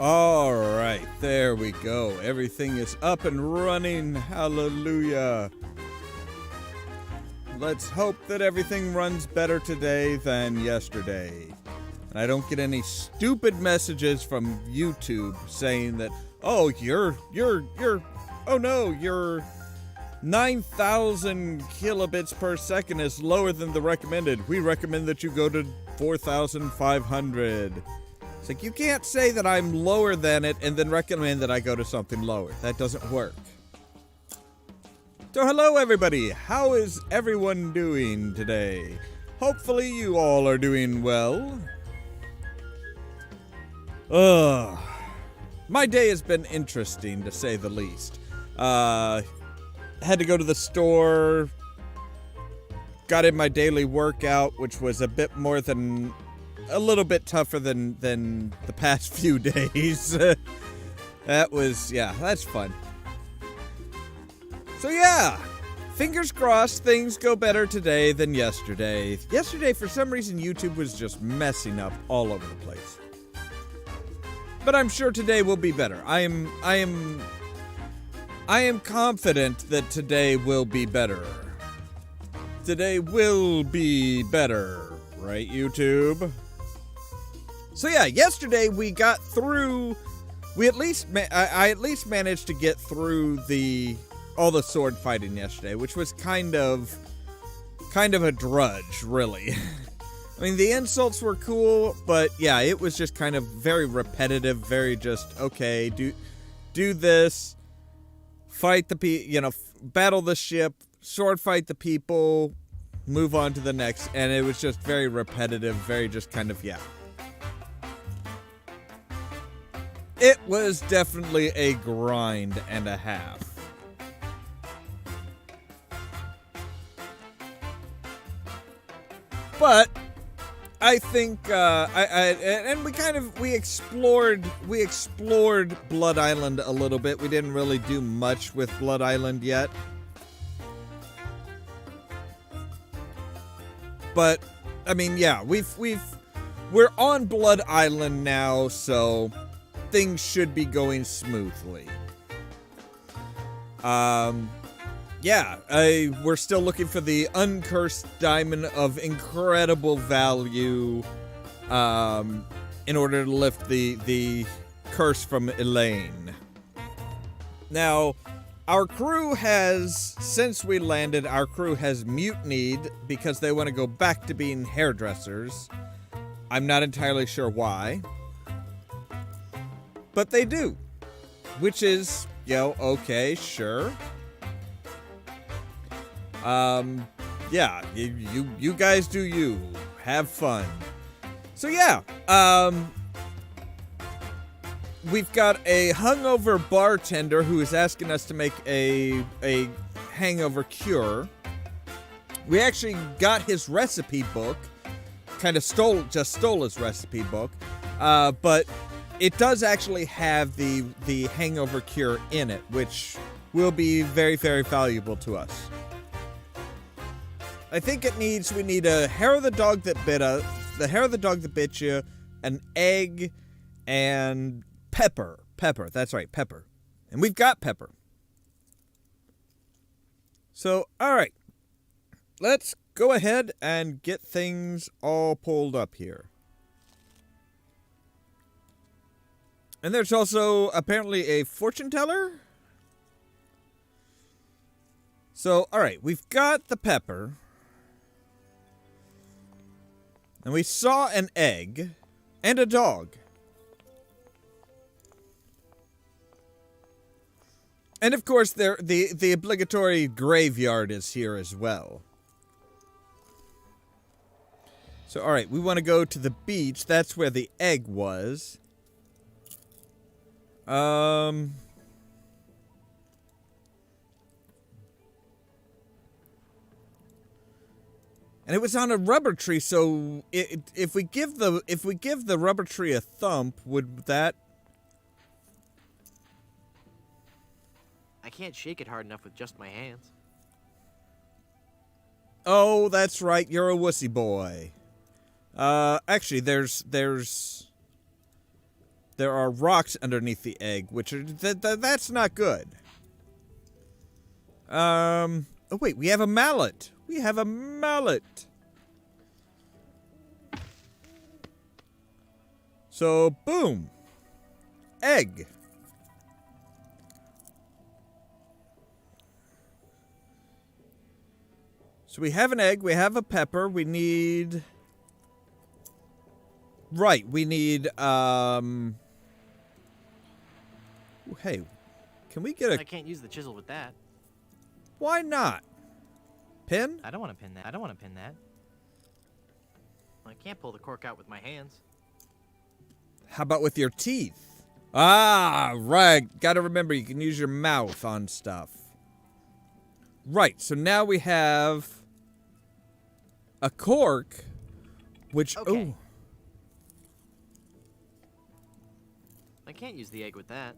All right, there we go. Everything is up and running. Hallelujah. Let's hope that everything runs better today than yesterday. And I don't get any stupid messages from YouTube saying that, oh, your 9,000 kilobits per second is lower than the recommended. We recommend that you go to 4,500. It's like, you can't say that I'm lower than it and then recommend that I go to something lower. That doesn't work. So hello everybody, how is everyone doing today? Hopefully you all are doing well. My my day has been interesting, to say the least. Had to go to the store, got in my daily workout, which was a little bit tougher than the past few days. That's fun. So yeah, fingers crossed things go better today than yesterday. Yesterday, for some reason, YouTube was just messing up all over the place. But I'm sure today will be better. I am confident that today will be better. Today will be better, right, YouTube? So yeah, yesterday we got through. I at least managed to get through all the sword fighting yesterday, which was kind of a drudge, really. I mean, the insults were cool, but yeah, it was just kind of very repetitive, very just, okay, do this, fight battle the ship, sword fight the people, move on to the next, and it was just very repetitive, very just kind of, yeah. It was definitely a grind and a half. But I think we explored Blood Island a little bit. We didn't really do much with Blood Island yet. But I mean, yeah, we're on Blood Island now, so things should be going smoothly. We're still looking for the uncursed diamond of incredible value, in order to lift the curse from Elaine. Now, since we landed, our crew has mutinied because they want to go back to being hairdressers. I'm not entirely sure why, but they do, which is, okay, sure. You guys do you. Have fun. So yeah, we've got a hungover bartender who is asking us to make a hangover cure. We actually got his recipe book. Kind of stole his recipe book. But it does actually have the hangover cure in it, which will be very, very valuable to us. I think we need a hair of the dog that bit you, an egg, and pepper. Pepper, that's right, pepper. And we've got pepper. So, alright. Let's go ahead and get things all pulled up here. And there's also apparently a fortune teller. So, alright, we've got the pepper. And we saw an egg and a dog. And of course, the obligatory graveyard is here as well. So, alright, we want to go to the beach. That's where the egg was. And it was on a rubber tree, so if we give the rubber tree a thump, would that? I can't shake it hard enough with just my hands. Oh, that's right, you're a wussy boy. Actually, there are rocks underneath the egg, which are that's not good. Oh wait, we have a mallet. We have a mallet. So, boom. Egg. So we have an egg, we have a pepper, we need... Right, we need, Hey, can we get a... I can't use the chisel with that. Why not? Pin? I don't want to pin that. I don't want to pin that. I can't pull the cork out with my hands. How about with your teeth? Ah, right. Gotta remember, you can use your mouth on stuff. Right, so now we have a cork, which... Okay. Oh, I can't use the egg with that.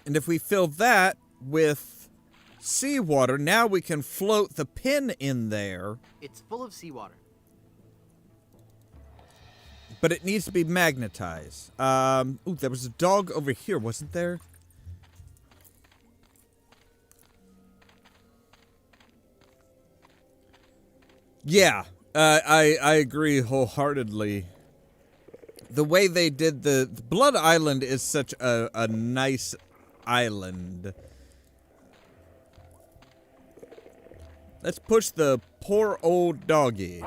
and if we fill that with seawater, now we can float the pin in there, It's full of seawater. but it needs to be magnetized. Ooh, there was a dog over here, wasn't there? Yeah, I agree wholeheartedly. The way they did the Blood Island is such a nice island. Let's push the poor old doggy.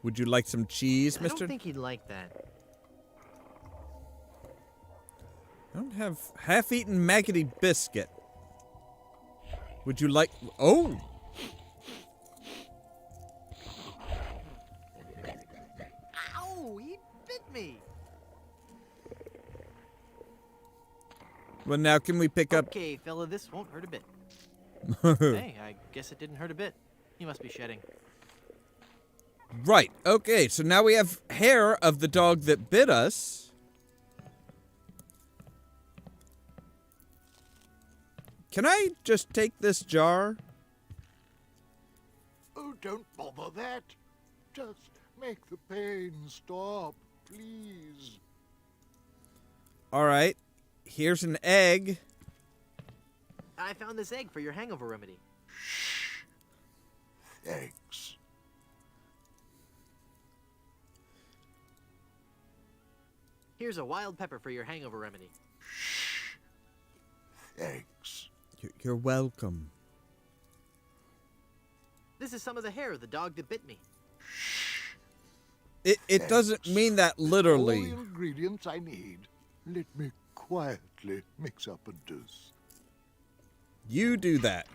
Would you like some cheese, I mister? don't think he'd like that. I don't have half-eaten maggoty biscuit. Would you like... Oh! Ow! He bit me! Well, now can we pick up... Okay, fella, this won't hurt a bit. Hey, I guess it didn't hurt a bit. He must be shedding. Right, okay, so now we have hair of the dog that bit us. Can I just take this jar? Oh, don't bother that. Just make the pain stop, please. Alright, here's an egg. I found this egg for your hangover remedy. Thanks. Here's a wild pepper for your hangover remedy. Thanks. You're welcome. This is some of the hair of the dog that bit me. It doesn't mean that All literally. the ingredients I need. Let me quietly mix up a dose. You do that.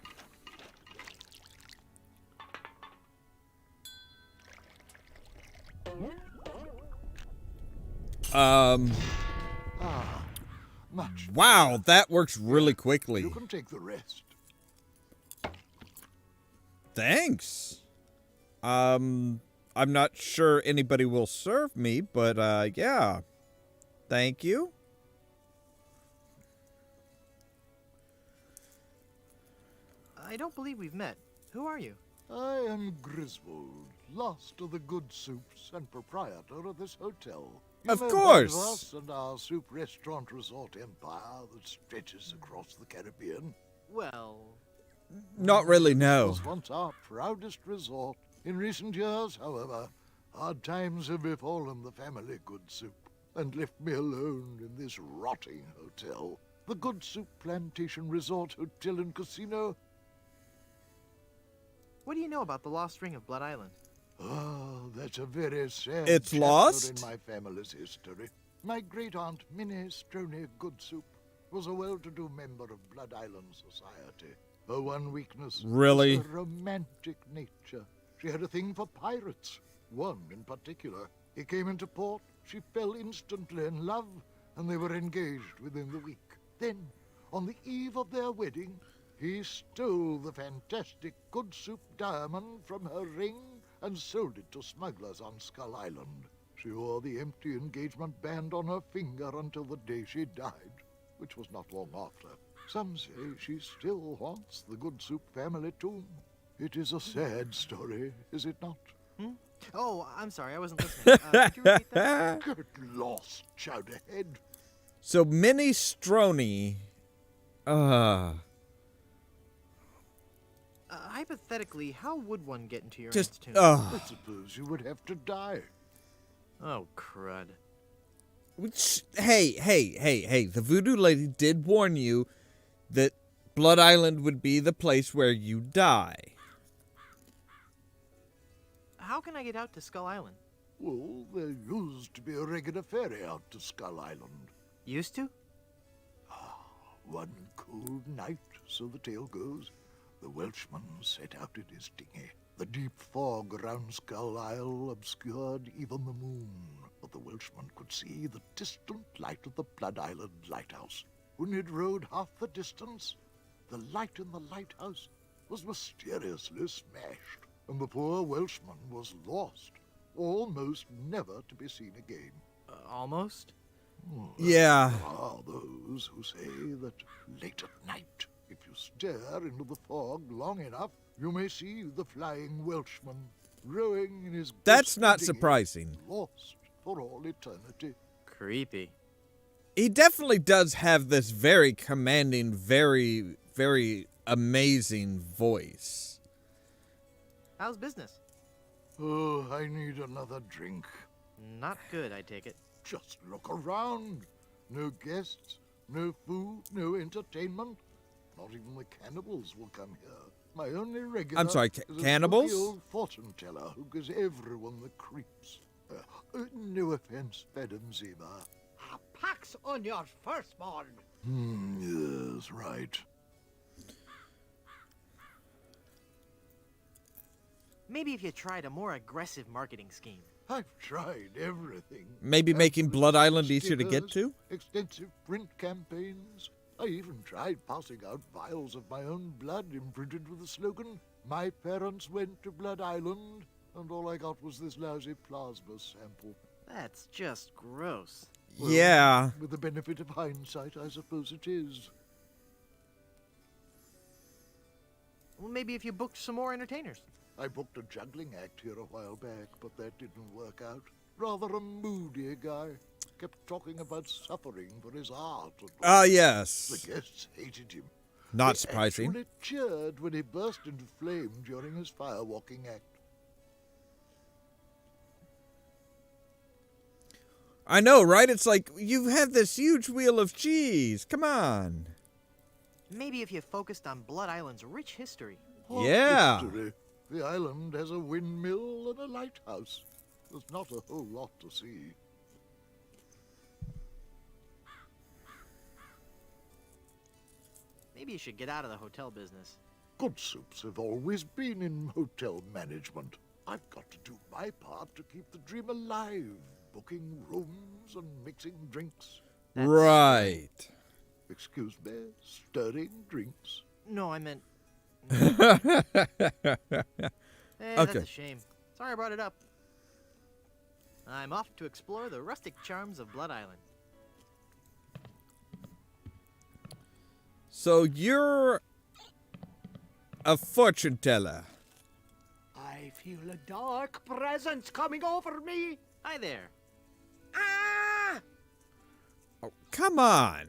Much. Wow, that works really quickly. You can take the rest. Thanks. I'm not sure anybody will serve me, but, yeah. Thank you. I don't believe we've met. Who are you? I am Griswold, last of the good soups and proprietor of this hotel. You Of know course. both us and our soup restaurant resort empire that stretches across the Caribbean. Well, Not really, It no. was once our proudest resort. In recent years, however, hard times have befallen the family Good Soup and left me alone in this rotting hotel. The Good Soup Plantation Resort Hotel and Casino. what do you know about the lost ring of Blood Island? Oh, that's a very sad It's chapter lost? in my family's history. My great-aunt Minnie Stroney Good Soup was a well-to-do member of Blood Island society. Her one weakness Really? was her romantic nature. She had a thing for pirates, one in particular. He came into port, she fell instantly in love, and they were engaged within the week. Then, on the eve of their wedding, he stole the fantastic Good Soup diamond from her ring and sold it to smugglers on Skull Island. She wore the empty engagement band on her finger until the day she died, which was not long after. Some say she still haunts the Good Soup family tomb. It is a sad story, is it not? Oh, I'm sorry, I wasn't listening. Could you repeat that? Get lost, Chowderhead. So, Minnie Stroney. Hypothetically, how would one get into your Just, aunt's tomb? I suppose you would have to die. Oh, crud. Hey. The voodoo lady did warn you that Blood Island would be the place where you die. How can I get out to Skull Island? Well, there used to be a regular ferry out to Skull Island. Used to? One cold night, so the tale goes, the Welshman set out in his dinghy. The deep fog around Skull Isle obscured even the moon, but the Welshman could see the distant light of the Blood Island lighthouse. When he'd rowed half the distance, the light in the lighthouse was mysteriously smashed, and the poor Welshman was lost, almost never to be seen again. Almost? Yeah. There are those who say that late at night, if you stare into the fog long enough, you may see the flying Welshman rowing in his That's not dinghy, surprising. lost for all eternity. Creepy. He definitely does have this very commanding, very, very amazing voice. How's business? Oh, I need another drink. Not good, I take it. Just look around. No guests, no food, no entertainment. Not even the cannibals will come here. My only regular I'm sorry, is a cannibals? spooky old fortune teller who gives everyone the creeps. No offense, Madam Zima. A pax on your firstborn. Yes, right. Maybe if you tried a more aggressive marketing scheme. I've tried everything. Maybe making Blood Island easier to get Stickers, to? Extensive print campaigns. I even tried passing out vials of my own blood imprinted with the slogan, "My parents went to Blood Island," and all I got was this lousy plasma sample. That's just gross. Well, Yeah. With the benefit of hindsight, I suppose it is. Well, maybe if you booked some more entertainers. I booked a juggling act here a while back, but that didn't work out. Rather a moody guy. Kept talking about suffering for his art. And Ah, The yes. guests hated him. Not They surprising. actually cheered when he burst into flame during his firewalking act. I know, right? It's like, you have this huge wheel of cheese. Come on. Maybe if you focused on Blood Island's rich history. What Yeah. history? The island has a windmill and a lighthouse. There's not a whole lot to see. Maybe you should get out of the hotel business. Good soups have always been in hotel management. I've got to do my part to keep the dream alive, booking rooms and mixing drinks. That's- Right. Excuse me, stirring drinks. No, I meant. Okay. That's a shame. Sorry I brought it up. I'm off to explore the rustic charms of Blood Island. So you're a fortune teller. I feel a dark presence coming over me. Hi there. Ah! Oh, come on.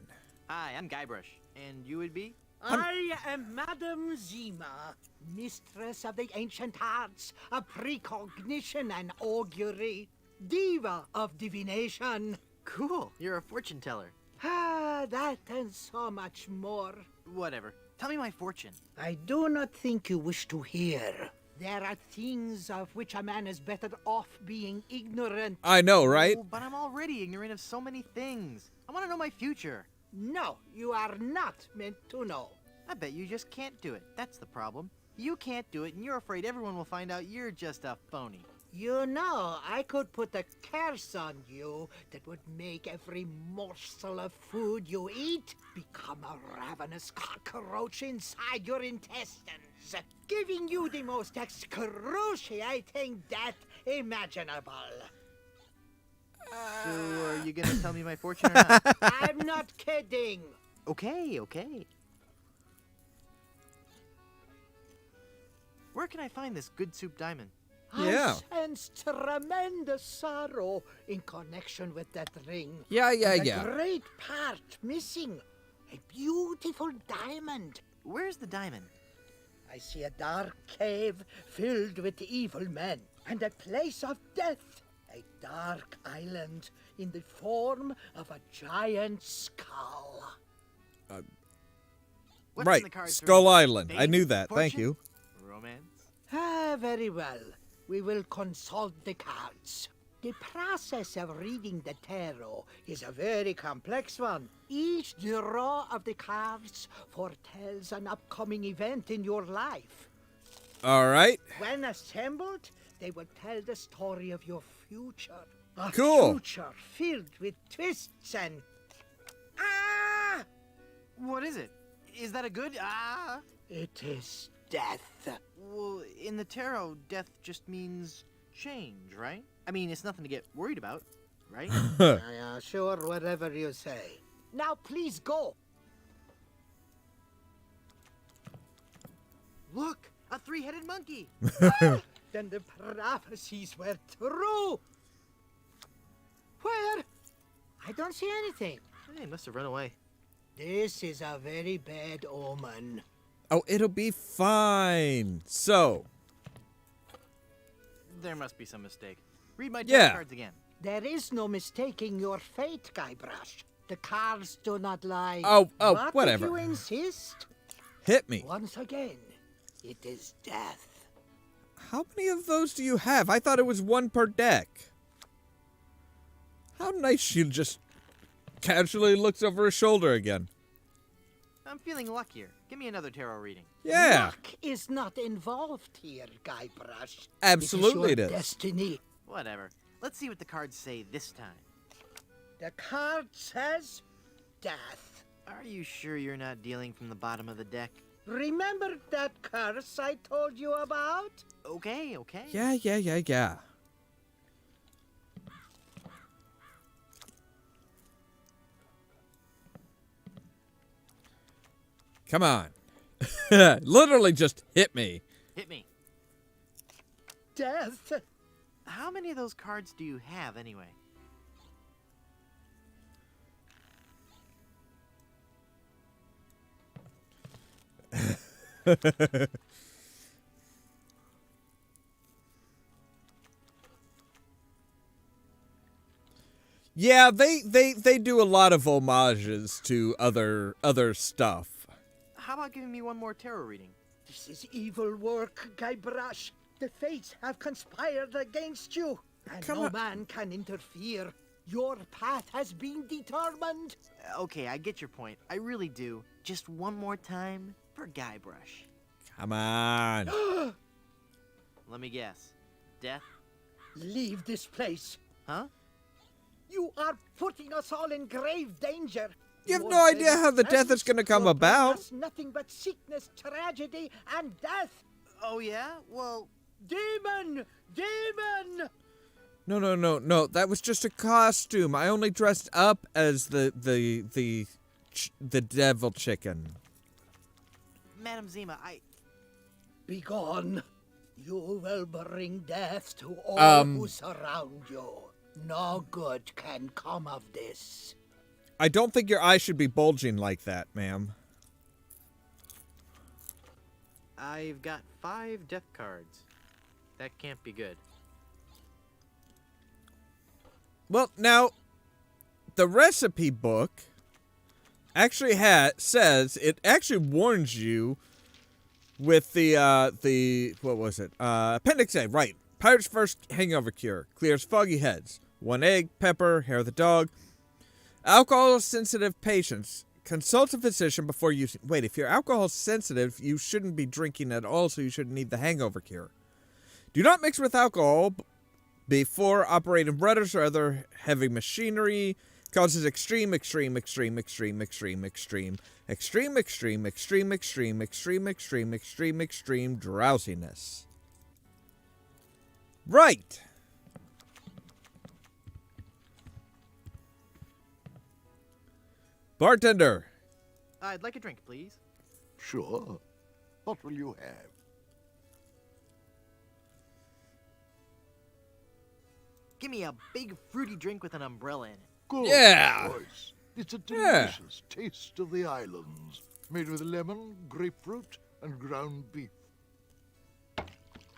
Hi, I'm Guybrush. And you would be? I am Madame Zima, mistress of the ancient arts of precognition and augury, diva of divination. Cool. You're a fortune teller. Ah, that and so much more. Whatever. Tell me my fortune. I do not think you wish to hear. There are things of which a man is better off being ignorant. I know, right? Oh, but I'm already ignorant of so many things. I want to know my future. No, you are not meant to know. I bet you just can't do it. That's the problem. You can't do it, and you're afraid everyone will find out you're just a phony. You know, I could put a curse on you that would make every morsel of food you eat become a ravenous cockroach inside your intestines, giving you the most excruciating death imaginable. So, are you gonna tell me my fortune or not? I'm not kidding. Okay. Where can I find this good soup diamond? Yeah. I sense tremendous sorrow in connection with that ring. Yeah. A great part missing. A beautiful diamond. Where's the diamond? I see a dark cave filled with evil men and a place of death. A dark island in the form of a giant skull. What's Right. in the cards for Skull me? Island. I Fame? knew that. Thank Fortune? you. Romance? Very well. We will consult the cards. The process of reading the tarot is a very complex one. Each draw of the cards foretells an upcoming event in your life. All right. When assembled, they will tell the story of your future. A Cool. future filled with twists and... Ah! What is it? Is that a good? Ah! It is death. Well, in the tarot, death just means change, right? I mean, it's nothing to get worried about, right? Yeah, sure, whatever you say. Now, please go. Look, a three-headed monkey. Then the prophecies were true. Where? I don't see anything. Hey, must have run away. This is a very bad omen. Oh, it'll be fine. So, There must be some mistake. Read my Yeah. tarot cards again. There is no mistaking your fate, Guybrush. The cards do not lie. Oh, But whatever. if you insist, hit me. once again, it is death. How many of those do you have? I thought it was one per deck. How nice she just casually looks over her shoulder again. I'm feeling luckier. Give me another tarot reading. Yeah, Luck is not involved here, Guybrush. absolutely it it is. is. Your destiny. Whatever. Let's see what the cards say this time. The card says death. Are you sure you're not dealing from the bottom of the deck? Remember that curse I told you about? Okay, okay. Yeah. Come on. Literally just hit me. Hit me. Death? How many of those cards do you have anyway? Yeah, they do a lot of homages to other stuff. How about giving me one more tarot reading? This is evil work, Guybrush. The fates have conspired against you, and Come no on. man can interfere. Your path has been determined. Okay, I get your point. I really do. Just one more time for Guybrush. Come on. Let me guess. Death? Leave this place. Huh? You are putting us all in grave danger. You have Your no idea very how the death is presence gonna come will bring about. us nothing but sickness, tragedy, and death. Oh yeah? Well, Demon! Demon! No. That was just a costume. I only dressed up as the devil chicken. Madam Zima, Be gone. You will bring death to all who surround you. No good can come of this. I don't think your eyes should be bulging like that, ma'am. I've got 5 death cards. That can't be good. Well, now, the recipe book actually says it actually warns you with the what was it? Appendix A, right? Pirate's first hangover cure clears foggy heads. 1 egg, pepper, hair of the dog. Alcohol sensitive patients consult a physician before using. Wait, if you're alcohol sensitive, you shouldn't be drinking at all, so you shouldn't need the hangover cure. Do not mix with alcohol before operating rudders or other heavy machinery. Causes extreme drowsiness. Right. Bartender. I'd like a drink, please. Sure. What will you have? Give me a big fruity drink with an umbrella in it. Good Yeah. choice. It's a Yeah. delicious taste of the islands, made with lemon, grapefruit, and ground beef.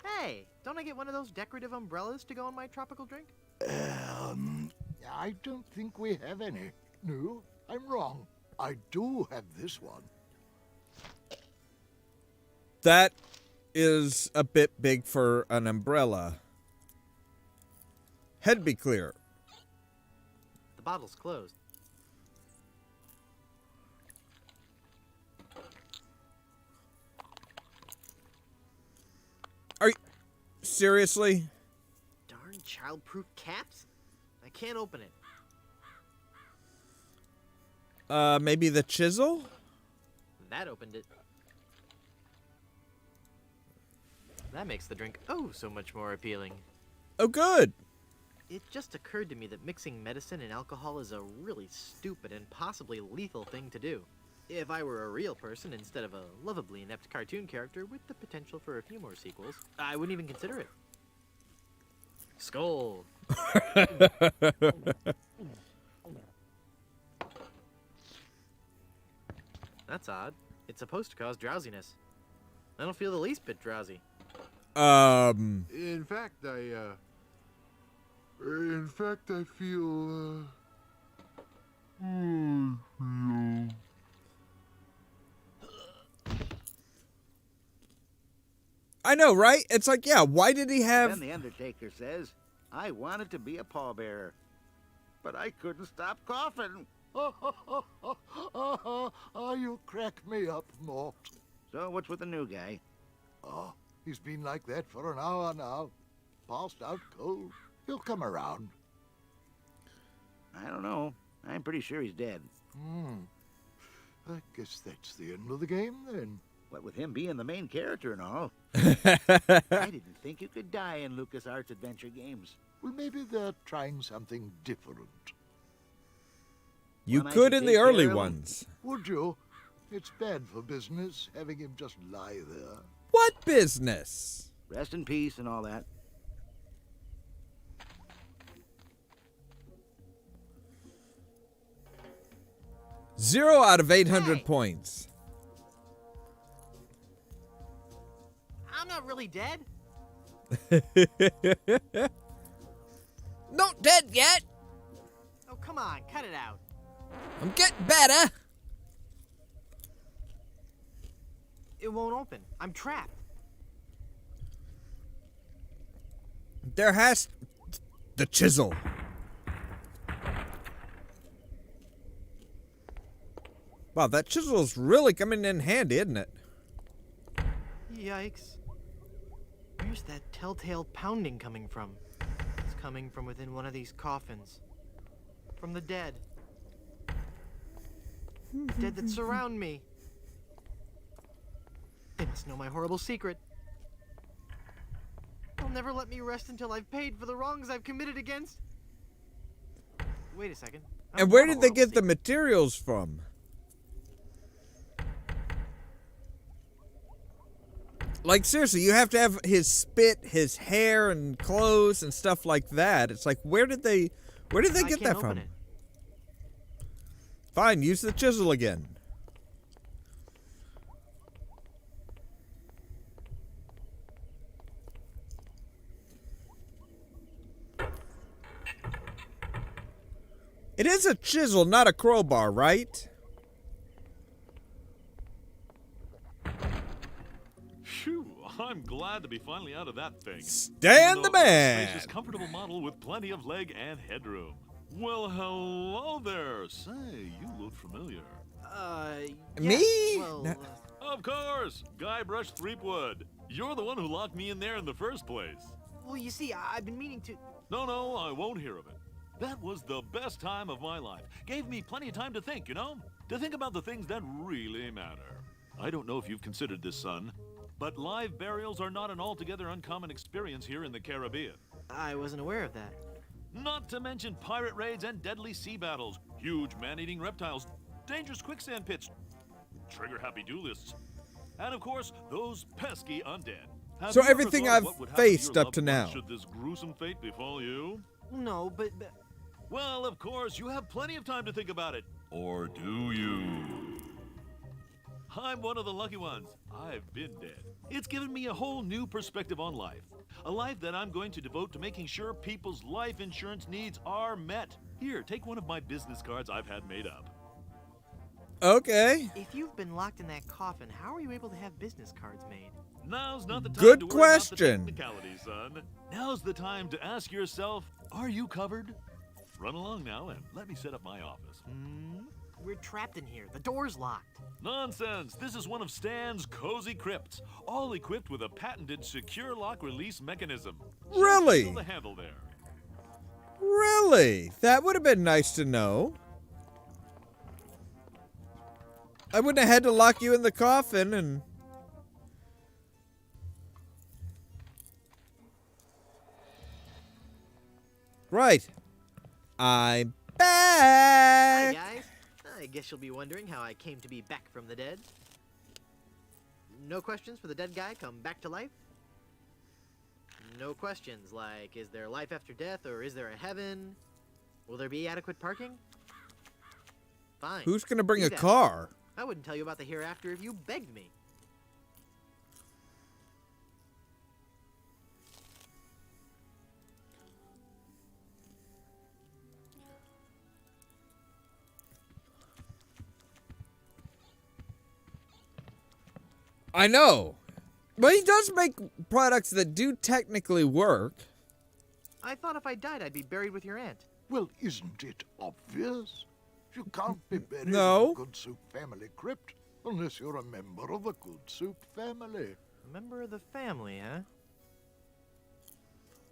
Hey, don't I get one of those decorative umbrellas to go on my tropical drink? I don't think we have any. No, I'm wrong. I do have this one. That is a bit big for an umbrella. Head be clear. The bottle's closed. seriously? Darn child-proof caps? I can't open it. Maybe the chisel? That opened it. That makes the drink oh so much more appealing. Oh, good. It just occurred to me that mixing medicine and alcohol is a really stupid and possibly lethal thing to do. If I were a real person instead of a lovably inept cartoon character with the potential for a few more sequels, I wouldn't even consider it. Skull. That's odd. It's supposed to cause drowsiness. I don't feel the least bit drowsy. In fact, I feel, I know, right? It's like, yeah, why did he have... Then the Undertaker says, I wanted to be a pallbearer, but I couldn't stop coughing. You crack me up, Mort. So what's with the new guy? Oh, he's been like that for an hour now. Passed out cold. He'll come around. I don't know. I'm pretty sure he's dead. I guess that's the end of the game, then. What with him being the main character and all. I didn't think you could die in LucasArts adventure games. Well, maybe they're trying something different. You Well, I could should in the take early care of him. ones. Would you? It's bad for business, having him just lie there. What business? Rest in peace and all that. Zero out of 800 Hey. points. I'm not really dead. Not dead yet. Oh, come on, cut it out. I'm getting better. It won't open. I'm trapped. There has... The chisel. Wow, that chisel's really coming in handy, isn't it? Yikes. Where's that telltale pounding coming from? It's coming from within one of these coffins. From the dead. Dead that surround me. They must know my horrible secret. They'll never let me rest until I've paid for the wrongs I've committed against. Wait a second. I And don't where have a did they horrible get the secret. materials from? Like, seriously, you have to have his spit, his hair, and clothes and stuff like that. It's like, where did they I get can't that open from? it. Fine, use the chisel again. It is a chisel, not a crowbar, right? Phew, I'm glad to be finally out of that thing. Stan Even the though it's a man. spacious, comfortable model with plenty of leg and headroom. Well, hello there. Say, you look familiar. Yeah, Me? well, No. Of course, Guybrush Threepwood. You're the one who locked me in there in the first place. well, you see, I've been meaning to... No, I won't hear of it. That was the best time of my life. Gave me plenty of time to think, you know? To think about the things that really matter. I don't know if you've considered this, son, but live burials are not an altogether uncommon experience here in the Caribbean. I wasn't aware of that. Not to mention pirate raids and deadly sea battles, huge man-eating reptiles, dangerous quicksand pits, trigger-happy duelists, and of course, those pesky undead. Have So you ever everything thought I've what would happen to faced your up to loved now. ones Should this gruesome fate befall you? No, but... Well, of course, you have plenty of time to think about it. Or do you? I'm one of the lucky ones. I've been dead. It's given me a whole new perspective on life. A life that I'm going to devote to making sure people's life insurance needs are met. Here, take one of my business cards I've had made up. Okay. If you've been locked in that coffin, how are you able to have business cards made? Now's not the time Good to worry about the question. technicalities, son. Now's the time to ask yourself, are you covered? Run along now and let me set up my office. We're trapped in here. The door's locked. Nonsense! This is one of Stan's cozy crypts, all equipped with a patented secure lock release mechanism. Really? Feel the handle there. Really? That would have been nice to know. I wouldn't have had to lock you in the coffin and... Right. I'm Hi, back! guys. I guess you'll be wondering how I came to be back from the dead. No questions for the dead guy come back to life? No questions like, is there life after death or is there a heaven? Will there be adequate parking? Fine. Who's gonna bring Do a that. car? I wouldn't tell you about the hereafter if you begged me. I know. But he does make products that do technically work. I thought if I died, I'd be buried with your aunt. Well, isn't it obvious? You can't be buried No. in the Good Soup family crypt unless you're a member of the Good Soup family. A member of the family, huh?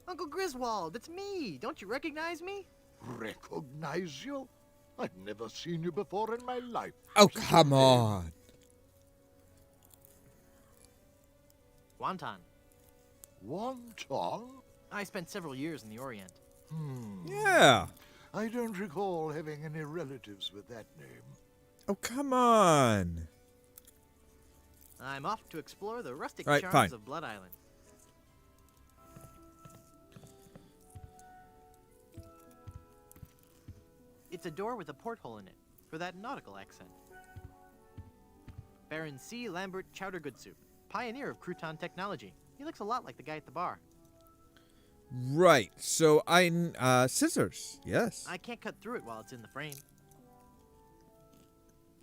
Uncle Griswold, it's me! Don't you recognize me? Recognize you? I've never seen you before in my life. Oh, come on. Wonton. Wonton? I spent several years in the Orient. Yeah. I don't recall having any relatives with that name. Oh, come on. I'm off to explore the rustic Right, charms fine. of Blood Island. It's a door with a porthole in it, for that nautical accent. Baron C. Lambert Chowder Good Soup, pioneer of crouton technology. He looks a lot like the guy at the bar. Right. So scissors. Yes. I can't cut through it while it's in the frame.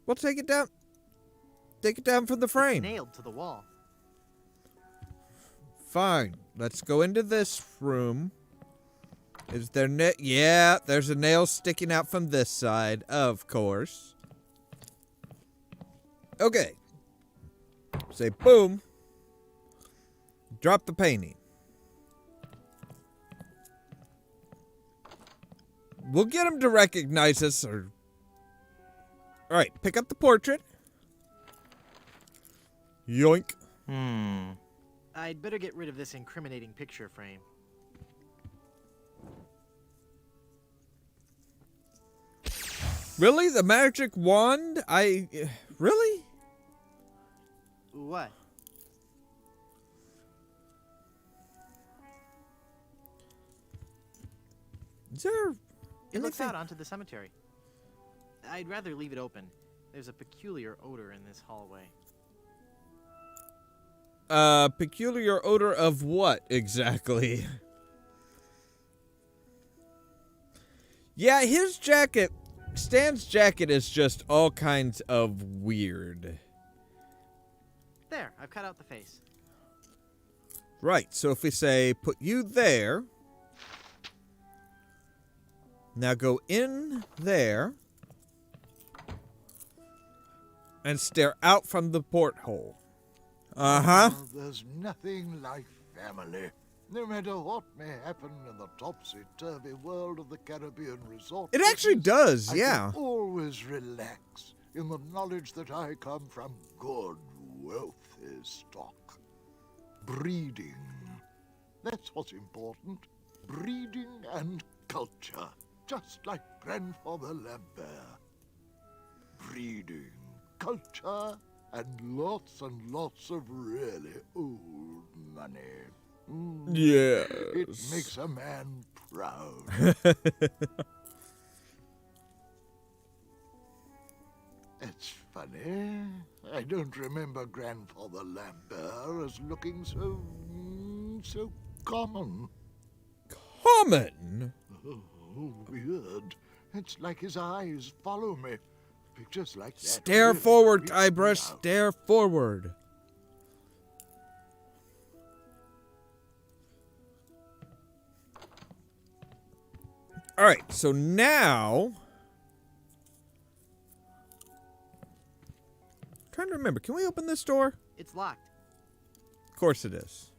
Well, take it down. Take it down from the It's frame. nailed to the wall. Fine. Let's go into this room. Is there yeah, there's a nail sticking out from this side, of course. Okay. Say boom. Drop the painting. We'll get him to recognize us or... Alright, pick up the portrait. Yoink. I'd better get rid of this incriminating picture frame. Really? The magic wand? Really? What? Is there It looks anything- out onto the cemetery. I'd rather leave it open. There's a peculiar odor in this hallway. Peculiar odor of what exactly? Yeah, his jacket, Stan's jacket is just all kinds of weird. There, I've cut out the face. Right, so if we say, put you there. Now go in there. And stare out from the porthole. Uh-huh. Oh, there's nothing like family. No matter what may happen in the topsy-turvy world of the Caribbean resort. It actually business, does, I yeah. can always relax in the knowledge that I come from good, wealthy stock. Breeding. That's what's important. Breeding and culture. Just like Grandfather Lambert. Breeding, culture, and lots of really old money. Yes. It makes a man proud. It's funny. I don't remember Grandfather Lambert as looking so common. Common? Oh, weird. It's like his eyes follow me. Pictures like that. Stare really forward, creep me Guybrush. out. Stare forward. Alright, so now... trying to remember. Can we open this door? It's locked. Of course it is.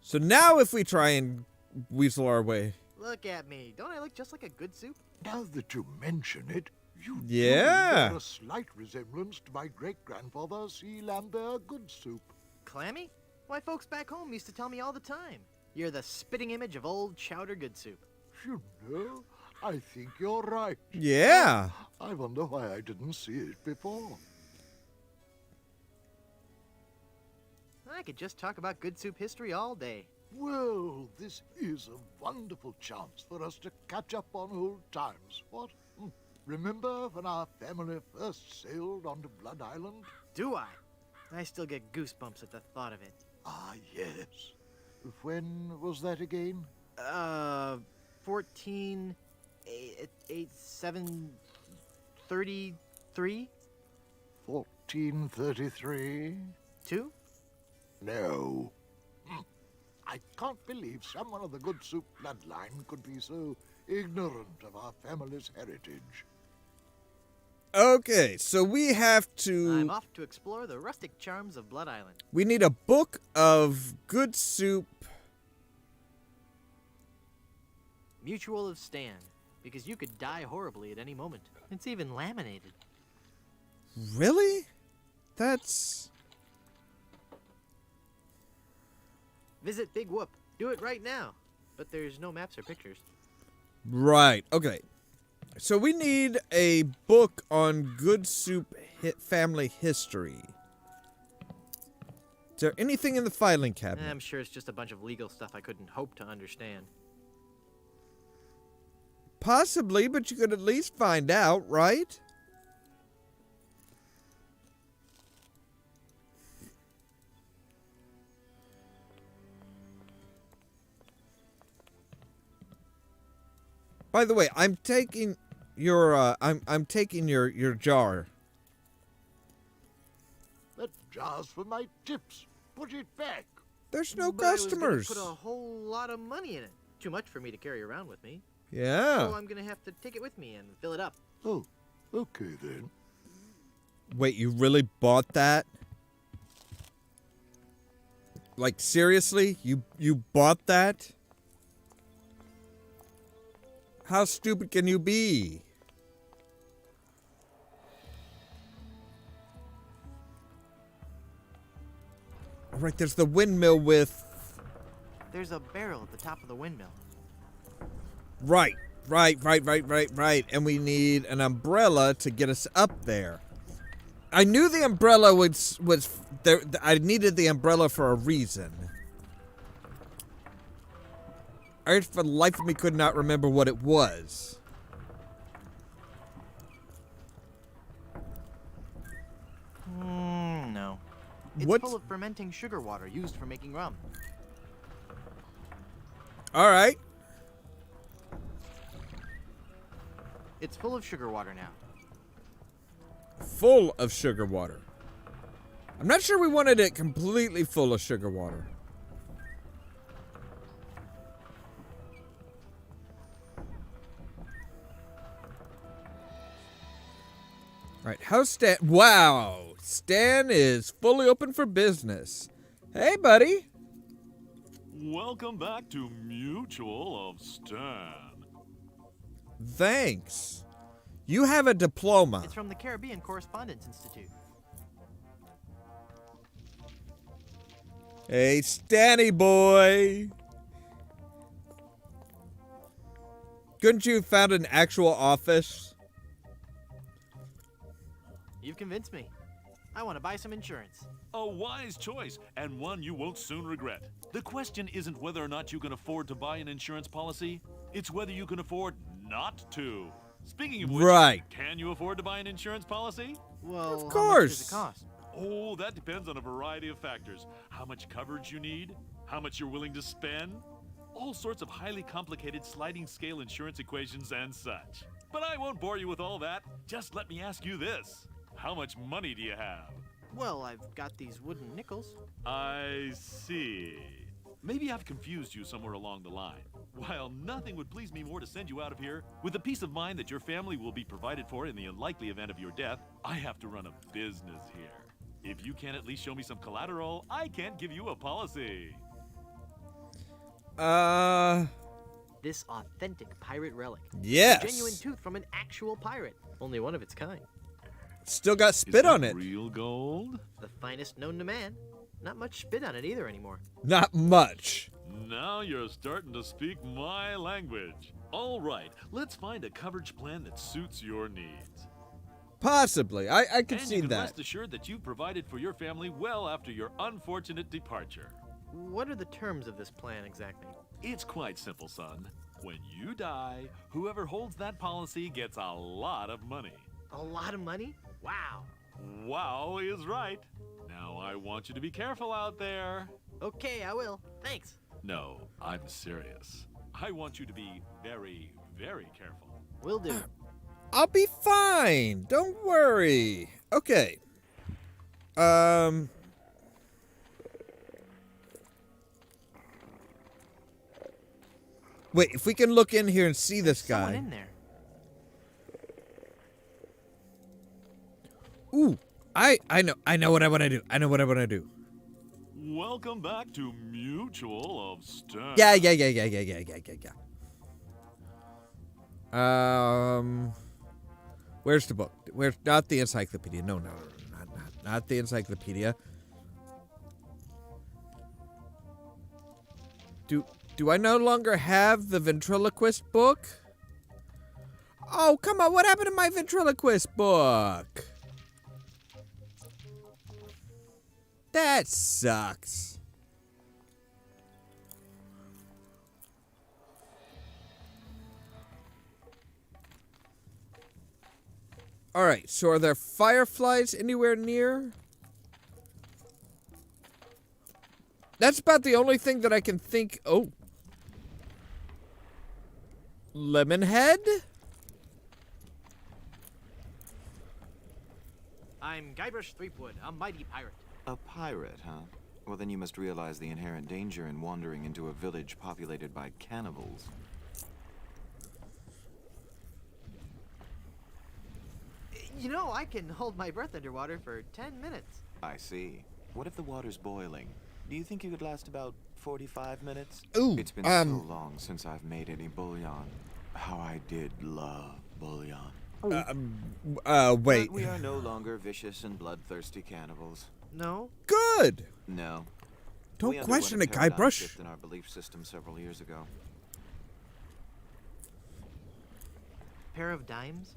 So now if we try and weasel our way. Look at me. Don't I look just like a good soup? Now that you mention it, you do Yeah. bear a slight resemblance to my great-grandfather, C. Lambert Goodsoup. Clammy? Why, folks back home used to tell me all the time. You're the spitting image of old Chowder Good Soup. You know, I think you're right. Yeah. I wonder why I didn't see it before. I could just talk about Good Soup history all day. Well, this is a wonderful chance for us to catch up on old times, what? Remember when our family first sailed onto Blood Island? Do I? I still get goosebumps at the thought of it. Ah, yes. When was that again? 14... 733? 1433? 2? No. I can't believe someone of the Good Soup bloodline could be so ignorant of our family's heritage. Okay, so we have I'm to... off to explore the rustic charms of Blood Island. We need a book of good soup. Mutual of Stan, because you could die horribly at any moment. It's even laminated. Really? That's... Visit Big Whoop. Do it right now. But there's no maps or pictures. Right, okay. So we need a book on good soup family history. Is there anything in the filing cabinet? I'm sure it's just a bunch of legal stuff I couldn't hope to understand. Possibly, but you could at least find out, right? By the way, I'm taking your I'm taking your jar. That jar's for my tips. Put it back. There's no But I was customers. gonna put a whole lot of money in it. Too much for me to carry around with me. Yeah. So I'm gonna have to take it with me and fill it up. Oh, okay then. Wait, you really bought that? Like seriously? You bought that? How stupid can you be? All right, there's the windmill with... There's a barrel at the top of the windmill. Right. And we need an umbrella to get us up there. I knew the umbrella was there. I needed the umbrella for a reason. I, for the life of me, could not remember what it was. No. It's What? full of fermenting sugar water used for making rum. All right. It's full of sugar water now. Full of sugar water. I'm not sure we wanted it completely full of sugar water. All right, how's Stan? Wow, Stan is fully open for business. Hey, buddy. Welcome back to Mutual of Stan. Thanks. You have a diploma. It's from the Caribbean Correspondence Institute. Hey, Stanny boy. Couldn't you have found an actual office? You've convinced me. I want to buy some insurance. A wise choice, and one you won't soon regret. The question isn't whether or not you can afford to buy an insurance policy. It's whether you can afford not to. Speaking of which, Right. can you afford to buy an insurance policy? Well, Of how much course. does it cost? Oh, that depends on a variety of factors. How much coverage you need, how much you're willing to spend, all sorts of highly complicated sliding scale insurance equations and such. But I won't bore you with all that. Just let me ask you this. How much money do you have? Well, I've got these wooden nickels. I see. Maybe I've confused you somewhere along the line. While nothing would please me more to send you out of here, with the peace of mind that your family will be provided for in the unlikely event of your death, I have to run a business here. If you can't at least show me some collateral, I can't give you a policy. This authentic pirate relic. Yes. A genuine tooth from an actual pirate. Only one of its kind. Still got Is spit that on it. real gold? The finest known to man. Not much spit on it either anymore. Not much. Now you're starting to speak my language. All right, let's find a coverage plan that suits your needs. Possibly. I can And see you can that. rest assured that you've provided for your family well after your unfortunate departure. What are the terms of this plan exactly? It's quite simple, son. When you die, whoever holds that policy gets a lot of money. A lot of money? Wow. Wow is right. Now I want you to be careful out there. Okay, I will. Thanks. No, I'm serious. I want you to be very, very careful. Will do. I'll be fine. Don't worry. Okay. Wait, if we can look in here and see this Someone guy. in there. Ooh, I know what I want to do. I know what I want to do. Welcome back to Mutual of Stern. Yeah. Where's the book? Where's not the encyclopedia? No, not the encyclopedia. Do I no longer have the ventriloquist book? Oh, come on! What happened to my ventriloquist book? That sucks. All right, so are there fireflies anywhere near? That's about the only thing that I can think. Oh. Lemonhead? I'm Guybrush Threepwood, a mighty pirate. A pirate, huh? Well, then you must realize the inherent danger in wandering into a village populated by cannibals. You know, I can hold my breath underwater for 10 minutes. I see. What if the water's boiling? Do you think you could last about 45 minutes? Ooh, It's been so long since I've made any bouillon. How I did love bouillon. Wait. But we are no longer vicious and bloodthirsty cannibals. No? Good. No. Don't We underwent question a it, paradigm Guybrush. shift in our belief system several years ago. Pair of dimes?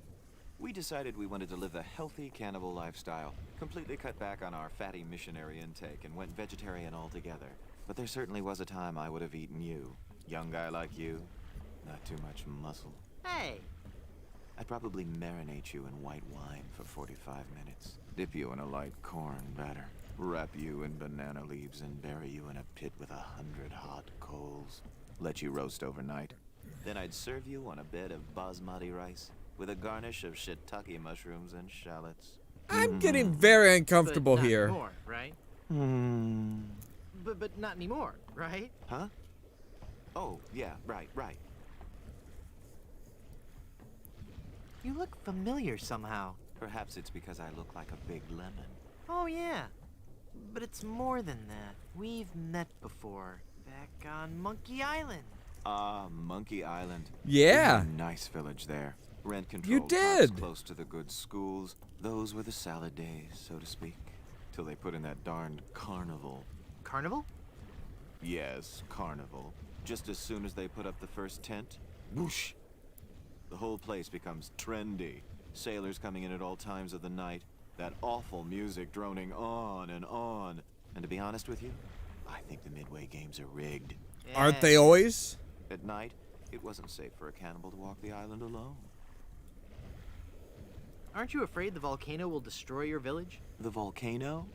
We decided we wanted to live a healthy cannibal lifestyle, completely cut back on our fatty missionary intake, and went vegetarian altogether. But there certainly was a time I would have eaten you. Young guy like you, not too much muscle. Hey! I'd probably marinate you in white wine for 45 minutes, dip you in a light corn batter, wrap you in banana leaves and bury you in a pit with 100 hot coals, let you roast overnight. Then I'd serve you on a bed of basmati rice, with a garnish of shiitake mushrooms and shallots. I'm getting very uncomfortable but not here. Anymore, right? But not anymore, right? Huh? Oh, yeah, right. You look familiar somehow. Perhaps it's because I look like a big lemon. Oh, yeah. But it's more than that. We've met before. Back on Monkey Island. Ah, Monkey Island. Yeah. We had a nice village there. Rent control. You did. Close to the good schools. Those were the salad days, so to speak. Till they put in that darned carnival. Carnival? Yes, carnival. Just as soon as they put up the first tent, whoosh! The whole place becomes trendy. Sailors coming in at all times of the night. That awful music droning on and on. And to be honest with you, I think the Midway games are rigged. Aren't they always? At night, it wasn't safe for a cannibal to walk the island alone. Aren't you afraid the volcano will destroy your village? The volcano?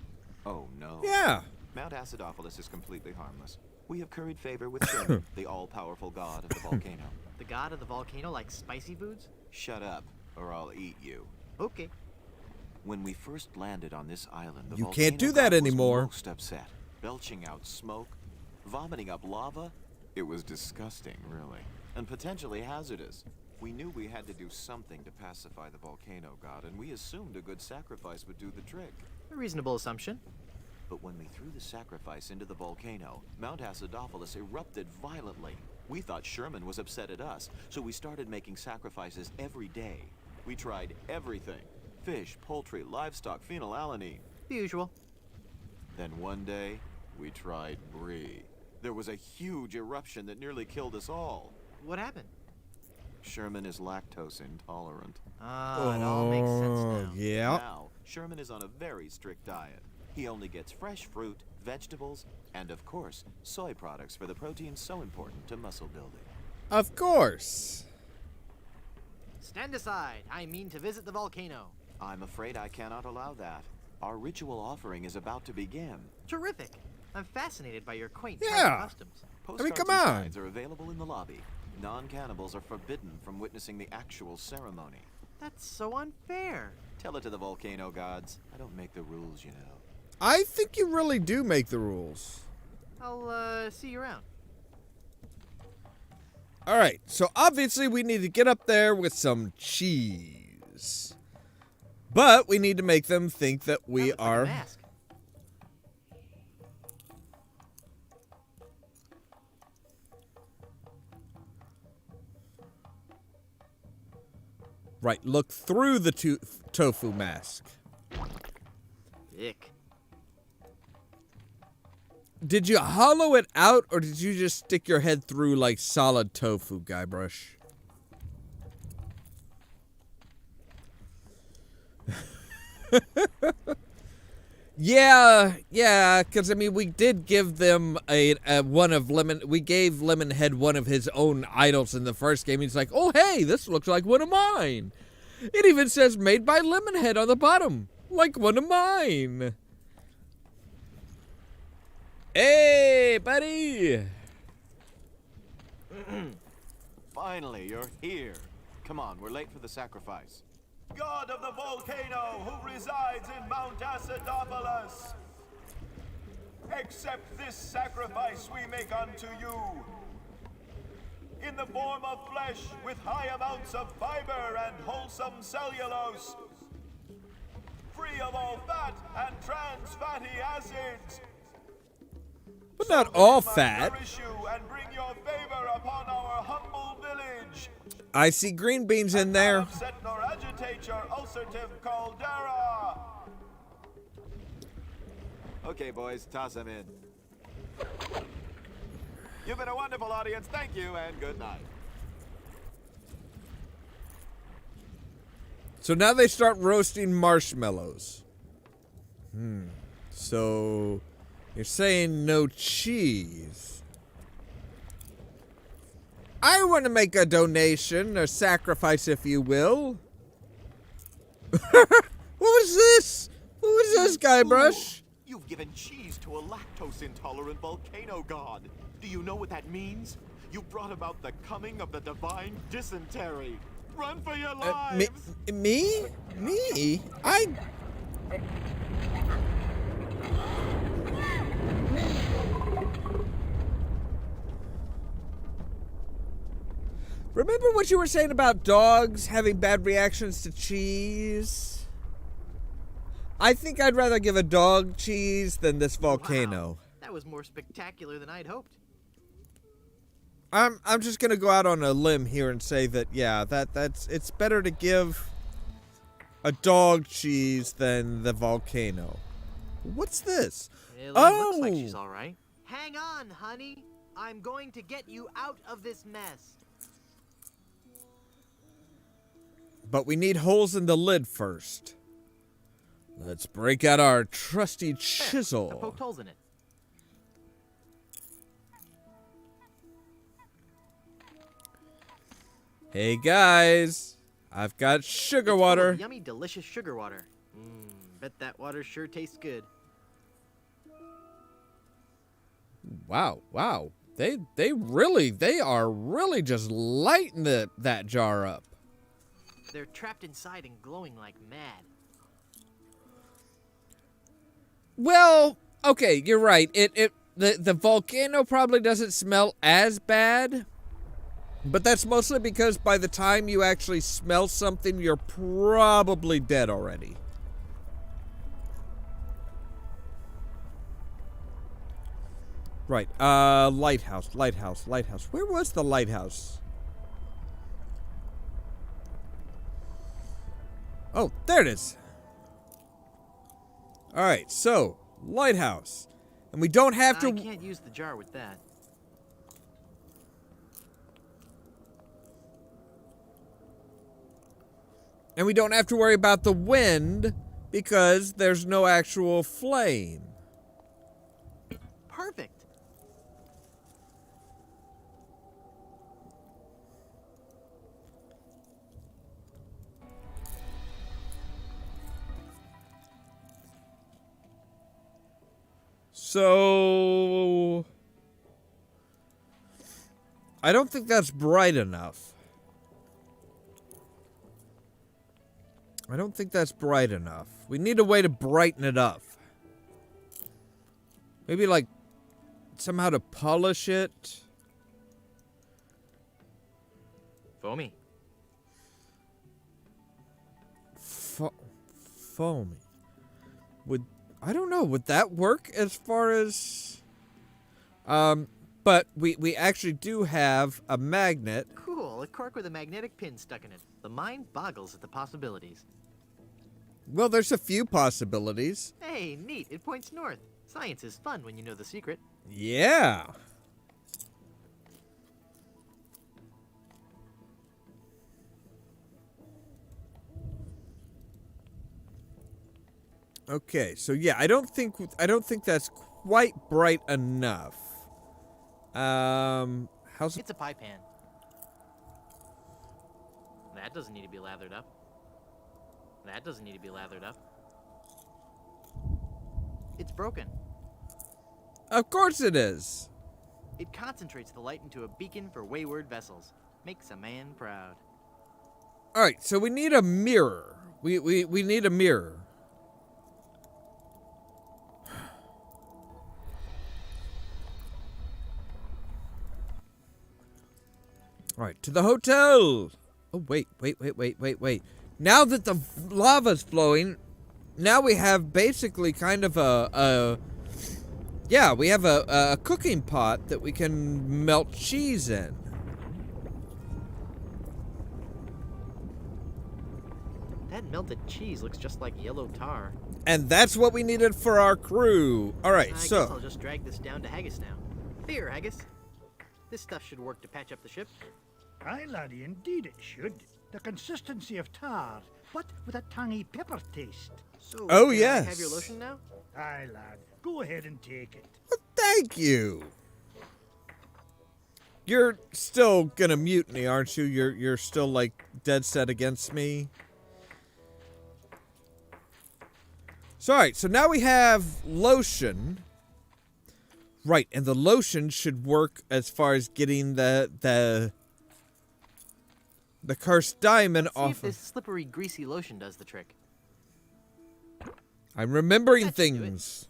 Oh, no. Yeah. Mount Acidophilus is completely harmless. We have curried favor with Sherman, the all-powerful god of the volcano. The god of the volcano likes spicy foods? Shut up, or I'll eat you. Okay. When we first landed on this island, the You volcano can't do that god was anymore. most upset, belching out smoke, vomiting up lava, It was disgusting, really, and potentially hazardous. We knew we had to do something to pacify the volcano god, and we assumed a good sacrifice would do the trick. A reasonable assumption. But when we threw the sacrifice into the volcano, Mount Acidophilus erupted violently. We thought Sherman was upset at us, so we started making sacrifices every day. We tried everything. Fish, poultry, livestock, phenylalanine. The usual. Then one day, we tried brie. There was a huge eruption that nearly killed us all. What happened? Sherman is lactose intolerant. Ah, it all makes sense now. Yeah. Now, Sherman is on a very strict diet. He only gets fresh fruit, vegetables, and of course, soy products for the protein so important to muscle building. Of course. Stand aside. I mean to visit the volcano. I'm afraid I cannot allow that. Our ritual offering is about to begin. Terrific. I'm fascinated by your quaint Yeah. tribal customs. Postcards come and on. signs are available in the lobby. Non-cannibals are forbidden from witnessing the actual ceremony. That's so unfair. Tell it to the volcano gods. I don't make the rules, you know. I think you really do make the rules. I'll, see you around. All right, so obviously we need to get up there with some cheese. But we need to make them think that we That looks like a are... mask. Right, look through the tofu mask. Ick. Did you hollow it out, or did you just stick your head through like solid tofu, Guybrush? Yeah, because I mean, we did give them a one of Lemon. We gave Lemonhead one of his own idols in the first game. He's like, "Oh, hey, this looks like one of mine." It even says "Made by Lemonhead" on the bottom, like one of mine. Hey, buddy! Finally, you're here. Come on, we're late for the sacrifice. God of the volcano who resides in Mount Acidophilus, accept this sacrifice we make unto you. In the form of flesh with high amounts of fiber and wholesome cellulose, free of all fat and trans fatty acids. But not all So that it might fat. nourish you and bring your favor upon our humble village. I see green beans in there. Upset nor agitate your ulcerative caldera. Okay, boys, toss them in. You've been a wonderful audience. Thank you, and good night. So now they start roasting marshmallows. So you're saying no cheese. I want to make a donation, or sacrifice, if you will. What was this? What was this, Guybrush? You've given cheese to a lactose-intolerant volcano god. Do you know what that means? You brought about the coming of the divine dysentery. Run for your lives! Me? Remember what you were saying about dogs having bad reactions to cheese? I think I'd rather give a dog cheese than this volcano. Wow, that was more spectacular than I'd hoped. I'm just gonna go out on a limb here and say that it's better to give a dog cheese than the volcano. What's this? Elaine looks like she's all right. Hang on, honey. I'm going to get you out of this mess. But we need holes in the lid first. Let's break out our trusty There, I chisel. poked holes in it. Hey guys, I've got sugar It's full of water. Yummy, delicious sugar water. Bet that water sure tastes good. Wow. They are really just lighting that jar up. They're trapped inside and glowing like mad. Well, okay, you're right. the volcano probably doesn't smell as bad, but that's mostly because by the time you actually smell something, you're probably dead already. Right, lighthouse. Where was the lighthouse? Oh, there it is. Alright, so, lighthouse. And we don't have to... I can't use the jar with that. And we don't have to worry about the wind because there's no actual flame. Perfect. So... I don't think that's bright enough. I don't think that's bright enough. We need a way to brighten it up. Maybe, like, somehow to polish it. Foamy. Foamy. I don't know, would that work as far as... but we actually do have a magnet. Cool, a cork with a magnetic pin stuck in it. The mind boggles at the possibilities. Well, there's a few possibilities. Hey, neat, it points north. Science is fun when you know the secret. Yeah. Okay, so yeah, I don't think that's quite bright enough. How's It's a pie pan. That doesn't need to be lathered up. That doesn't need to be lathered up. It's broken. Of course it is. It concentrates the light into a beacon for wayward vessels. Makes a man proud. All right, so we need a mirror. We need a mirror. All right, to the hotel. Oh, wait. Now that the lava's flowing, now we have basically kind of we have a cooking pot that we can melt cheese in. That melted cheese looks just like yellow tar. And that's what we needed for our crew. All right, I guess so... I'll just drag this down to Haggis now. Here, Haggis. This stuff should work to patch up the ship. Aye, laddie, indeed it should. The consistency of tar, but with a tangy pepper taste. So, Oh, can yes. I have your lotion now? Aye, lad. Go ahead and take it. Well, thank you. You're still gonna mutiny, aren't you? You're still, like, dead set against me? So, alright, so now we have lotion. Right, and the lotion should work as far as getting the cursed diamond See off if this slippery, greasy lotion does the trick. I'm remembering That should do it. things.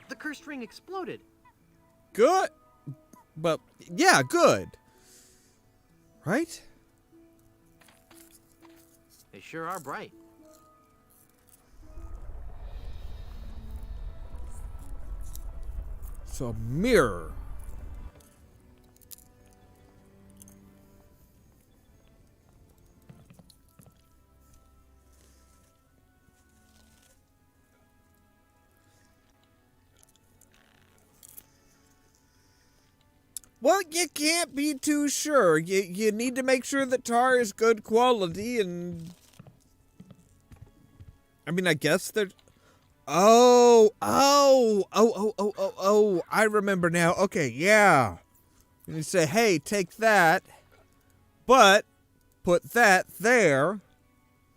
The cursed ring exploded. Good. But, yeah, good. Right? They sure are bright. So, a mirror. Well, you can't be too sure. You need to make sure that tar is good quality and... I mean, I guess there's... Oh, I remember now. Okay, yeah. And you say, hey, take that, but put that there.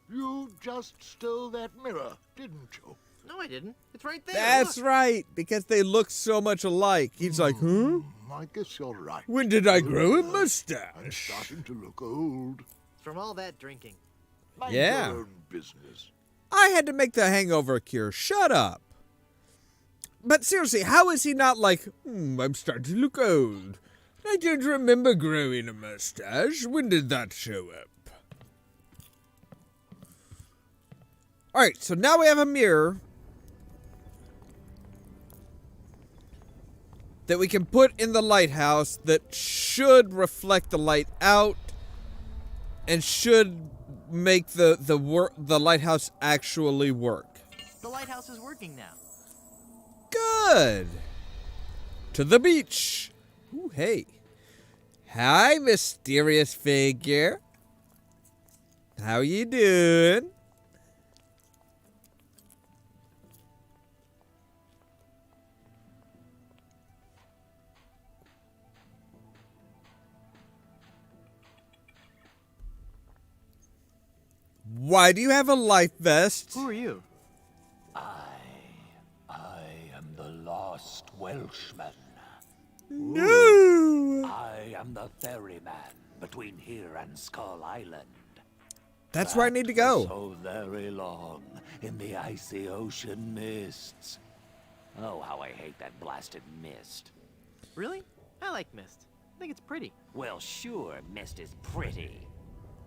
You just stole that mirror, didn't you? No, I didn't. It's right there. That's look. right, because they look so much alike. He's like, huh? I guess you're right. When did I grow a I'm mustache? starting to look old. From all that drinking. Mind Yeah. your own business. I had to make the hangover cure. Shut up. But seriously, how is he not like, I'm starting to look old. I don't remember growing a mustache. When did that show up? Alright, so now we have a mirror that we can put in the lighthouse that should reflect the light out and should make the lighthouse actually work. The lighthouse is working now. Good. To the beach. Ooh, hey. Hi, mysterious figure. How you doing? Why do you have a life vest? Who are you? I am the lost Welshman. No! I am the ferryman between here and Skull Island. That's where I need to For go. so very long in the icy ocean mists. Oh, how I hate that blasted mist. Really? I like mist. I think it's pretty. Well, sure, mist is pretty.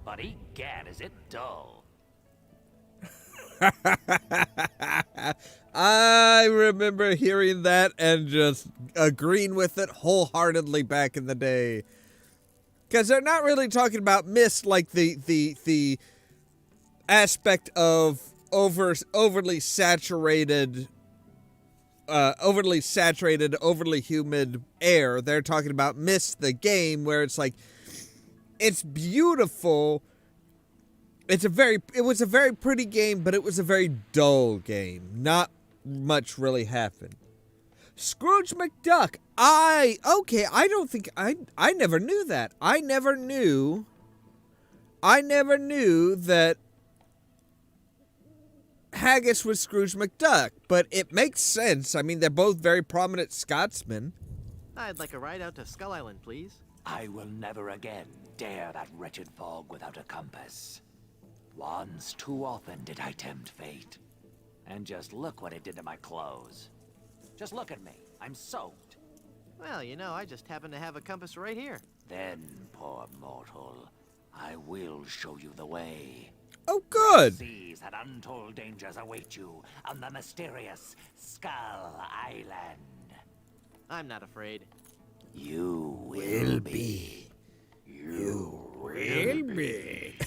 But egad, is it dull. I remember hearing that and just agreeing with it wholeheartedly back in the day. Because they're not really talking about mist like the aspect of overly saturated, overly humid air. They're talking about mist, the game, where it's like, it's beautiful. It was a very pretty game, but it was a very dull game. Not much really happened. Scrooge McDuck. I never knew that. I never knew that Haggis was Scrooge McDuck, but it makes sense. I mean, they're both very prominent Scotsmen. I'd like a ride out to Skull Island, please. I will never again dare that wretched fog without a compass. Once too often did I tempt fate. And just look what it did to my clothes. Just look at me. I'm soaked. Well, you know, I just happen to have a compass right here. Then, poor mortal, I will show you the way. Oh, good. Seas that untold dangers await you on the mysterious Skull Island. I'm not afraid. You will be. You will be.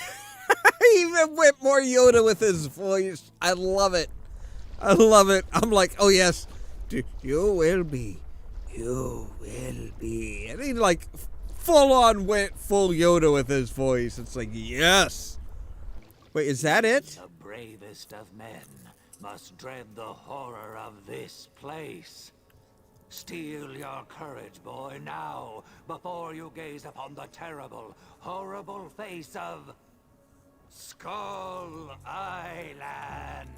He even went more Yoda with his voice. I love it. I love it. I'm like, oh yes, you will be. You will be. And he like full on went full Yoda with his voice. It's like, yes. Wait, is that it? The bravest of men must dread the horror of this place. Steel your courage, boy, now, before you gaze upon the terrible, horrible face of Skull Island.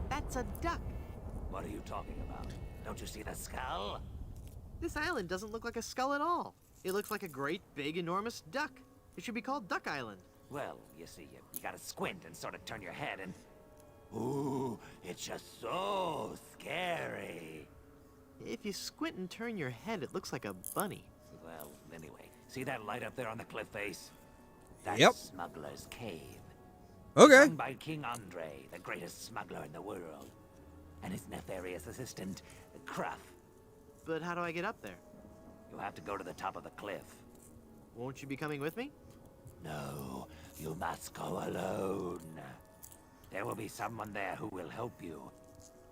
That's a duck. What are you talking about? Don't you see the skull? This island doesn't look like a skull at all. It looks like a great, big, enormous duck. It should be called Duck Island. Well, you see, you gotta squint and sort of turn your head and... Ooh, it's just so scary. If you squint and turn your head, it looks like a bunny. Well, anyway, see that light up there on the cliff face? That's Yep. Smuggler's Cave. Okay. Sung by King Andre, the greatest smuggler in the world. And his nefarious assistant, Cruff. But how do I get up there? You have to go to the top of the cliff. Won't you be coming with me? No, you must go alone. There will be someone there who will help you.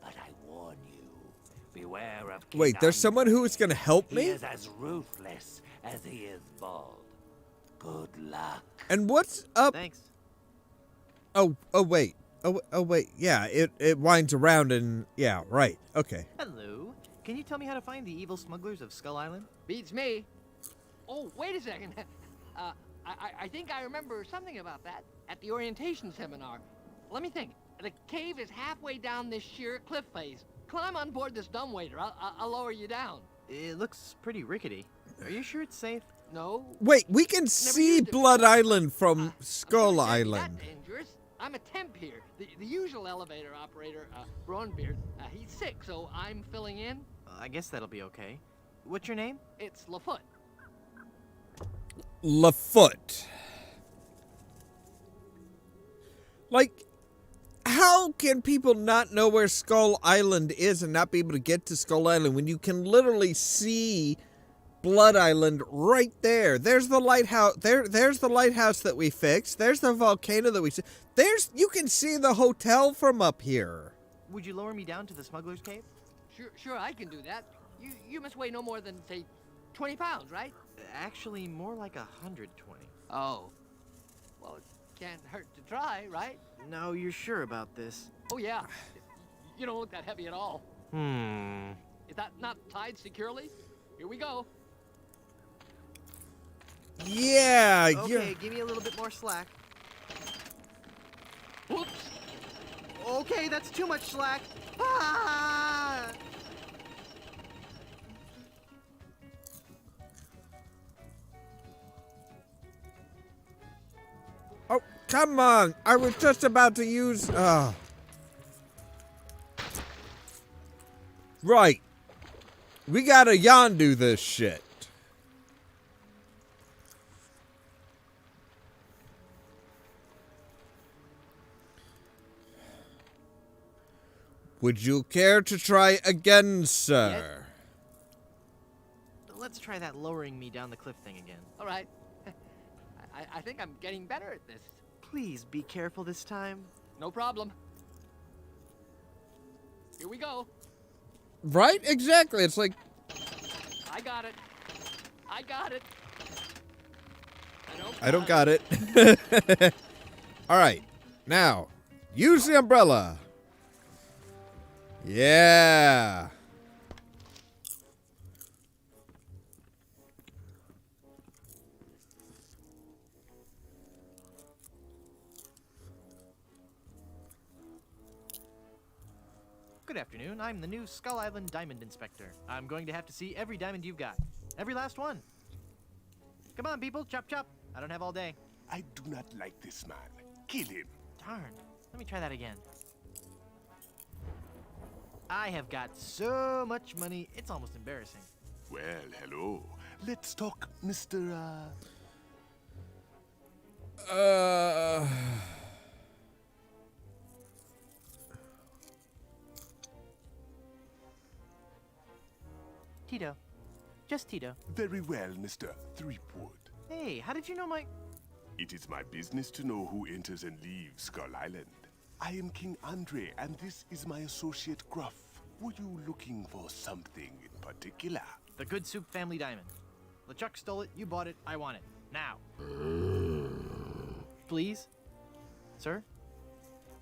But I warn you, beware of King Wait, there's Andre. someone who is going to help He me? is as ruthless as he is bald. Good luck. And what's up? Thanks. Oh, wait. Oh, wait. Yeah, it winds around and... Yeah, right. Okay. Hello. Can you tell me how to find the evil smugglers of Skull Island? Beats me. Oh, wait a second. I think I remember something about that at the orientation seminar. Let me think. The cave is halfway down this sheer cliff face. Climb on board this dumbwaiter. I'll lower you down. It looks pretty rickety. Are you sure it's safe? No. Wait, we can see used it Blood before. Island from Skull Never Island. That dangerous. I'm a temp here. The usual elevator operator, Braunbeard, he's sick, so I'm filling in. I guess that'll be okay. What's your name? It's Lafoot. Lafoot. Like, how can people not know where Skull Island is and not be able to get to Skull Island when you can literally see Blood Island right there? There's the lighthouse. There's the lighthouse that we fixed. There's the volcano that we see. You can see the hotel from up here. Would you lower me down to the smuggler's cave? Sure, I can do that. You must weigh no more than, say, 20 pounds, right? Actually, more like 120. Oh. Well, it can't hurt to try, right? No, you're sure about this? Oh, yeah. You don't look that heavy at all. Is that not tied securely? Here we go. Yeah. Okay, give me a little bit more slack. Whoops. Okay, that's too much slack. Ah! Oh, come on. I was just about to use... Right. We gotta Yondu this shit. Would you care to try again, sir? Let's try that lowering me down the cliff thing again. All right. I think I'm getting better at this. Please be careful this time. No problem. Here we go. Right? Exactly. It's like... I got it. I got it. I don't got it. All right. Now, use the umbrella. Yeah. Good afternoon. I'm the new Skull Island Diamond Inspector. I'm going to have to see every diamond you've got. Every last one. Come on, people. Chop, chop. I don't have all day. I do not like this man. Kill him. Darn. Let me try that again. I have got so much money, it's almost embarrassing. Well, hello. Let's talk, Mr. Tito. Just Tito. Very well, Mr. Threepwood. Hey, how did you know my... It is my business to know who enters and leaves Skull Island. I am King Andre, and this is my associate Gruff. Were you looking for something in particular? The Good Soup Family Diamond. LeChuck stole it, you bought it, I want it. Now. Please? Sir?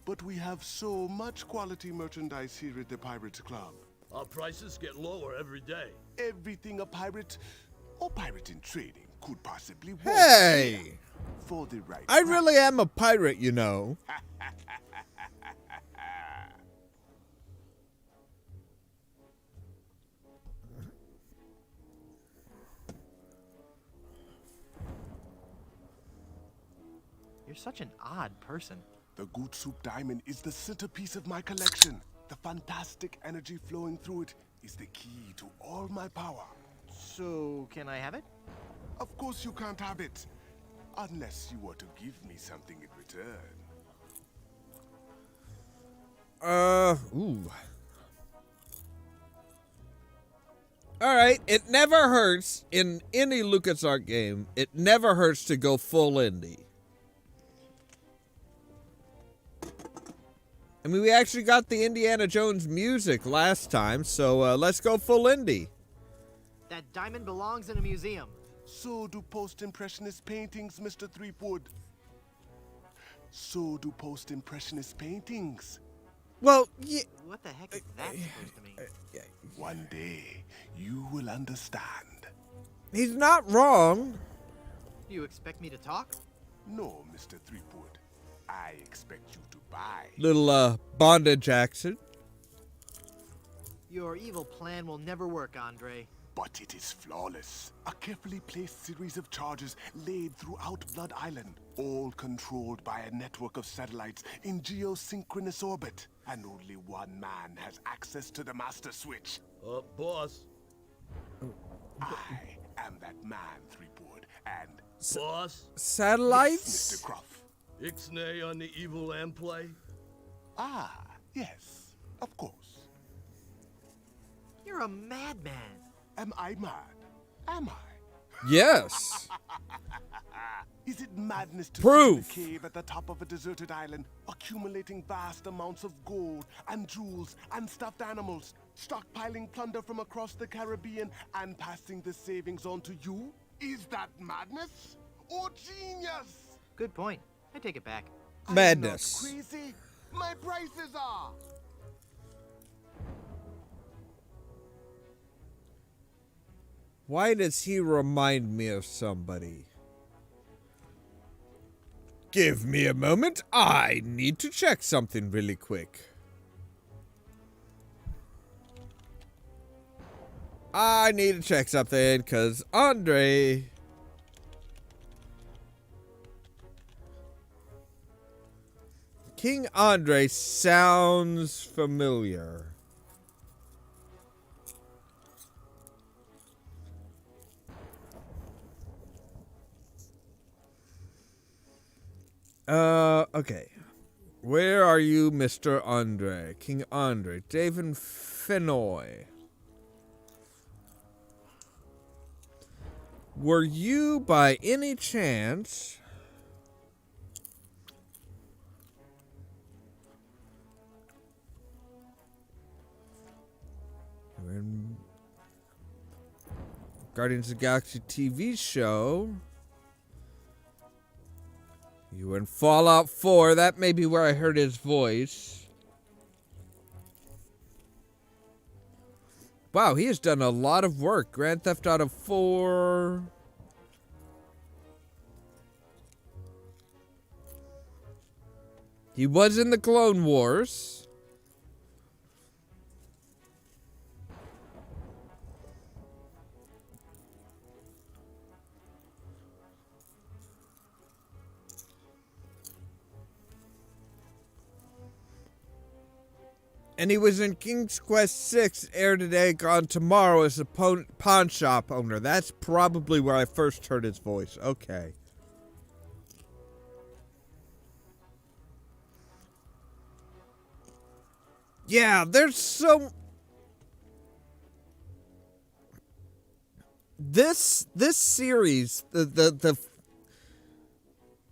But we have so much quality merchandise here at the Pirates Club. Our prices get lower every day. Everything a pirate or pirate in trading could possibly want. Hey! For the right I price. really am a pirate, you know. You're such an odd person. The Good Soup Diamond is the centerpiece of my collection. The fantastic energy flowing through it is the key to all my power. So, can I have it? Of course you can't have it. Unless you were to give me something in return. Ooh. Alright, it never hurts in any LucasArts game. It never hurts to go full indie. I mean, we actually got the Indiana Jones music last time, so let's go full indie. That diamond belongs in a museum. So do post-impressionist paintings, Mr. Threepwood. So do post-impressionist paintings. Well, yeah. What the heck is that supposed to mean? One day, you will understand. He's not wrong. Do you expect me to talk? No, Mr. Threepwood. I expect you to buy. Little, bondage accent. Your evil plan will never work, Andre. but it is flawless. A carefully placed series of charges laid throughout Blood Island, all controlled by a network of satellites in geosynchronous orbit. And only one man has access to the master switch. Boss. I am that man, Threepwood, and... Boss? Satellites? Yes, Mr. Gruff. Ixnay on the evil and play? Ah, yes, of course. You're a madman. Am I mad? Am I? Yes. Is it madness to Proof. sit in a cave at the top of a deserted island, accumulating vast amounts of gold and jewels and stuffed animals, stockpiling plunder from across the Caribbean, and passing the savings on to you? Is that madness or genius? Good point. I take it back. Madness. I'm not crazy. My prices are. Why does he remind me of somebody? Give me a moment. I need to check something really quick. I need to check something because Andre... King Andre sounds familiar. Okay. Where are you, Mr. Andre? King Andre. David Fenoy. Were you, by any chance... We're in Guardians of the Galaxy TV show. You were in Fallout 4. That may be where I heard his voice. Wow, he has done a lot of work. Grand Theft Auto 4. He was in the Clone Wars. And he was in King's Quest 6, aired today, gone tomorrow as a pawn shop owner. That's probably where I first heard his voice. Okay. Yeah, there's so... This series, the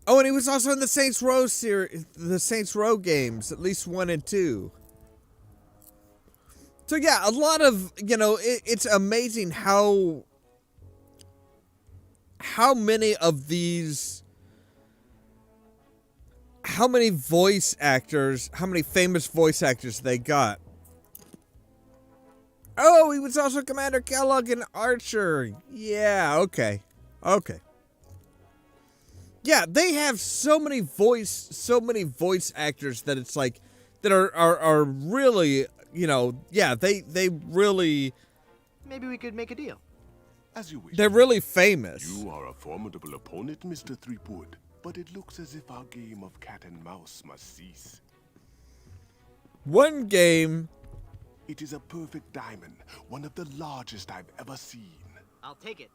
Oh, and he was also in the Saints Row series, the Saints Row games, at least 1 and 2. So yeah, a lot of, it's amazing how many of these, how many voice actors, how many famous voice actors they got. Oh, he was also Commander Kellogg in Archer. Yeah, okay. Yeah, they have so many voice actors that it's like, that are really... they really... Maybe we could make a deal. As you wish. They're really famous. You are a formidable opponent, Mr. Threepwood, but it looks as if our game of cat and mouse must cease. One game. It is a perfect diamond, one of the largest I've ever seen. I'll take it.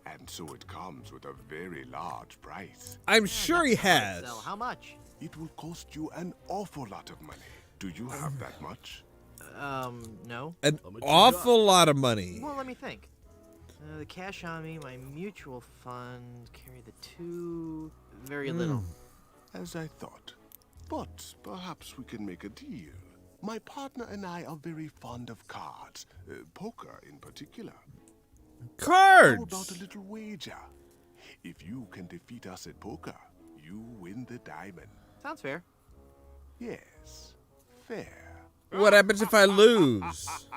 And so it comes with a very large price. I'm sure he has. So how much? It will cost you an awful lot of money. Do you have that much? No. An awful lot of money. Well, let me think. The cash on me, my mutual fund, carry the 2, very little. As I thought. But perhaps we can make a deal. My partner and I are very fond of cards, poker in particular. Cards? How about a little wager? If you can defeat us at poker, you win the diamond. Sounds fair. Yes, fair. What happens if I lose?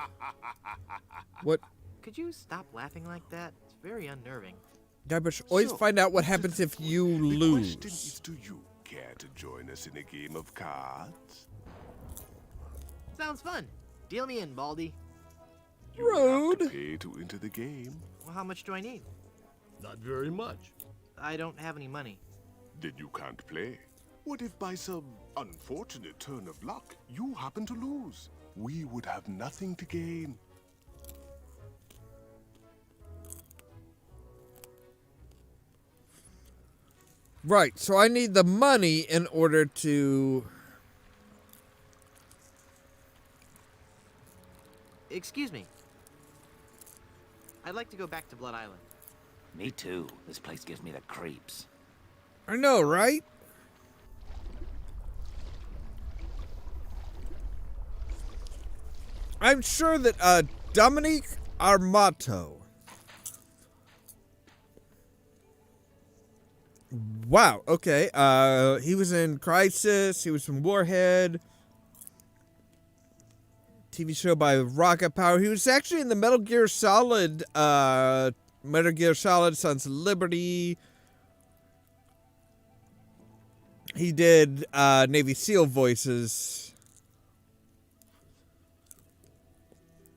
What? Could you stop laughing like that? It's very unnerving. Guybrush, always find out what happens if you lose. The question is, do you care to join us in a game of cards? Sounds fun. Deal me in, Baldy. You will have to Rude. pay to enter the game. Well, how much do I need? Not very much. I don't have any money. Then you can't play. What if by some unfortunate turn of luck, you happen to lose? We would have nothing to gain. Right, so I need the money in order to... Excuse me. I'd like to go back to Blood Island. Me too. This place gives me the creeps. I know, right? I'm sure that Dominique Armato. Wow, okay. He was in Crisis, he was in Warhead. TV show by Rocket Power. He was actually in the Metal Gear Solid Sons of Liberty. He did Navy SEAL voices.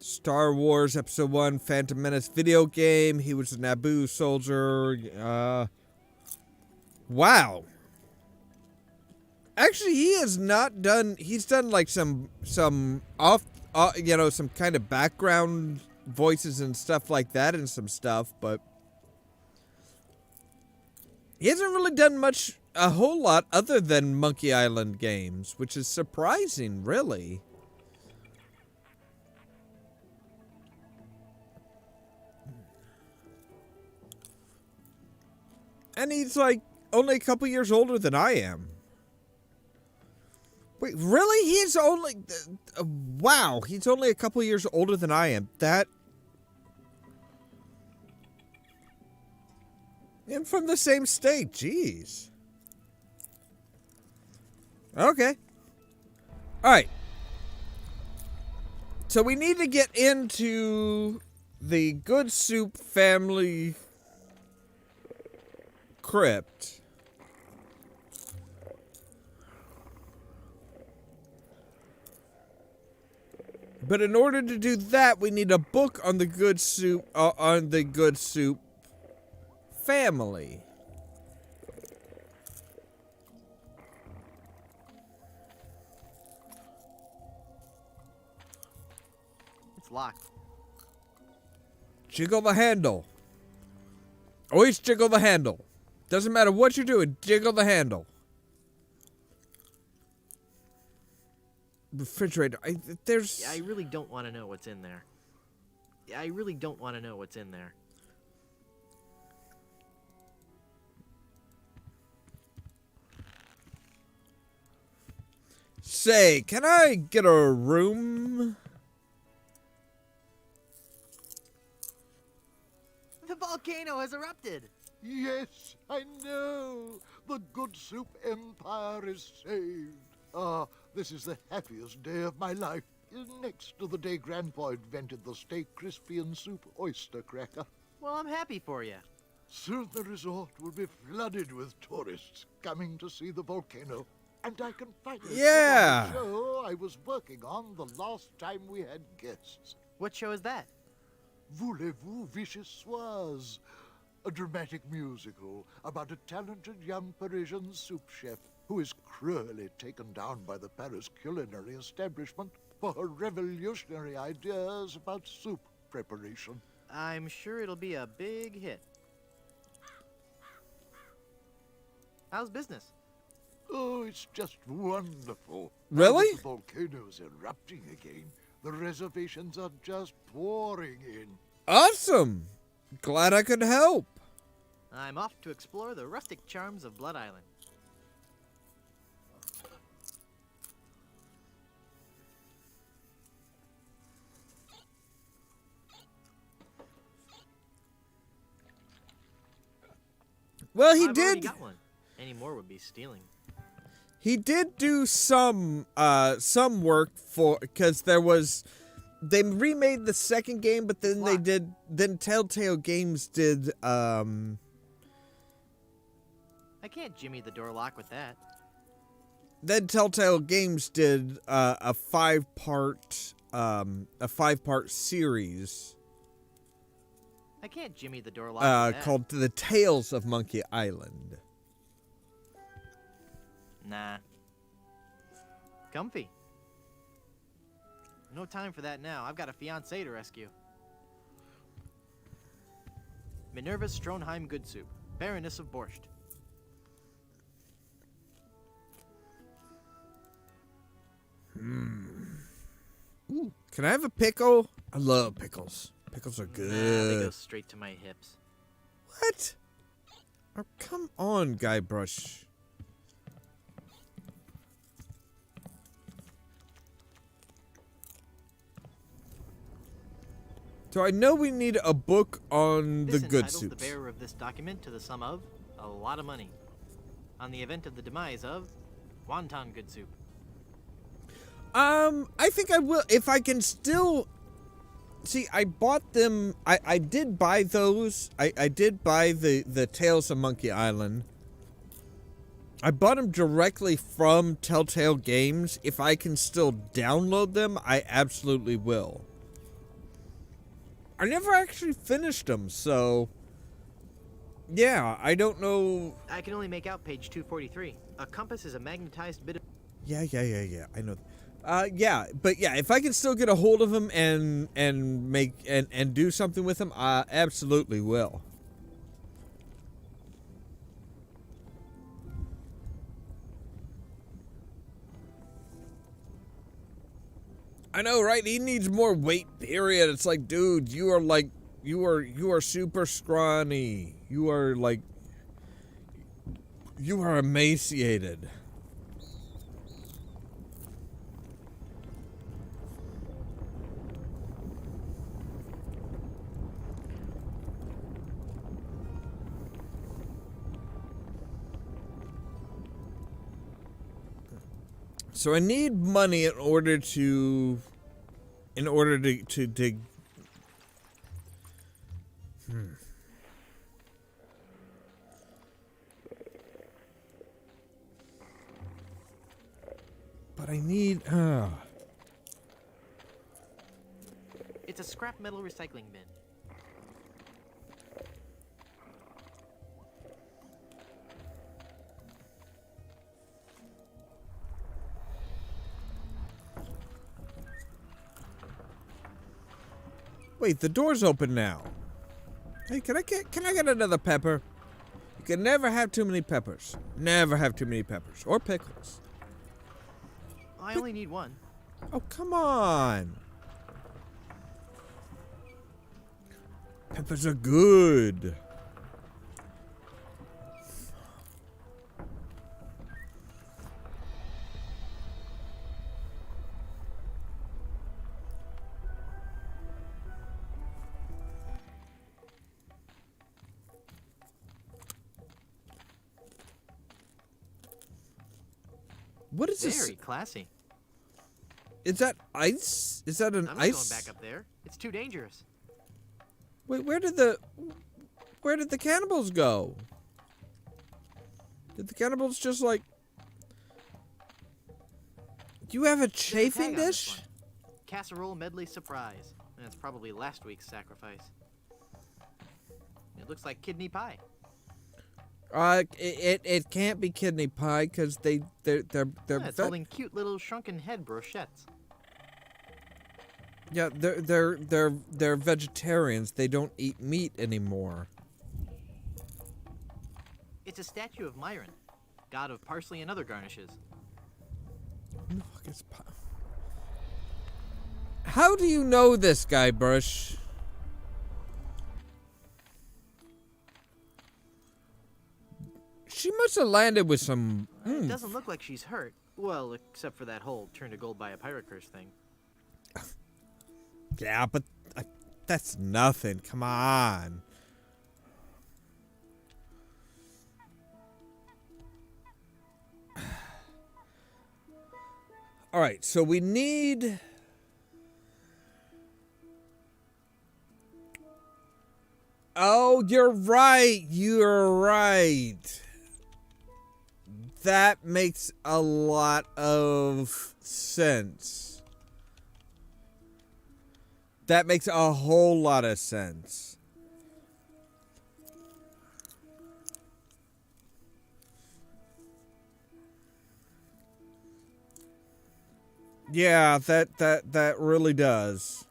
Star Wars Episode 1, Phantom Menace video game. He was a Naboo soldier. Wow. Actually, he has not done... He's done like some off... some kind of background voices and stuff like that and some stuff, but... He hasn't really done a whole lot other than Monkey Island games, which is surprising, really. And he's like only a couple years older than I am. Wait, really? He's only... wow, he's only a couple years older than I am. That... And from the same state, jeez. Okay. Alright. So we need to get into the Good Soup family crypt. But in order to do that, we need a book on the Good Soup family. It's locked. Jiggle the handle. Always jiggle the handle. Doesn't matter what you're doing, jiggle the handle. Refrigerator. There's... I really don't want to know what's in there. I really don't want to know what's in there. Say, can I get a room? The volcano has erupted. Yes, I know. The Good Soup Empire is saved. Ah, this is the happiest day of my life. Next to the day Grandpa invented the steak, crispy, and soup oyster cracker. Well, I'm happy for you. Soon the resort will be flooded with tourists coming to see the volcano. And I can finally put on the show I was working on the last time we had guests. What show is that? Voulez-vous Vichyssoise? A dramatic musical about a talented young Parisian soup chef who is cruelly taken down by the Paris culinary establishment for her revolutionary ideas about soup preparation. I'm sure it'll be a big hit. How's business? Oh, it's just wonderful. Really? Now that the volcano's erupting again, the reservations are just pouring in. Awesome! Glad I could help. I'm off to explore the rustic charms of Blood Island. Well, he I've already did. got one. Any more would be stealing. He did do some work for, because they remade the second game, but then then Telltale Games did, I can't jimmy the door lock with that. Then Telltale Games did a 5-part a 5-part series I can't jimmy the door lock with that. called The Tales of Monkey Island. Nah. Comfy. No time for that now. I've got a fiancé to rescue. Minerva Stronheim Goodsoup, Baroness of Borscht. Ooh, can I have a pickle? I love pickles. Pickles are good. Nah, they go straight to my hips. What? Oh, come on, Guybrush. So I know we need a book on This the good entitles the suits. bearer of this document to the sum of a lot of money. On the event of the demise of Wonton Goodsoup. I think I will if I can still see. I bought them. I did buy those. I did buy the Tales of Monkey Island. I bought them directly from Telltale Games. If I can still download them, I absolutely will. I never actually finished them, so yeah, I don't know. I can only make out page 243. A compass is a magnetized bit of... Yeah. I know. Yeah, but yeah, if I can still get a hold of them and make and do something with them, I absolutely will. I know, right? He needs more weight, period. It's like, dude, you are super scrawny. You are emaciated. So I need money in order to dig. But I need. It's a scrap metal recycling bin. Wait, the door's open now. Hey, can I get another pepper? You can never have too many peppers. Never have too many peppers or pickles. I only need one. Oh, come on. Peppers are good. What is this? Very classy. Is that ice? Is that an I'm ice? not going back up there. It's too dangerous. Wait, where did the cannibals go? Did the cannibals just like... Do you have a chafing tag on this dish? one. Casserole medley surprise. That's probably last week's sacrifice. It looks like kidney pie. It can't be kidney pie because they're It's holding cute little shrunken head brochettes. yeah, they're vegetarians. They don't eat meat anymore. It's a statue of Myron, god of parsley and other garnishes. Look, it's how do you know this, Guybrush? She must have landed with some. It doesn't look like she's hurt. Well, except for that whole turn to gold by a pirate curse thing. Yeah, but that's nothing. Come on. All right, so we need. Oh, you're right. You're right. That makes a lot of sense. That makes a whole lot of sense. Yeah, that really does.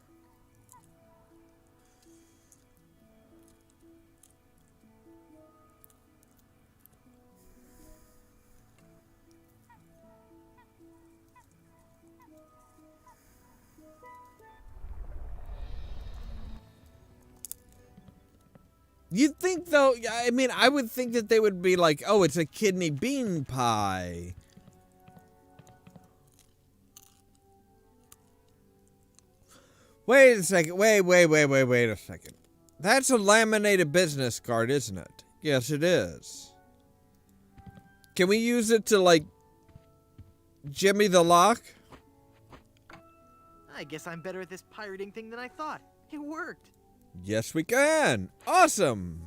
You'd think, though, I mean, I would think that they would be like, oh, it's a kidney bean pie. Wait a second. Wait a second. That's a laminated business card, isn't it? Yes, it is. Can we use it to, like, Jimmy the lock? I guess I'm better at this pirating thing than I thought. It worked. Yes, we can. Awesome.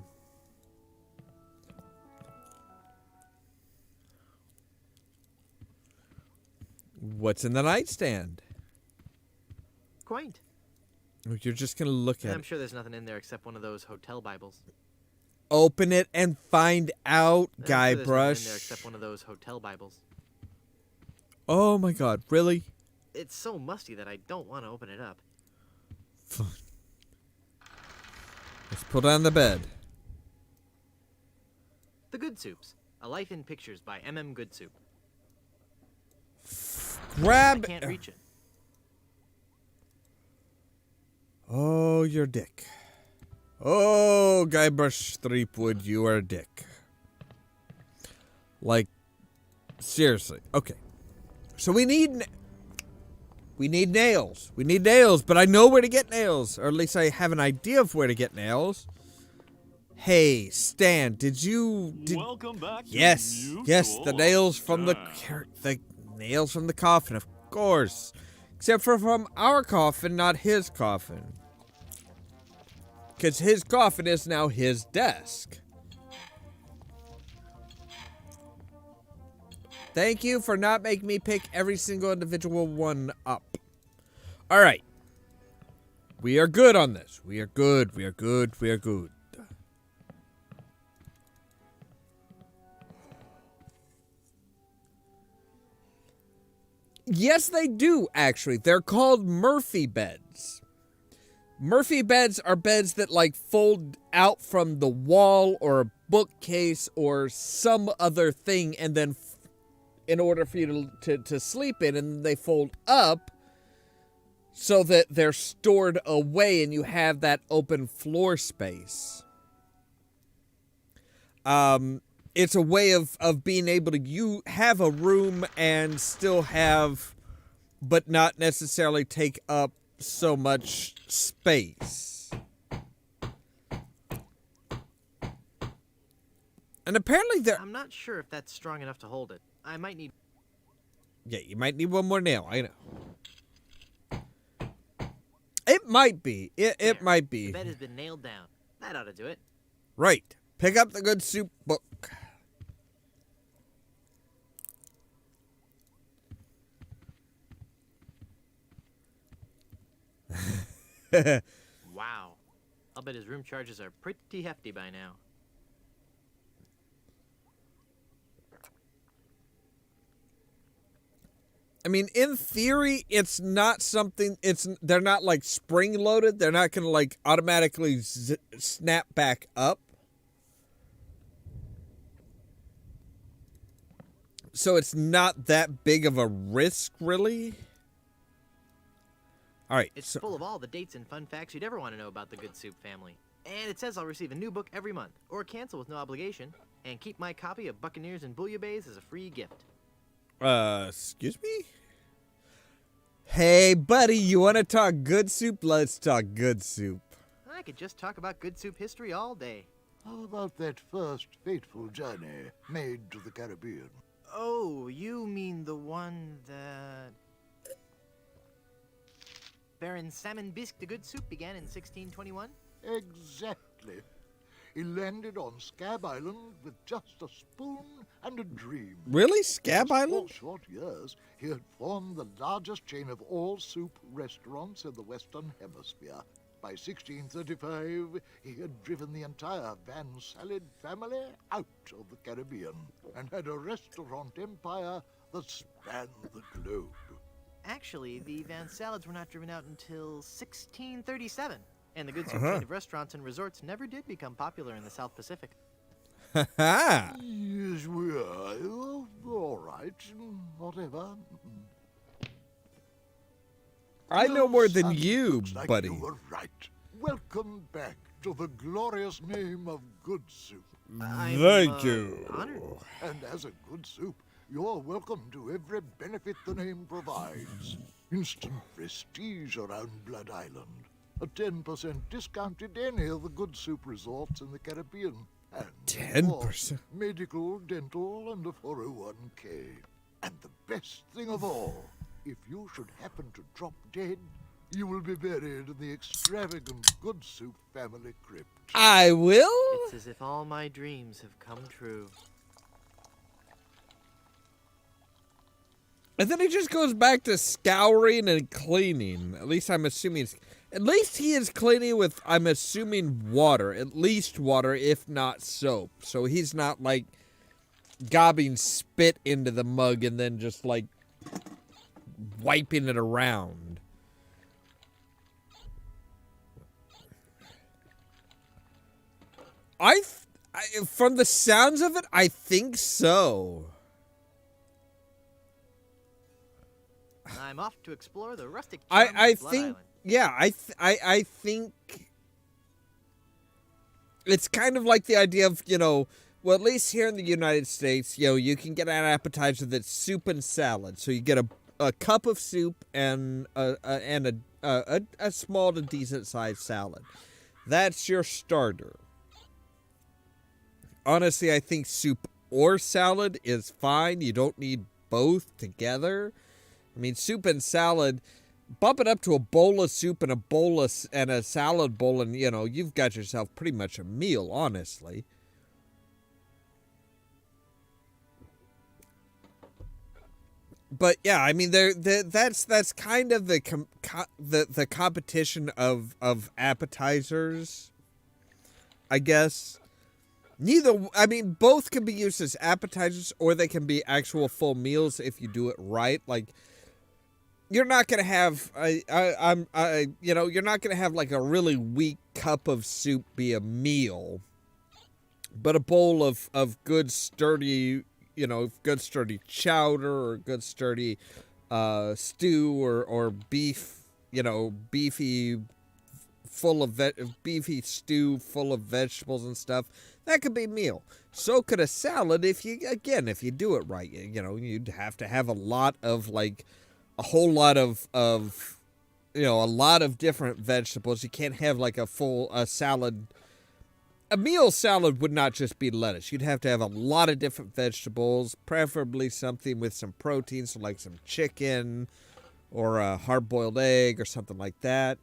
What's in the nightstand? Quaint. You're just going to look at I'm it. sure there's nothing in there except one of those hotel Bibles. Open it and find out, I'm sure there's nothing in there Guybrush. except one of those hotel Bibles. Oh my god, really? It's so musty that I don't want to open it up. Fine. Let's put on the bed. The Good Soups. A Life in Pictures by M.M. Good Soup. Grab... I can't reach it. Oh, you're dick. Oh, Guybrush Threepwood, you are a dick. Like, seriously. Okay. So we need nails. We need nails, but I know where to get nails. Or at least I have an idea of where to get nails. Hey, Stan, Welcome back. Yes, yes, the nails from the nails from the coffin, of course. Except for from our coffin, not his coffin. Because his coffin is now his desk. Thank you for not making me pick every single individual one up. All right. We are good on this. We are good. We are good. We are good. Yes, they do, actually. They're called Murphy beds. Murphy beds are beds that, like, fold out from the wall or a bookcase or some other thing, and then in order for you to sleep in, and they fold up so that they're stored away and you have that open floor space. It's a way of being able to have a room and still have, but not necessarily take up so much space. And apparently I'm not sure if that's strong enough to hold it. I might need... Yeah, you might need one more nail, I know. It might be. It might be. The bed has been nailed down. That ought to do it. Right. Pick up the Good Soup book. Wow. I'll bet his room charges are pretty hefty by now. I mean, in theory, it's not something, they're not like spring loaded. They're not going to like automatically snap back up. So it's not that big of a risk, really. All right. It's full of all the dates and fun facts you'd ever want to know about the Good Soup family. And it says I'll receive a new book every month, or cancel with no obligation, and keep my copy of Buccaneers and Bouillabaisse as a free gift. Excuse me? Hey, buddy, you want to talk Good Soup? Let's talk Good Soup. I could just talk about Good Soup history all day. How about that first fateful journey made to the Caribbean? Oh, you mean the one that... Baron Salmon Bisque de Good Soup began in 1621? Exactly. He landed on Scab Island with just a spoon and a dream. Really? Scab In Island? 4 short years, he had formed the largest chain of all-soup restaurants in the Western Hemisphere. By 1635, he had driven the entire Van Salad family out of the Caribbean and had a restaurant empire that spanned the globe. Actually, the Van Salads were not driven out until 1637, and the good soup Uh-huh. chain of restaurants and resorts never did become popular in the South Pacific. Ha Yes, we are. Oh, all right. Whatever. I know more than Son, you, looks like buddy. You were right. Welcome back to the glorious name of Good Soup. Thank you. Honored. And as a good soup, you're welcome to every benefit the name provides. Instant prestige around Blood Island. A 10% discount at any of the Good Soup resorts in the Caribbean. And 10%? medical, dental, and a 401k. And the best thing of all, if you should happen to drop dead, you will be buried in the extravagant Good Soup family crypt. I will? It's as if all my dreams have come true. And then he just goes back to scouring and cleaning. At least I'm assuming. At least he is cleaning with, I'm assuming, water. At least water, if not soap. So he's not, like, gobbing spit into the mug and then just, like, wiping it around. From the sounds of it, I think so. I'm off to explore the rustic I charms of Blood think, Island. yeah, I think it's kind of like the idea of, well, at least here in the United States, you can get an appetizer that's soup and salad. So you get a cup of soup and a small to decent sized salad. That's your starter. Honestly, I think soup or salad is fine. You don't need both together. I mean, soup and salad, bump it up to a bowl of soup and a salad bowl, and, you've got yourself pretty much a meal, honestly. But yeah, I mean, that's kind of the competition of appetizers, I guess. Both can be used as appetizers, or they can be actual full meals if you do it right. Like, you're not gonna have, you're not gonna have like a really weak cup of soup be a meal, but a bowl of good sturdy, good sturdy chowder or good sturdy stew or beef, beefy stew full of vegetables and stuff. That could be a meal. So could a salad if you do it right. You'd have to have a lot of a whole lot of a lot of different vegetables. You can't have like a full salad. A meal salad would not just be lettuce. You'd have to have a lot of different vegetables, preferably something with some protein, so like some chicken or a hard-boiled egg or something like that.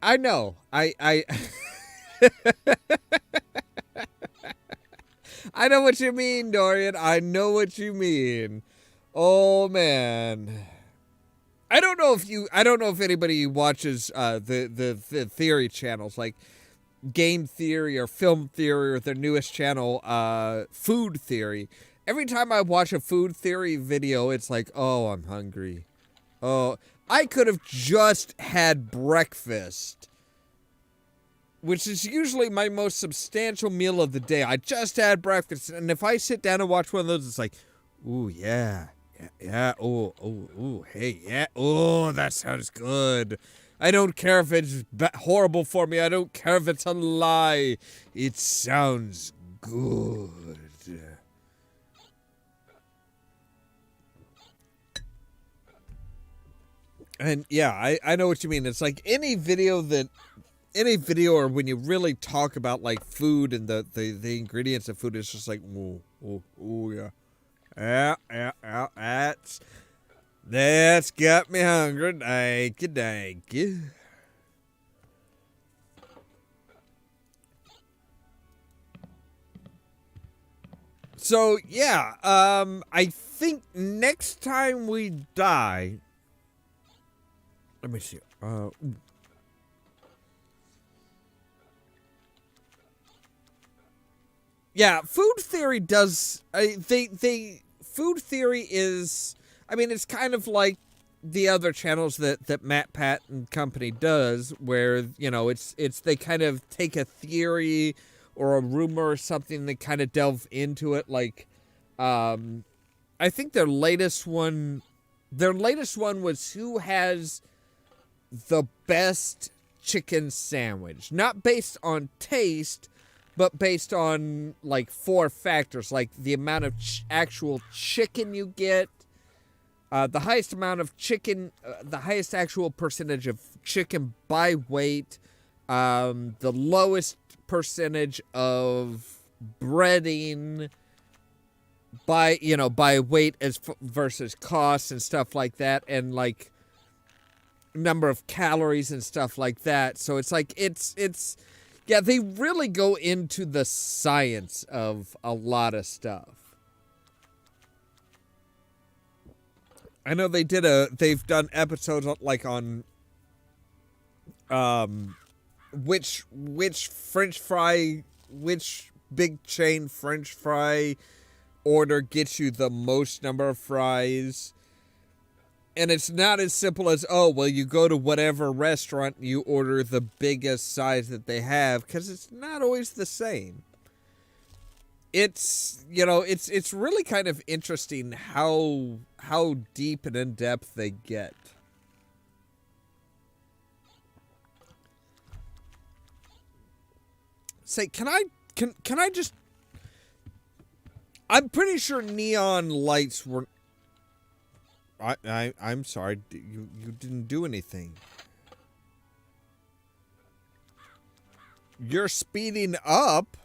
I know. I know what you mean, Dorian. I know what you mean. Oh man. I don't know if anybody watches the theory channels like Game Theory or Film Theory or their newest channel, Food Theory. Every time I watch a food theory video, it's like, oh, I'm hungry. Oh, I could have just had breakfast, which is usually my most substantial meal of the day. I just had breakfast, and if I sit down and watch one of those, it's like, ooh, yeah, ooh, hey, yeah, oh, that sounds good. I don't care if it's horrible for me. I don't care if it's a lie. It sounds good. And yeah, I know what you mean. It's like any video or when you really talk about like food and the ingredients of food, it's just like, ooh, yeah. That's got me hungry. Thank you. So yeah, I think next time we die, let me see. Yeah, food theory does. Food theory is. I mean, it's kind of like the other channels that Matt Pat and company does, where it's they kind of take a theory or a rumor or something, they kind of delve into it. Like, I think their latest one was who has the best chicken sandwich, not based on taste, but based on like 4 factors, like the amount of actual chicken you get, the highest amount of chicken, the highest actual percentage of chicken by weight, the lowest percentage of breading by weight versus cost and stuff like that, and like number of calories and stuff like that. So it's like it's yeah, they really go into the science of a lot of stuff. I know they've done episodes like on which big chain French fry order gets you the most number of fries. And it's not as simple as, oh, well, you go to whatever restaurant and you order the biggest size that they have, because it's not always the same. It's really kind of interesting how deep and in-depth they get. Say, can I just... I'm pretty sure neon lights were... I'm sorry, you didn't do anything. You're speeding up?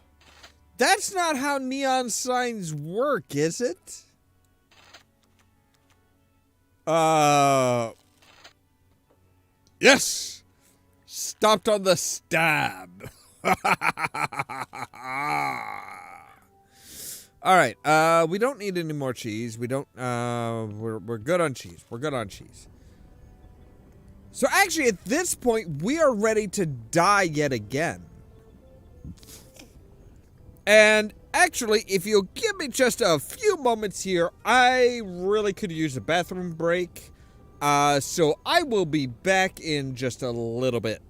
That's not how neon signs work, is it? Yes! Stopped on the stab. All right, we don't need any more cheese. We don't, we're good on cheese. We're good on cheese. So actually, at this point, we are ready to die yet again. And actually, if you'll give me just a few moments here, I really could use a bathroom break. So I will be back in just a little bit.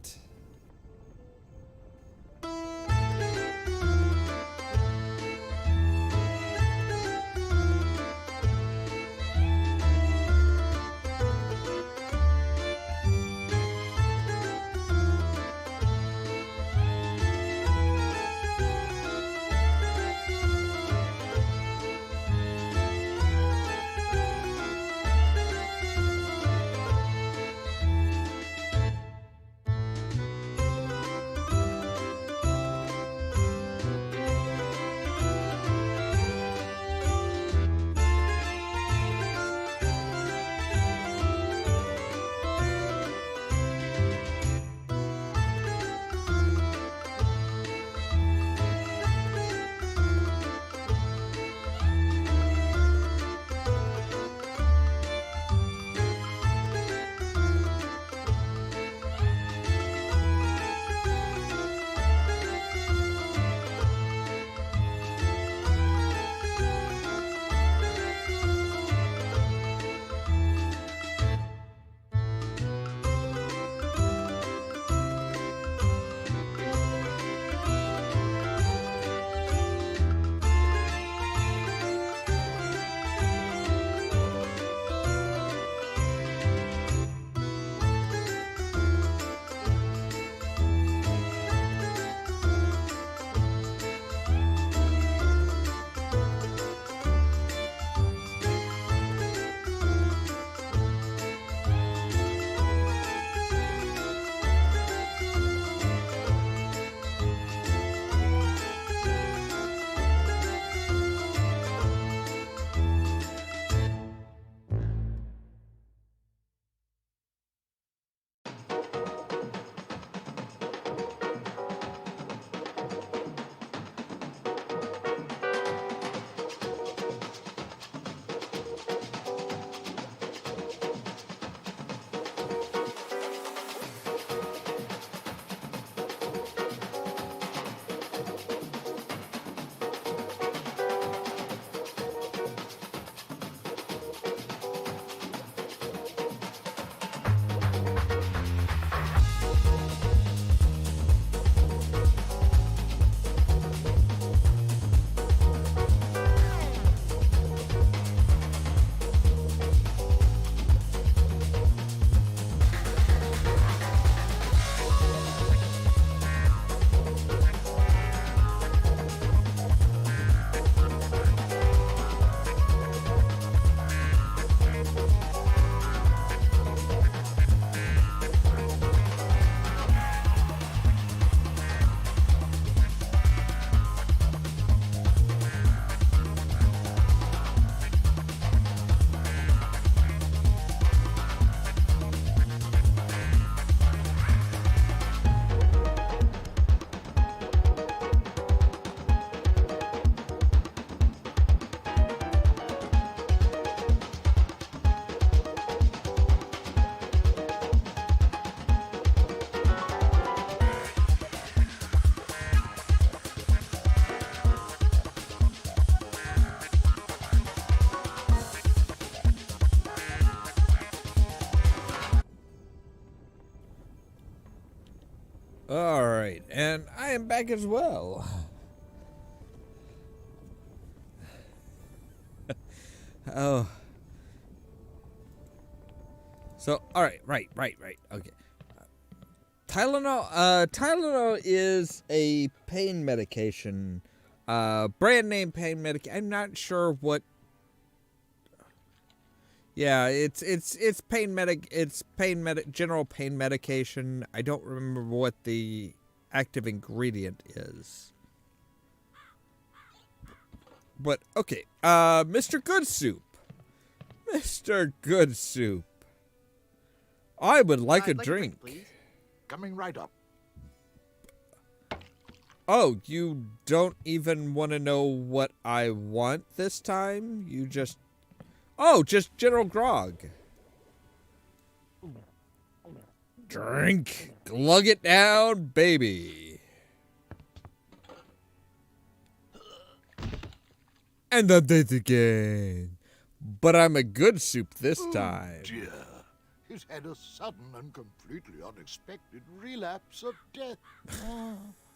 All right, and I am back as well. Oh. So, all right, right. Okay. Tylenol is a pain medication, brand name pain medication. I'm not sure what. Yeah, it's general pain medication. I don't remember what the active ingredient is. But okay, Mr. Good Soup. Mr. Good Soup. I would like a drink. Please. Coming right up. Oh, you don't even want to know what I want this time? You just... Oh, just General Grog. Drink. Glug it down, baby. And I did it again. But I'm a good soup this time. Dear. He's had a sudden and completely unexpected relapse of death.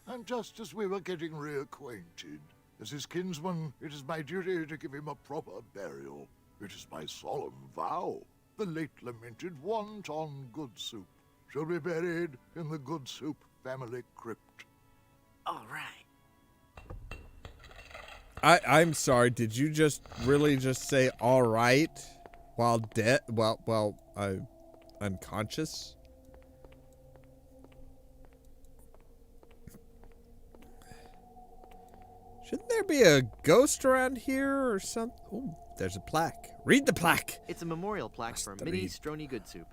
And just as we were getting reacquainted, as his kinsman, it is my duty to give him a proper burial. It is my solemn vow. The late lamented Wonton Good Soup shall be buried in the Good Soup family crypt. All right. I'm sorry, did you just really just say all right while dead? Well, unconscious? Shouldn't there be a ghost around here or something? Oh, there's a plaque. Read the plaque. It's a memorial plaque for Mini Strony Good Soup.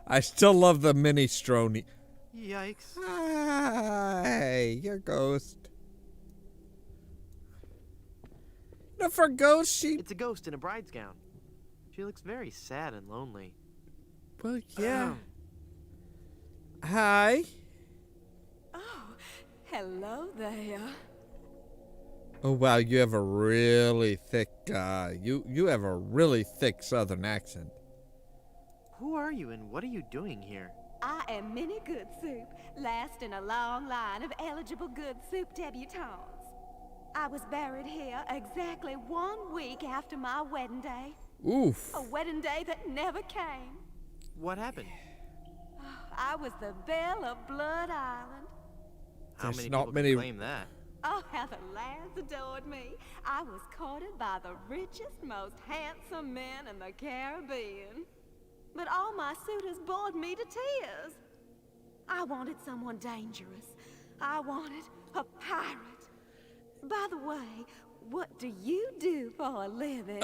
I still love the mini strony. Yikes. Hi, you're a ghost. No, for a ghost, she... It's a ghost in a bride's gown. She looks very sad and lonely. Well, yeah. Hi. Oh, hello there. Oh, wow, you have a really thick, you have a really thick southern accent. Who are you and what are you doing here? I am Minnie Good Soup, last in a long line of eligible Good Soup debutantes. I was buried here exactly 1 week after my wedding day. Oof. A wedding day that never came. What happened? I was the belle of Blood Island. How There's many not people many... can claim that? Oh, how the lads adored me. I was courted by the richest, most handsome men in the Caribbean. But all my suitors bored me to tears. I wanted someone dangerous. I wanted a pirate. By the way, what do you do for a living?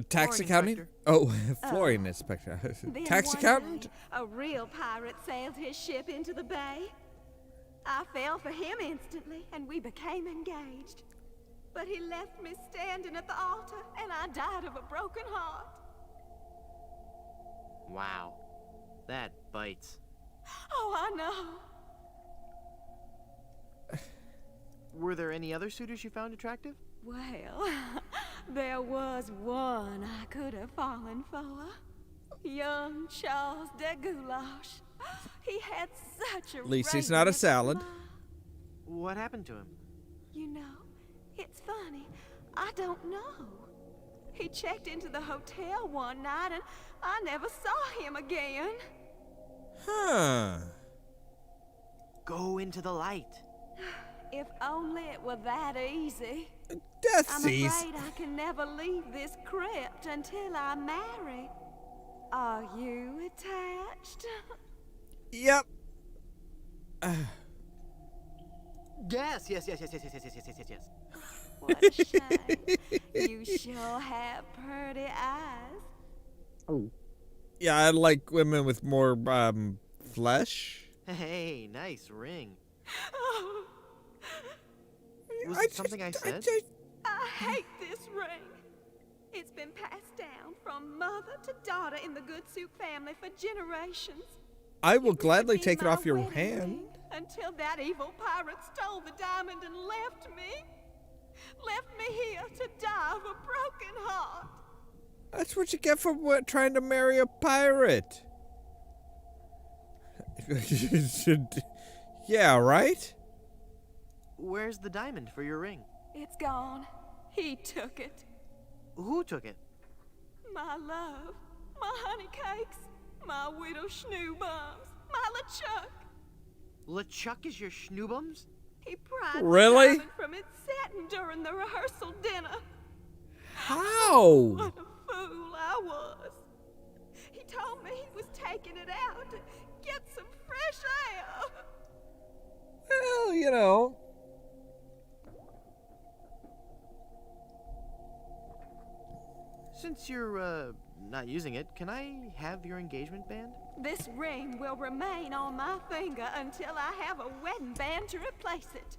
Tax accounting? Oh, flooring inspector. Tax accountant? Day, a real pirate sailed his ship into the bay. I fell for him instantly, and we became engaged. But he left me standing at the altar, and I died of a broken heart. Wow. That bites. Oh, I know. Were there any other suitors you found attractive? Well, there was one I could have fallen for. Young Charles de Goulash. He had such a At least he's not a salad. What happened to him? You know, it's funny. I don't know. He checked into the hotel one night and I never saw him again. Huh. Go into the light. If only it were that easy. That's easy. I'm afraid I can never leave this crypt until I marry. Are you attached? Yep. Yes. What a shame. You sure have pretty eyes. Oh. Yeah, I like women with more, flesh. Hey, nice ring. Oh. Was it something I said? I hate this ring. It's been passed down from mother to daughter in the Good Soup family for generations. I will gladly take it off your hand. Until that evil pirate stole the diamond and left me. Left me here to die of a broken heart. That's what you get for trying to marry a pirate. Yeah, right? Where's the diamond for your ring? It's gone. He took it. Who took it? My love, my honey cakes, my widow schnoobums, my LeChuck. LeChuck is your schnoobums? He pried Really? the diamond from its satin during the rehearsal dinner. How? What a fool I was. He told me he was taking it out to get some fresh air. Well, you know. Since you're, not using it, can I have your engagement band? This ring will remain on my finger until I have a wedding band to replace it.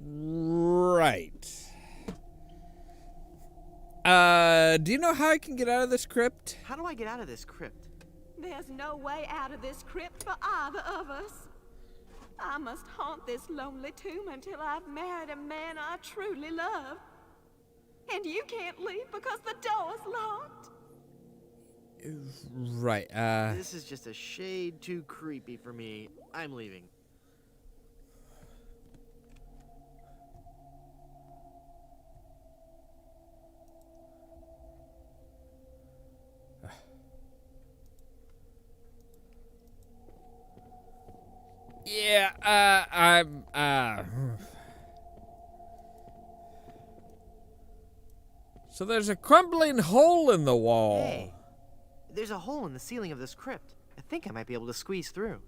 Right. Do you know how I can get out of this crypt? How do I get out of this crypt? There's no way out of this crypt for either of us. I must haunt this lonely tomb until I've married a man I truly love. And you can't leave because the door's locked. Right, This is just a shade too creepy for me. I'm leaving. Yeah, I'm, So there's a crumbling hole in the wall. Hey, there's a hole in the ceiling of this crypt. I think I might be able to squeeze through.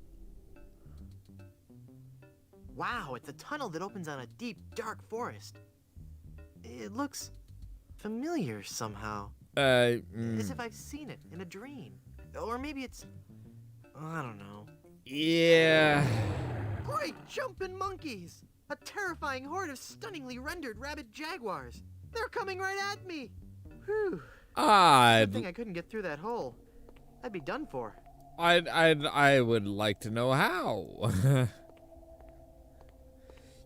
Wow, it's a tunnel that opens on a deep, dark forest. It looks familiar somehow. As if I've seen it in a dream. Or maybe it's... I don't know. Yeah. Great jumping monkeys! A terrifying horde of stunningly rendered rabid jaguars. They're coming right at me! Whew. Good thing I couldn't get through that hole. I'd be done for. I would like to know how.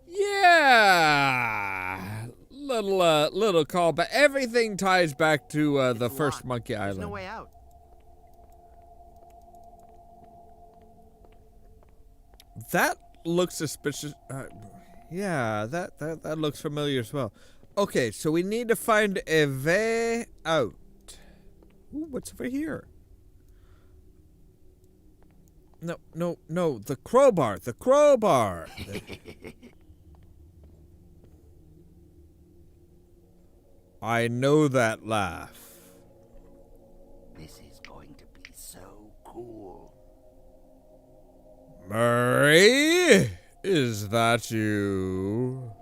Yeah. Little call, but everything ties back to the first Monkey Island. There's no way out. That looks suspicious. Yeah, that looks familiar as well. Okay, so we need to find a way out. Ooh, what's over here? No, the crowbar, I know that laugh. This is going to be so cool. Murray, is that you?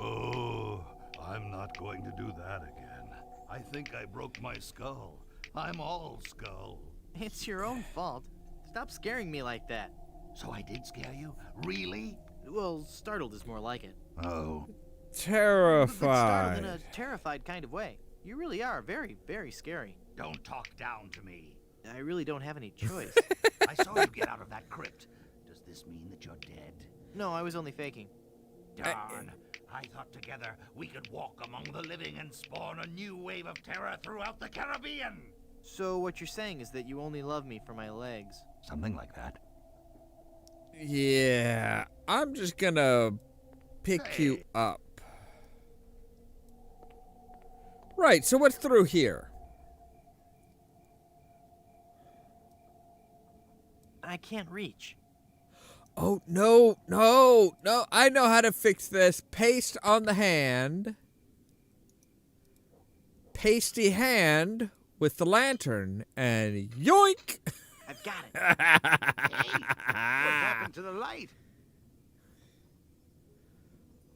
Oh, I'm not going to do that again. I think I broke my skull. I'm all skull. It's your own fault. Stop scaring me like that. So I did scare you? Really? Well, startled is more like it. Oh. Terrified. But startled in a terrified kind of way. You really are very, very scary. Don't talk down to me. I really don't have any choice. I saw you get out of that crypt. Does this mean that you're dead? No, I was only faking. Darn. I thought together we could walk among the living and spawn a new wave of terror throughout the Caribbean. So what you're saying is that you only love me for my legs. Something like that. Yeah, I'm just gonna pick you up. Right, so what's through here? I can't reach. Oh, no, I know how to fix this. Paste on the hand. Pasty hand with the lantern, and yoink! I've got it. Hey, what happened to the light?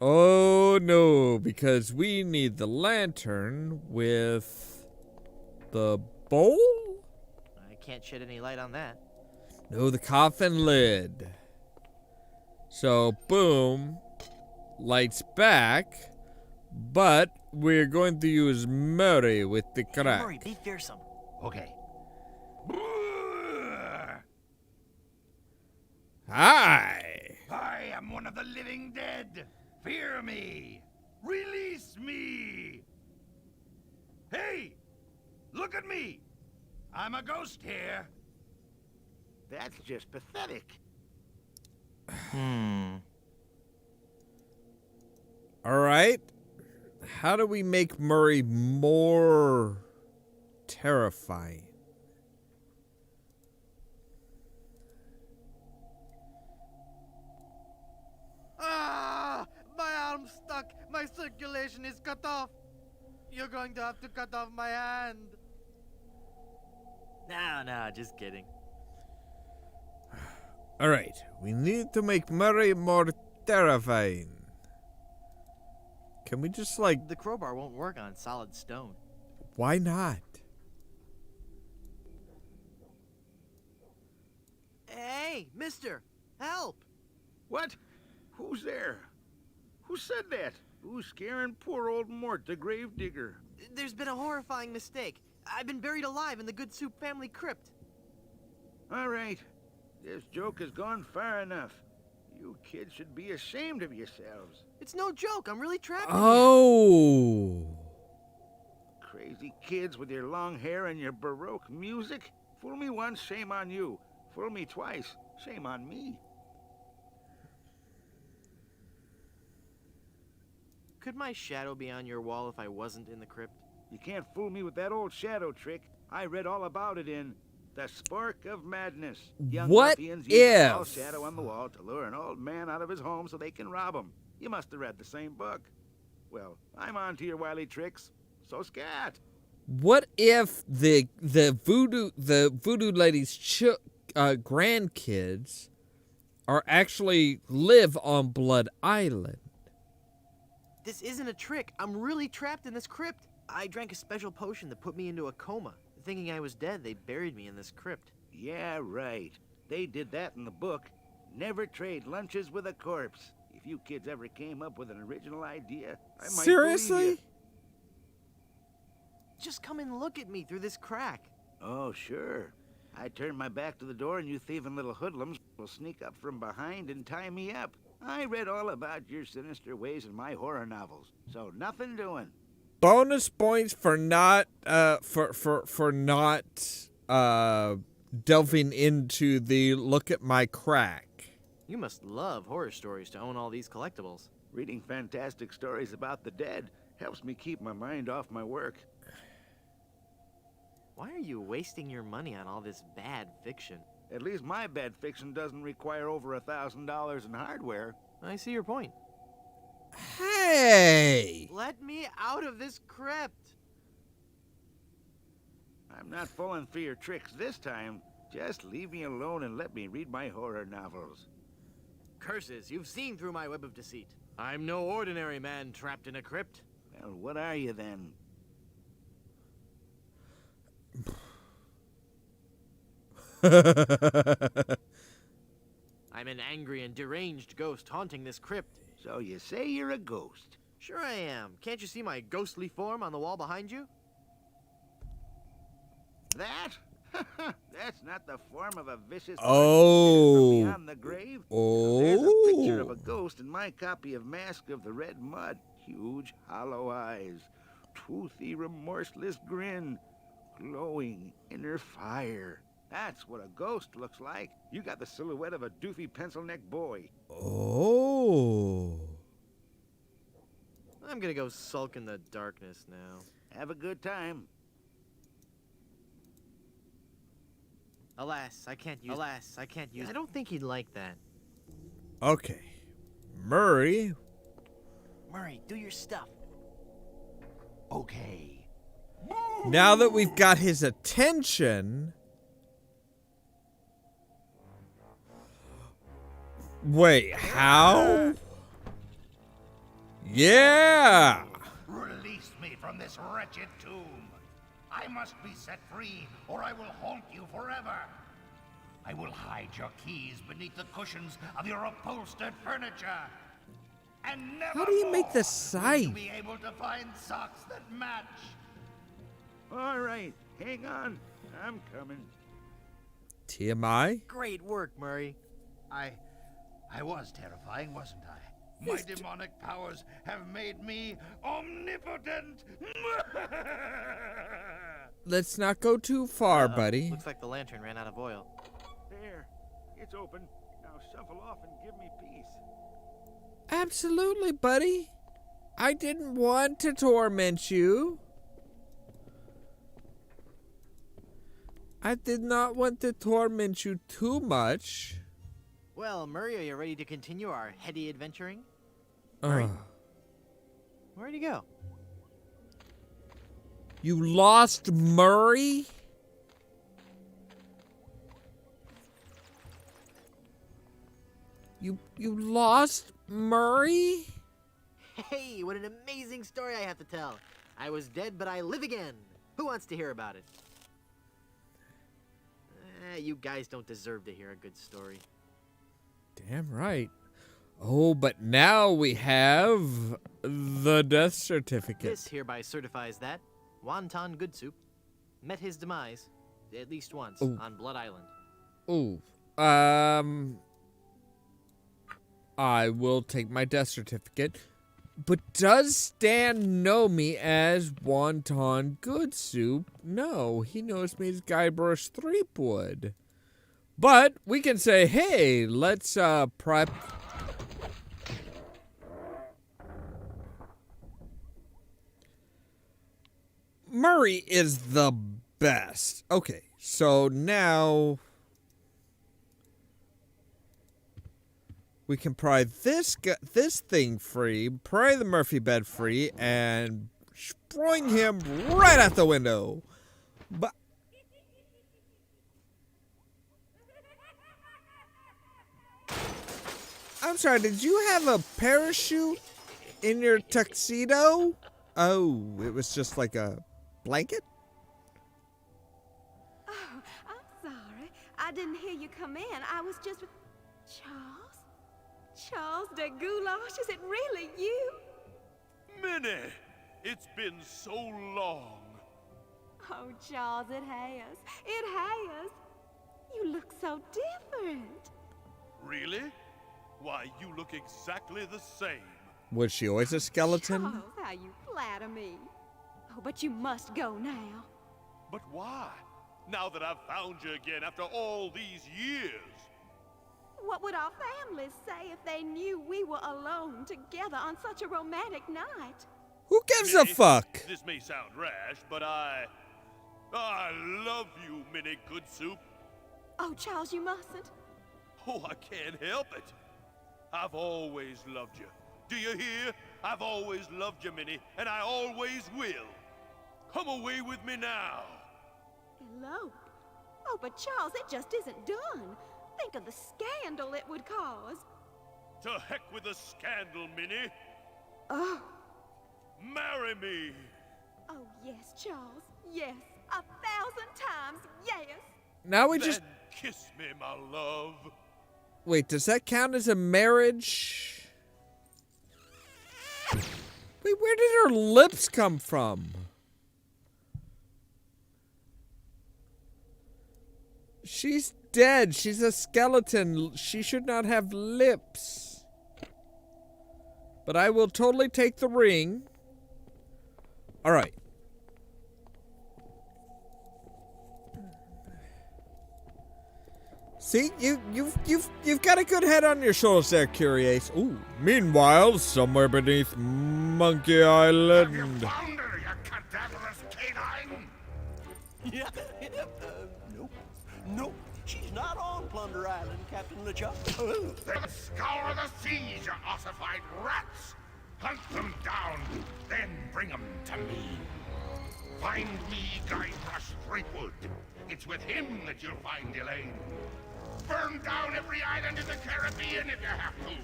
Oh, no, because we need the lantern with the bowl? I can't shed any light on that. No, the coffin lid. So, boom, lights back, but we're going to use Murray with the crack. Murray, be fearsome. Okay. Hi! I am one of the living dead. Fear me. Release me. Hey, look at me! I'm a ghost here. That's just pathetic. All right. How do we make Murray more terrifying? Ah! My arm's stuck. My circulation is cut off. You're going to have to cut off my hand. No, just kidding. All right. We need to make Murray more terrifying. Can we just, like... The crowbar won't work on solid stone. Why not? Hey, mister! Help! What? Who's there? Who said that? Who's scaring poor old Mort, the gravedigger? There's been a horrifying mistake. I've been buried alive in the Good Soup family crypt. All right. This joke has gone far enough. You kids should be ashamed of yourselves. It's no joke. I'm really trapped Oh. Crazy kids with your long hair and your Baroque music. Fool me once, shame on you. Fool me twice, shame on me. Could my shadow be on your wall if I wasn't in the crypt? You can't fool me with that old shadow trick. I read all about it in The Spark of Madness. Young What ruffians use a tall if- shadow on the wall to lure an old man out of his home so they can rob him. You must have read the same book. Well, I'm on to your wily tricks, so scat. What if the voodoo lady's grandkids are actually live on Blood Island? This isn't a trick. I'm really trapped in this crypt. I drank a special potion that put me into a coma. Thinking I was dead, they buried me in this crypt. Yeah, right. They did that in the book. Never trade lunches with a corpse. If you kids ever came up with an original idea, I might Seriously? believe you. Just come and look at me through this crack. Oh, sure. I turn my back to the door and you thieving little hoodlums will sneak up from behind and tie me up. I read all about your sinister ways in my horror novels, so nothing doing. Bonus points for not delving into the look at my crack. You must love horror stories to own all these collectibles. Reading fantastic stories about the dead helps me keep my mind off my work. Why are you wasting your money on all this bad fiction? At least my bad fiction doesn't require over $1,000 in hardware. I see your point. Hey! Let me out of this crypt! I'm not falling for your tricks this time. Just leave me alone and let me read my horror novels. Curses, you've seen through my web of deceit. I'm no ordinary man trapped in a crypt. Well, what are you then? I'm an angry and deranged ghost haunting this crypt. So you say you're a ghost? Sure I am. Can't you see my ghostly form on the wall behind you? That? That's not the form of a vicious Oh. from beyond the grave. Oh. There's a picture of a ghost in my copy of Mask of the Red Mud. Huge hollow eyes, toothy remorseless grin, glowing inner fire. That's what a ghost looks like. You got the silhouette of a doofy pencil-neck boy. Oh. I'm gonna go sulk in the darkness now. Have a good time. Alas, I can't use. I don't think he'd like that. Okay. Murray. Murray, do your stuff. Okay. Now that we've got his attention... Wait, how? Yeah! Release me from this wretched tomb. I must be set free, or I will haunt you forever. I will hide your keys beneath the cushions of your upholstered furniture. And never How do you make the will scythe? you be able to find socks that match. All right, hang on. I'm coming. TMI? Great work, Murray. I was terrifying, wasn't I? My demonic powers have made me omnipotent. let's not go too far, buddy. Looks like the lantern ran out of oil. There. It's open. Now shuffle off and give me peace. Absolutely, buddy. I didn't want to torment you. I did not want to torment you too much. Well, Murray, are you ready to continue our heady adventuring? Murray? Where'd he go? You lost Murray? You lost Murray? Hey, what an amazing story I have to tell. I was dead, but I live again. Who wants to hear about it? You guys don't deserve to hear a good story. Damn right. Oh, but now we have the death certificate. This hereby certifies that Wonton Good Soup met his demise at least once on Blood Island. Ooh. I will take my death certificate. But does Stan know me as Wonton Good Soup? No, he knows me as Guybrush Threepwood. But we can say, hey, let's prep. Murray is the best. Okay, so now we can pry this thing free, pry the Murphy bed free, and spring him right out the window. But I'm sorry, did you have a parachute in your tuxedo? Oh, it was just like a blanket? Oh, I'm sorry. I didn't hear you come in. I was just with... Charles? Charles de Goulash, is it really you? Minnie, it's been so long. Oh, Charles, it has. It has. You look so different. Really? Why, you look exactly the same. Was she always a skeleton? Charles, how you flatter me. Oh, but you must go now. But why? Now that I've found you again after all these years. What would our families say if they knew we were alone together on such a romantic night? Who gives a fuck? This may sound rash, but I love you, Minnie Good Soup. Oh, Charles, you mustn't. Oh, I can't help it. I've always loved you. Do you hear? I've always loved you, Minnie, and I always will. Come away with me now. Elope? Oh, but Charles, it just isn't done. Think of the scandal it would cause. To heck with the scandal, Minnie. Oh. Marry me. Oh, yes, Charles. Yes. 1,000 times yes. Now we just... Then kiss me, my love. Wait, does that count as a marriage? Wait, where did her lips come from? She's dead. She's a skeleton. She should not have lips. But I will totally take the ring. All right. See, you've got a good head on your shoulders there, Curious. Ooh. Meanwhile, somewhere beneath Monkey Island. Found her, you cadaverous canine! Yeah, nope. Nope. She's not on Plunder Island, Captain LeChuck. Then scour the seas, you ossified rats! Hunt them down, then bring them to me. Find me Guybrush Threepwood. It's with him that you'll find Elaine. Burn down every island in the Caribbean if you have to.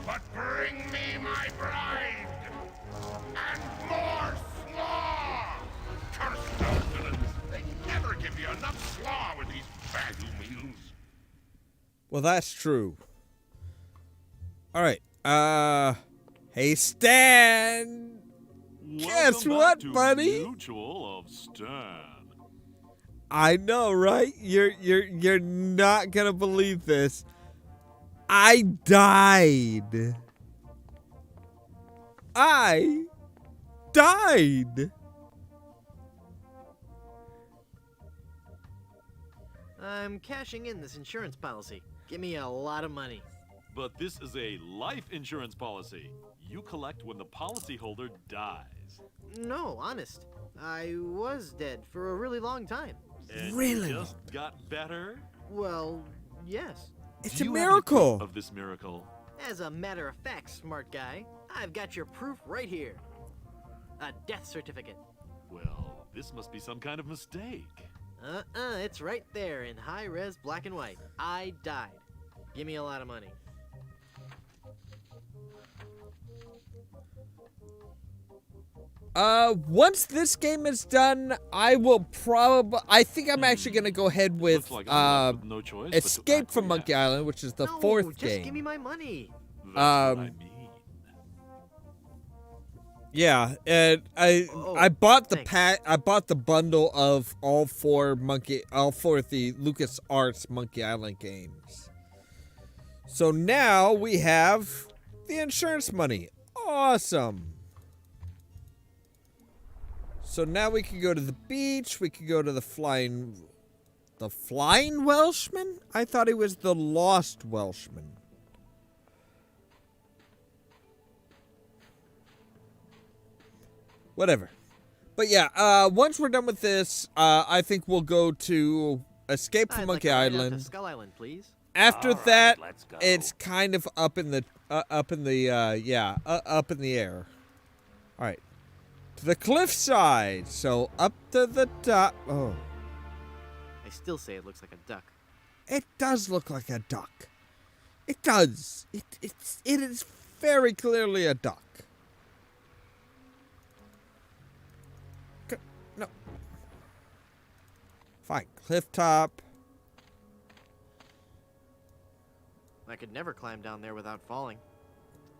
But bring me my bride. And more slaw! Curse those villains. They never give you enough slaw with these value meals. Well, that's true. All right. Hey, Stan. Guess what, buddy? Mutual of Stan. I know, right? You're not gonna believe this. I died. I died. I'm cashing in this insurance policy. Give me a lot of money. But this is a life insurance policy. You collect when the policyholder dies. No, honest. I was dead for a really long time. And Really? You just got better? Well, yes. It's Do a you have any miracle. proof of this miracle? As a matter of fact, smart guy, I've got your proof right here. A death certificate. Well, this must be some kind of mistake. It's right there in high-res black and white. I died. Give me a lot of money. Once this game is done, I think I'm actually gonna go ahead with Looks like I'm left with no choice but to Escape from Monkey Island, which is the fourth just game. give me my money. That's what I mean. Yeah, and I bought the pack. I bought the bundle of all four of the LucasArts Monkey Island games. So now we have the insurance money. Awesome. So now we can go to the beach. We can go to the flying Welshman? I thought he was the lost Welshman. Whatever. But yeah, once we're done with this, I think we'll go to Escape from Monkey Island. To Skull Island, please. After All right, that, let's go. it's kind of up in the air. All right, to the cliffside. So up to the top. Oh, I still say it looks like a duck. it does look like a duck. It does. It is very clearly a duck. No. Fine, cliff top. I could never climb down there without falling.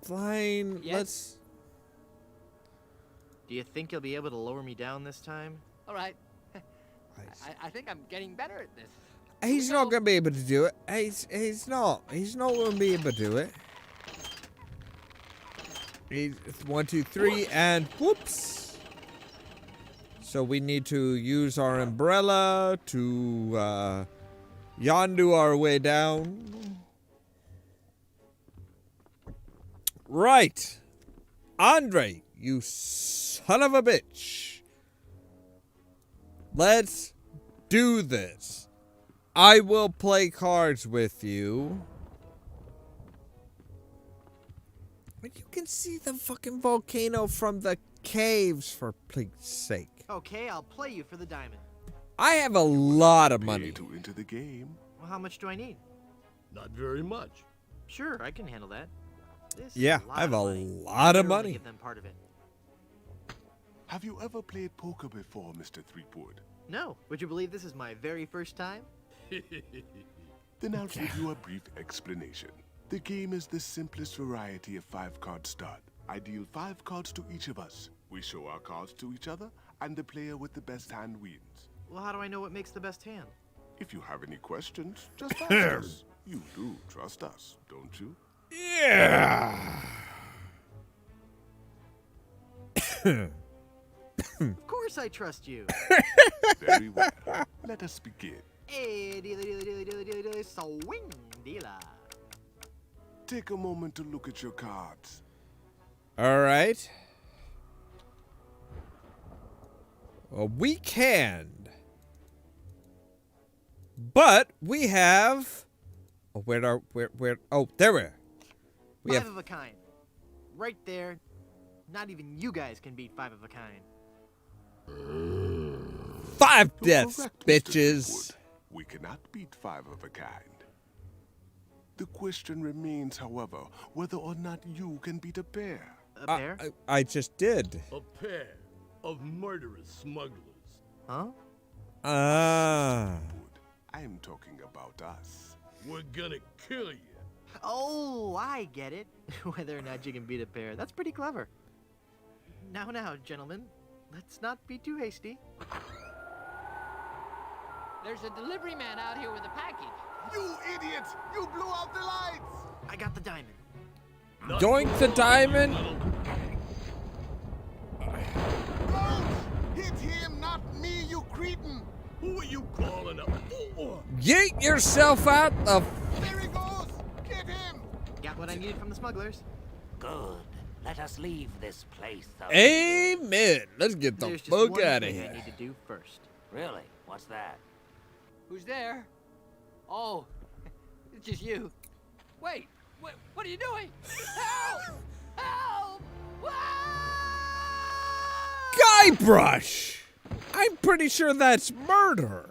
Fine. Yes. Let's. Do you think you'll be able to lower me down this time? All right. I think I'm getting better at this. He's not gonna be able to do it. He's not. He's not gonna be able to do it. He's 1, 2, 3, and whoops. So we need to use our umbrella to yondu our way down. Right, Andre, you son of a bitch. Let's do this. I will play cards with you. But you can see the fucking volcano from the caves, for Pete's sake. Okay, I'll play you for the diamond. I have a lot of money. To enter the game. Well, how much do I need? Not very much. Sure, I can handle that. This Yeah, is I have a money. lot of I wanna money. Give them part of it. Have you ever played poker before, Mr. Threepwood? No, would you believe this is my very first time? Then I'll give you a brief explanation. The game is the simplest variety of 5-card stud. I deal 5 cards to each of us. We show our cards to each other, and the player with the best hand wins. Well, how do I know what makes the best hand? If you have any questions, just ask us. You do trust us, don't you? Yeah. Of course I trust you. Very well. Let us begin. Hey, dealer, swing, dealer. Take a moment to look at your cards. All right. A weak hand. But we have. Oh, where? Oh, there we are. We Five have of a kind. Right there. Not even you guys can beat 5 of a kind. 5 You're deaths, correct, Mr. bitches. Threepwood. We cannot beat 5 of a kind. The question remains, however, whether or not you can beat a pair. A pair? I just did. A pair of murderous smugglers. Huh? Ah. I'm talking about us. We're gonna kill you. Oh, I get it. Whether or not you can beat a pair. That's pretty clever. Now, gentlemen. Let's not be too hasty. There's a delivery man out here with a package. You idiot! You blew out the lights! I got the diamond. Doink the diamond. Hit him, not me, you cretin! Who are you calling a fool? Yeet yourself out the... There he goes! Get him! Got what I needed from the smugglers. Good. Let us leave this place. Amen. Let's get the There's just fuck one out of thing here. I need to do first. Really? What's that? Who's there? Oh, it's just you. Wait, what are you doing? Help! Help! Guybrush! I'm pretty sure that's murder.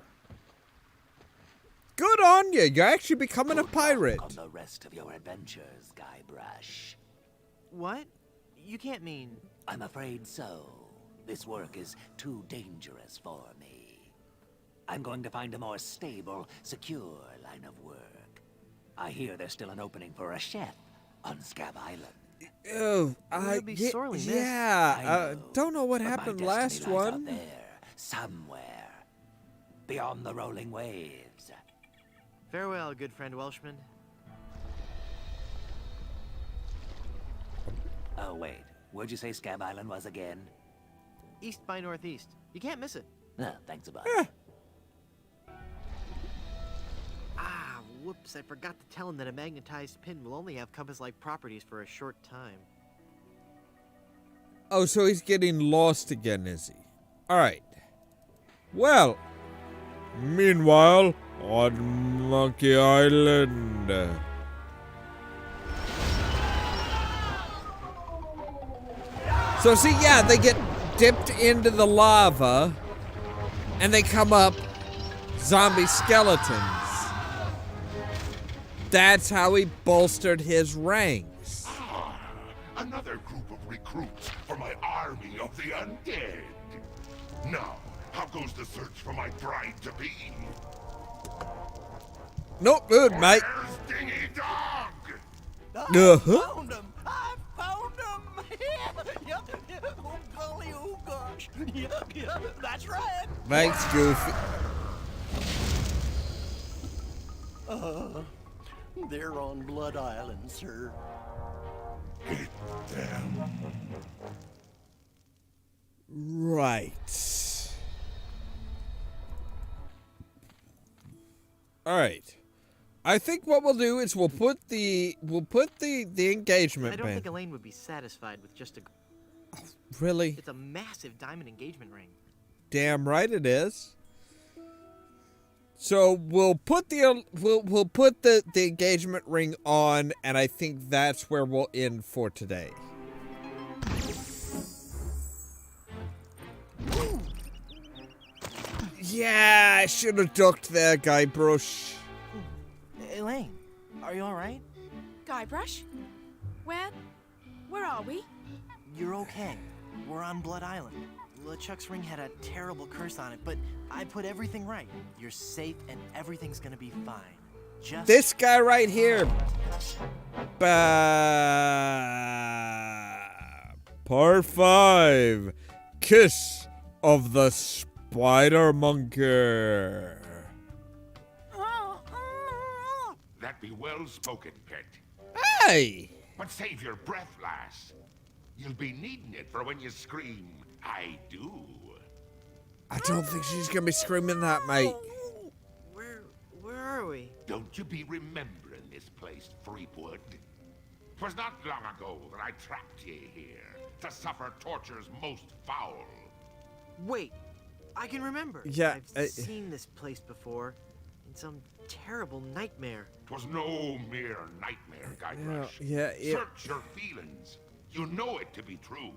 Good on you. You're actually becoming a pirate. On the rest of your adventures, Guybrush. What? You can't mean... I'm afraid so. This work is too dangerous for me. I'm going to find a more stable, secure line of work. I hear there's still an opening for a chef on Scab Island. Oh, You'll be sorely missed. yeah. Don't know what But my happened destiny last lies out one. there, somewhere, beyond the rolling waves. Farewell, good friend Welshman. Oh, wait. Where'd you say Scab Island was again? East by northeast. You can't miss it. Oh, thanks a bunch. Ah, whoops. I forgot to tell him that a magnetized pin will only have compass-like properties for a short time. Oh, so he's getting lost again, is he? All right. Well, meanwhile, on Monkey Island. So see, yeah, they get dipped into the lava, and they come up zombie skeletons. That's how he bolstered his ranks. Another group of recruits for my army of the undead. Now, how goes the search for my bride-to-be? Not good, mate. Where's Dingy Dog? Found him! I found him! Oh, golly, oh, gosh. Yeah, that's right. Thanks, Goofy. They're on Blood Island, sir. Hit them. Right. All right. I think what we'll do is we'll put the engagement I don't band. think Elaine would be satisfied with just a... Really? It's a massive diamond engagement ring. Damn right it is. So we'll put the engagement ring on, and I think that's where we'll end for today. Yeah, I should have ducked there, Guybrush. Elaine, are you alright? Guybrush? Where are we? You're okay. We're on Blood Island. LeChuck's ring had a terrible curse on it, but I put everything right. You're safe and everything's gonna be fine. Just... This guy right here. Part 5. Kiss of the Spider Monkey. That be well spoken, pet. Hey! But save your breath, lass. You'll be needing it for when you scream, I do. I don't think she's gonna be screaming that, mate. Where are we? Don't you be remembering this place, Freepwood? 'Twas not long ago that I trapped ye here to suffer tortures most foul. Wait, I can remember. Yeah, I've seen this place before. In some terrible nightmare. 'Twas no mere nightmare, Guybrush. Yeah. Search your feelings. You know it to be true.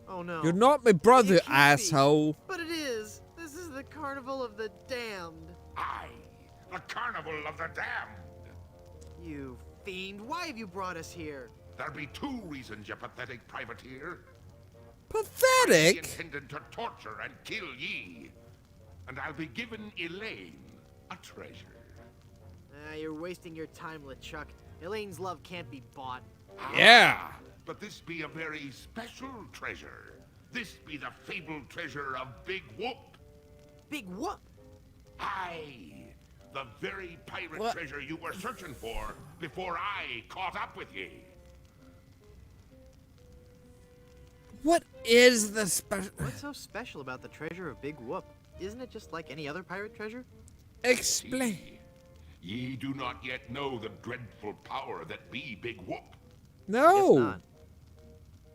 Oh no. You're not my brother, It can't be. asshole. But it is. This is the Carnival of the Damned. Aye, the Carnival of the Damned. You fiend, why have you brought us here? There be 2 reasons, you pathetic privateer. Pathetic? I intended to torture and kill ye. And I'll be giving Elaine a treasure. You're wasting your time, LeChuck. Elaine's love can't be bought. Yeah. But this be a very special treasure. This be the fabled treasure of Big Whoop. Big Whoop? Aye, the very pirate What? treasure you were searching for before I caught up with ye. What is the special? What's so special about the treasure of Big Whoop? Isn't it just like any other pirate treasure? Explain. Ye do not yet know the dreadful power that be Big Whoop. No.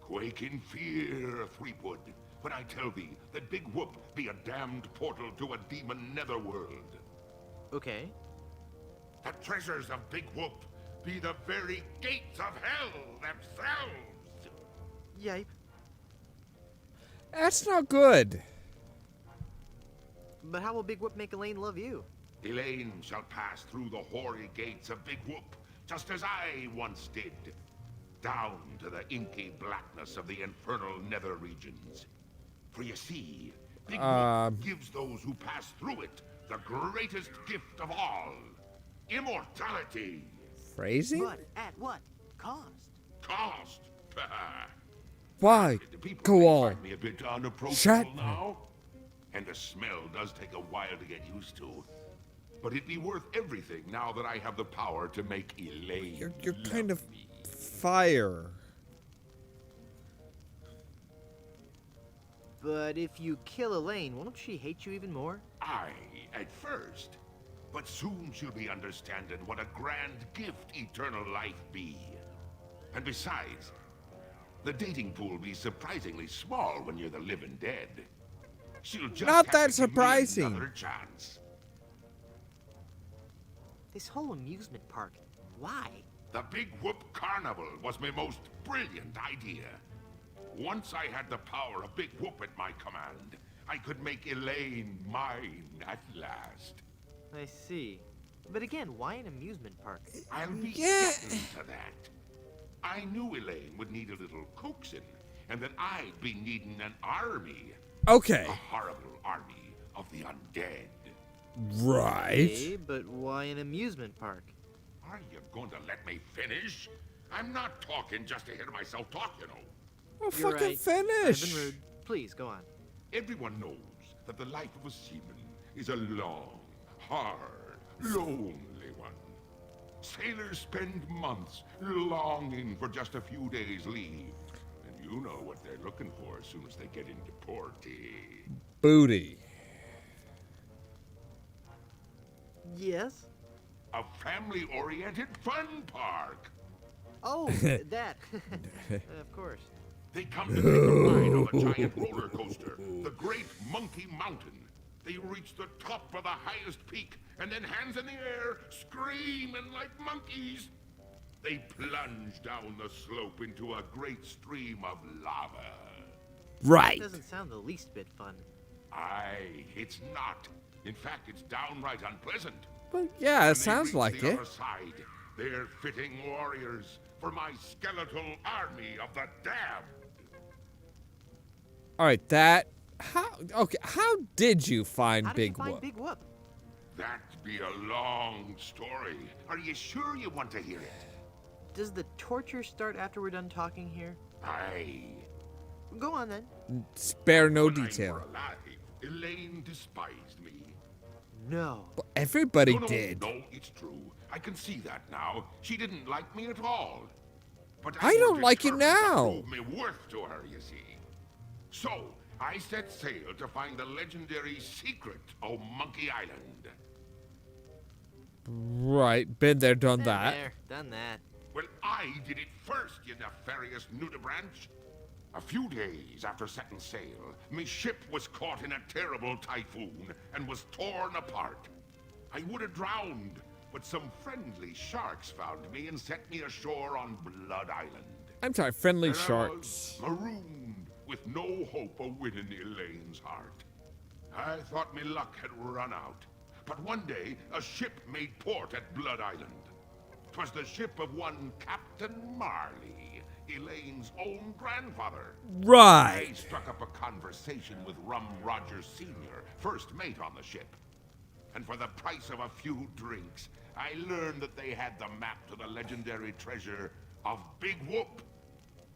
Quake in fear, Threepwood, when I tell thee that Big Whoop be a damned portal to a demon netherworld. Okay. The treasures of Big Whoop be the very gates of hell themselves. Yipe. That's not good. But how will Big Whoop make Elaine love you? Elaine shall pass through the hoary gates of Big Whoop, just as I once did, down to the inky blackness of the infernal nether regions. For you see, Big Whoop gives those who pass through it the greatest gift of all, immortality. Phrasing? But at what cost? Cost? Why? Go on. Me a bit unapproachable Shut now, and the smell does take a while to get used to. But it'd be worth everything now that I have the power to make Elaine. You're kind of fire. But if you kill Elaine, won't she hate you even more? Aye, at first. But soon she'll be understanding what a grand gift eternal life be. And besides, the dating pool be surprisingly small when you're the living dead. She'll just Not have that to give me surprising. another chance. This whole amusement park, why? The Big Whoop Carnival was my most brilliant idea. Once I had the power of Big Whoop at my command, I could make Elaine mine at last. I see. But again, why an amusement park? I'll be getting to that. I knew Elaine would need a little coaxing, and that I'd be needing an army. Okay. A horrible army of the undead. Right. Okay, but why an amusement park? Are you going to let me finish? I'm not talking just to hear myself talk, you know. Well, You're fucking right. finish. I've been rude. Please, go on. Everyone knows that the life of a seaman is a long, hard, lonely one. Sailors spend months longing for just a few days' leave. And you know what they're looking for as soon as they get into port. Booty. Yes? A family-oriented fun park. Oh, that. Of course. They come to take a ride on the giant roller coaster, the Great Monkey Mountain. They reach the top of the highest peak, and then hands in the air, screaming like monkeys. They plunge down the slope into a great stream of lava. Right. That doesn't sound the least bit fun. Aye, it's not. In fact, it's downright unpleasant. Well, yeah, When it they sounds reach like the it. other side, they're fitting warriors for my skeletal army of the damned. All right, that. How did you find How did Big you find Whoop? Big Whoop? That'd be a long story. Are you sure you want to hear it? Does the torture start after we're done talking here? Aye. Go on then. Spare no When I detail. were alive, Elaine despised me. No. Well, everybody No, did. No, it's true. I can see that now. She didn't like me at all. But I don't was like you determined to now. prove me worth to her, you see. So, I set sail to find the legendary secret of Monkey Island. Right, been there, done that. There, done that. Well, I did it first, you nefarious nudibranch. A few days after setting sail, my ship was caught in a terrible typhoon and was torn apart. I would have drowned, but some friendly sharks found me and set me ashore on Blood Island. I'm sorry, friendly And sharks. I was marooned with no hope of winning Elaine's heart. I thought my luck had run out. But one day, a ship made port at Blood Island. 'Twas the ship of one Captain Marley, Elaine's own grandfather. Right. I struck up a conversation with Rum Rogers Sr., first mate on the ship. And for the price of a few drinks, I learned that they had the map to the legendary treasure of Big Whoop.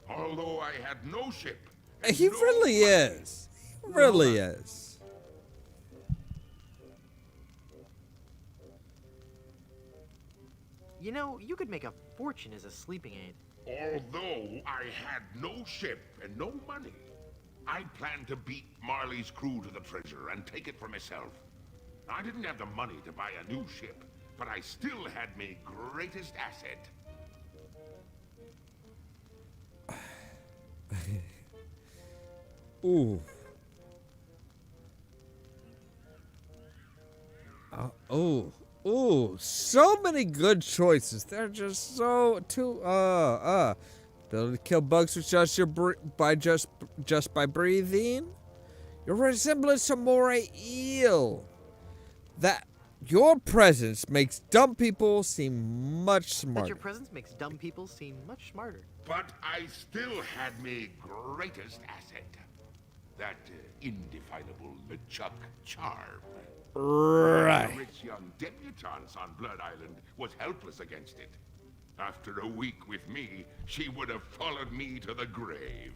Although I had no ship. He really is. He really is. You know, you could make a fortune as a sleeping aid. Although I had no ship and no money, I planned to beat Marley's crew to the treasure and take it for myself. I didn't have the money to buy a new ship, but I still had my greatest asset. Ooh. Ooh, so many good choices. They're just so ability to kill bugs with just by breathing. Your resemblance to moray eel. That your presence makes dumb people seem much smarter. That your presence makes dumb people seem much smarter. But I still had my greatest asset. That indefinable LeChuck charm. Right. The rich young debutante on Blood Island was helpless against it. After a week with me, she would have followed me to the grave.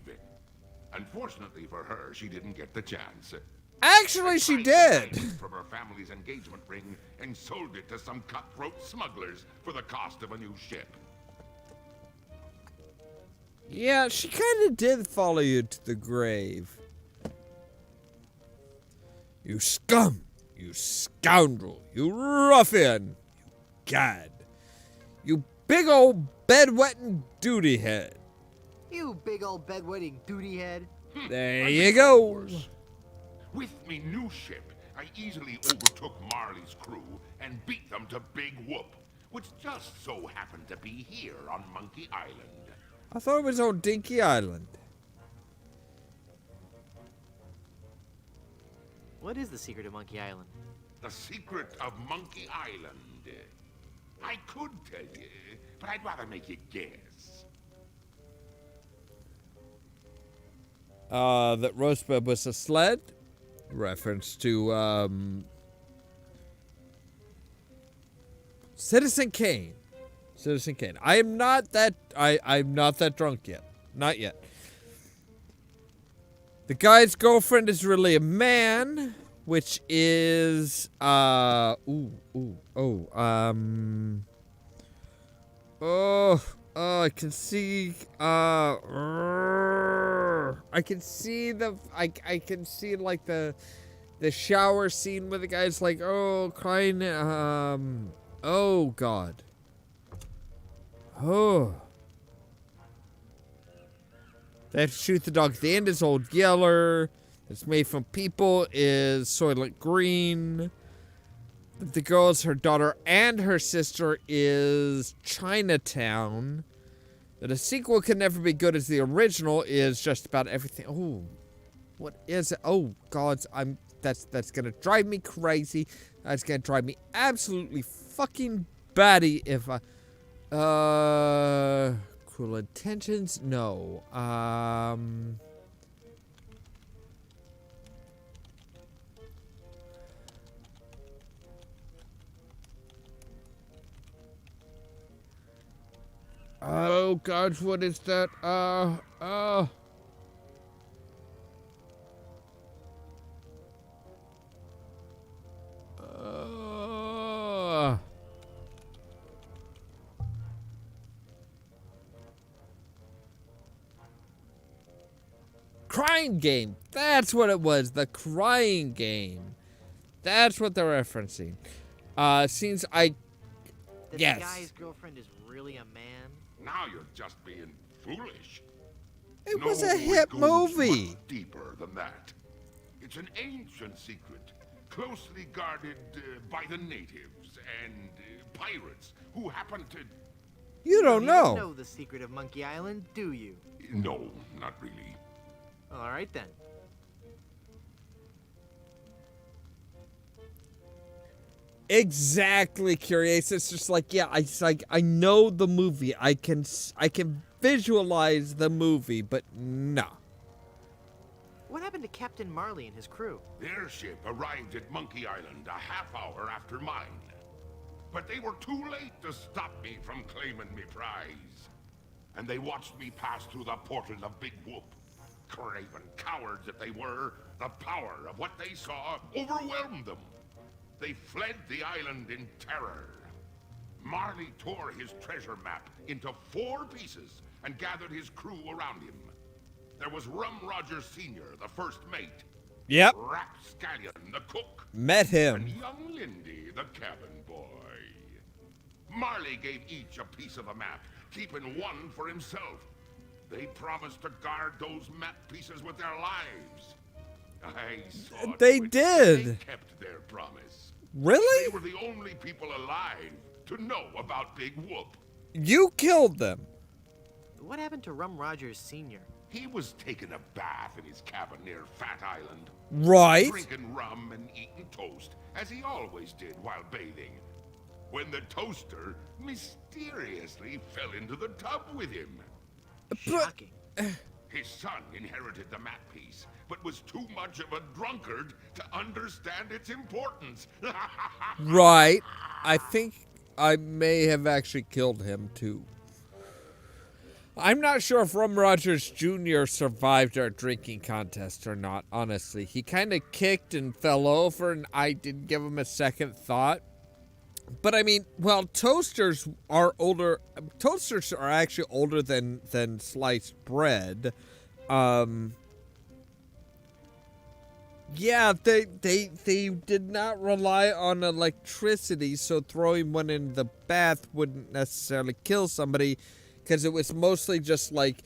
Unfortunately for her, she didn't get the chance. Actually, she did. From her family's engagement ring and sold it to some cutthroat smugglers for the cost of a new ship. Yeah, she kind of did follow you to the grave. You scum! You scoundrel! You ruffian! You gad! You big old bedwetting duty head! You big old bedwetting duty head! There you go! With me new ship, I easily overtook Marley's crew and beat them to Big Whoop, which just so happened to be here on Monkey Island. I thought it was on Dinky Island. What is the secret of Monkey Island? The secret of Monkey Island. I could tell you, but I'd rather make you guess. That Rosebud was a sled? Reference to, Citizen Kane. Citizen Kane. I'm not that drunk yet. Not yet. The guy's girlfriend is really a man, which is, I can see, I can see like the shower scene where the guy's like, oh, crying, oh, God. Oh. They have to shoot the dog at the end is Old Yeller. It's made from people is Soylent Green. The girls, her daughter and her sister is Chinatown. That a sequel can never be good as the original is just about everything. Oh, what is it? Oh, God, that's gonna drive me crazy. That's gonna drive me absolutely fucking batty if I, Cruel Intentions? No. Oh, God, what is that? Crying Game. That's what it was. The Crying Game. That's what they're referencing. Since I... Yes. The guy's girlfriend is really a man? Now you're just being foolish. It was a hit movie. Much deeper than that. It's an ancient secret, closely guarded by the natives and pirates who happen to... You don't know. You don't know the secret of Monkey Island, do you? No, not really. All right, then. Exactly, Curious. It's just like, yeah, I know the movie. I can visualize the movie, but no. What happened to Captain Marley and his crew? Their ship arrived at Monkey Island a half hour after mine. But they were too late to stop me from claiming me prize. And they watched me pass through the portal of Big Whoop. Craven cowards that they were, the power of what they saw overwhelmed them. They fled the island in terror. Marley tore his treasure map into 4 pieces and gathered his crew around him. There was Rum Roger Sr., the first mate. Yep. Rapscallion, the cook. Met him. And young Lindy, the cabin boy. Marley gave each a piece of a map, keeping one for himself. They promised to guard those map pieces with their lives. I saw They to it did. They kept their promise. Really? They were the only people alive to know about Big Whoop. You killed them. What happened to Rum Rogers Sr.? He was taking a bath in his cabin near Fat Island. Right. Drinking rum and eating toast, as he always did while bathing. When the toaster mysteriously fell into the tub with him. Shocking. His son inherited the map piece, but was too much of a drunkard to understand its importance. Right. I think I may have actually killed him too. I'm not sure if Rum Rogers Jr. survived our drinking contest or not, honestly. He kind of kicked and fell over, and I didn't give him a second thought. But I mean, well, toasters are older. Toasters are actually older than sliced bread. Yeah, they did not rely on electricity, so throwing one in the bath wouldn't necessarily kill somebody, because it was mostly just like,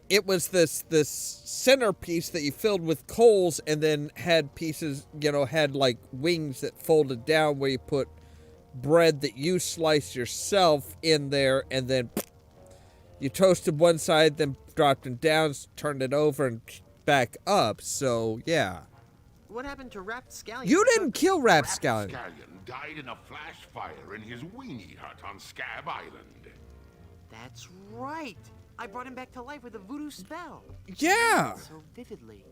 it was this centerpiece that you filled with coals and then had pieces, had like wings that folded down where you put bread that you sliced yourself in there, and then you toasted one side, then dropped it down, turned it over, and back up. So, yeah. What happened to Rapscallion? You didn't kill Rapscallion. Rapscallion died in a flash fire in his weenie hut on Scab Island. That's right. I brought him back to life with a voodoo spell. Yeah. So vividly.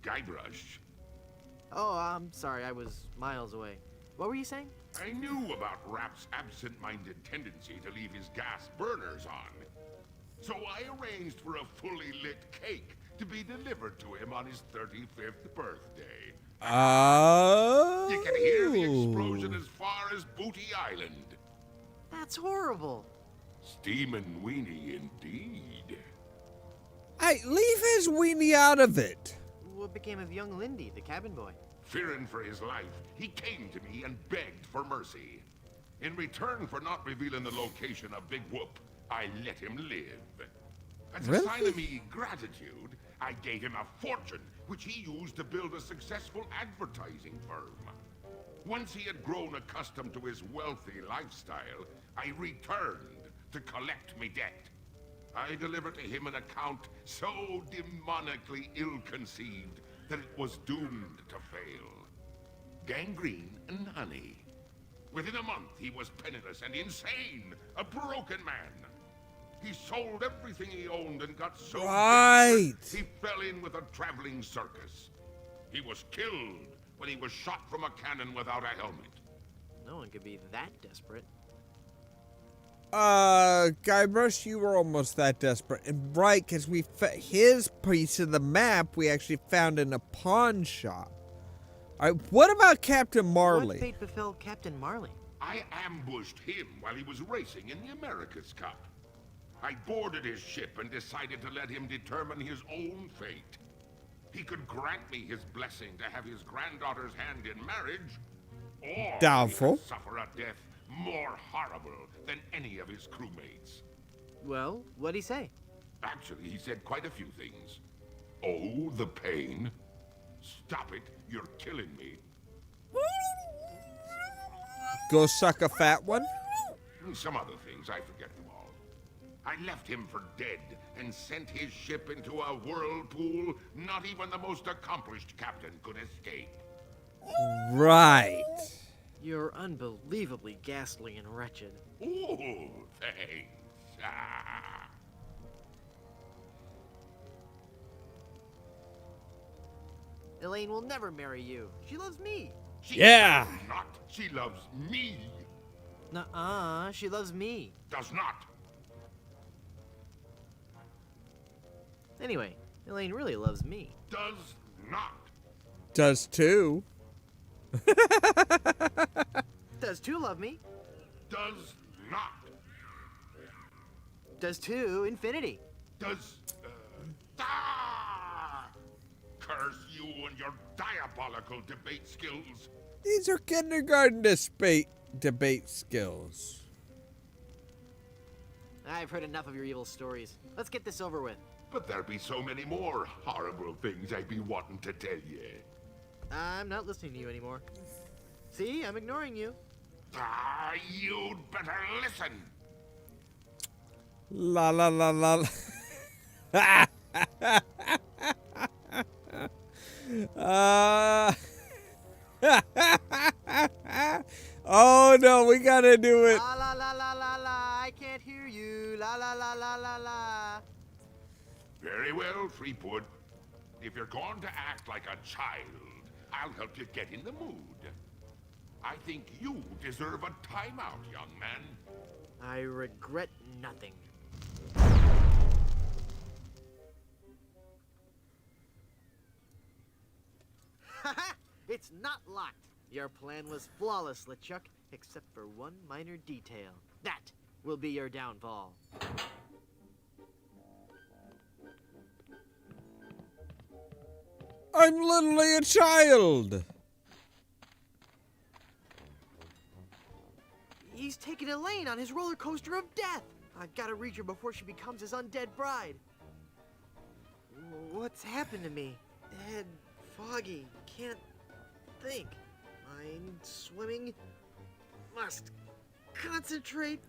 Guybrush. Oh, I'm sorry. I was miles away. What were you saying? I knew about Rap's absent-minded tendency to leave his gas burners on. So I arranged for a fully lit cake to be delivered to him on his 35th birthday. Oh. You can hear the explosion as far as Booty Island. That's horrible. Steamin' weenie indeed. Hey, leave his weenie out of it. What became of young Lindy, the cabin boy? Fearing for his life, he came to me and begged for mercy. In return for not revealing the location of Big Whoop, I let him live. As a sign of me gratitude, I gave him a fortune, which he used to build a successful advertising firm. Once he had grown accustomed to his wealthy lifestyle, I returned to collect me debt. I delivered to him an account so demonically ill-conceived that it was doomed to fail. Gangrene and honey. Within a month, he was penniless and insane, a broken man. He sold everything he owned and got so desperate, he fell in with a traveling circus. He was killed when he was shot from a cannon without a helmet. No one could be that desperate. Guybrush, you were almost that desperate. And right, because his piece of the map we actually found in a pawn shop. All right, what about Captain Marley? What fate befell Captain Marley? I ambushed him while he was racing in the America's Cup. I boarded his ship and decided to let him determine his own fate. He could grant me his blessing to have his granddaughter's hand in marriage, or Doubtful. he could suffer a death more horrible than any of his crewmates. Well, what'd he say? Actually, he said quite a few things. Oh, the pain. Stop it, you're killing me. Go suck a fat one? Some other things, I forget them all. I left him for dead and sent his ship into a whirlpool not even the most accomplished captain could escape. Right. You're unbelievably ghastly and wretched. Ooh, thanks. Ah. Elaine will never marry you. She loves me. She Yeah. does not. She loves me. Nuh-uh, she loves me. Does not. Anyway, Elaine really loves me. Does not. Does too. Does 2 love me? Does not. Does 2 infinity? Does, curse you and your diabolical debate skills. These are kindergarten debate skills. I've heard enough of your evil stories. Let's get this over with. But there'll be so many more horrible things I'd be wanting to tell you. I'm not listening to you anymore. See, I'm ignoring you. You'd better listen. La la la la. Oh no, we gotta do it. La la la la la la, I can't hear you. La la la la la la. Very well, Threepwood. If you're going to act like a child, I'll help you get in the mood. I think you deserve a timeout, young man. I regret nothing. Haha! It's not locked. Your plan was flawless, LeChuck, except for one minor detail. That will be your downfall. I'm literally a child. He's taking Elaine on his roller coaster of death. I gotta reach her before she becomes his undead bride. What's happened to me? Head foggy. Can't think. Mind swimming. Must concentrate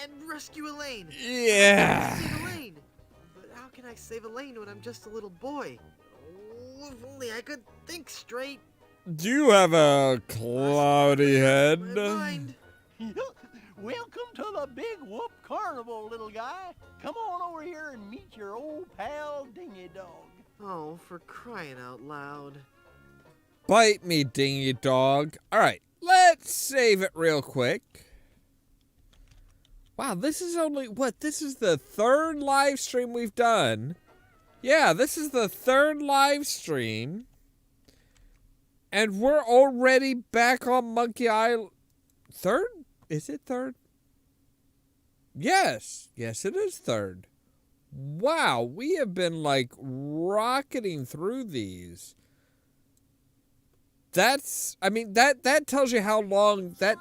and rescue Elaine. Yeah. Save Elaine. But how can I save Elaine when I'm just a little boy? Oh, if only I could think straight. Do you have a cloudy head? Welcome to the Big Whoop Carnival, little guy. Come on over here and meet your old pal, Dingy Dog. Oh, for crying out loud. Bite me, dingy dog. All right, let's save it real quick. Wow, this is only, this is the 3rd live stream we've done. Yeah, this is the 3rd live stream. And we're already back on Monkey Island. 3rd? Is it 3rd? Yes. Yes, it is 3rd. Wow, we have been like rocketing through these. That's, I mean, that tells you how long, that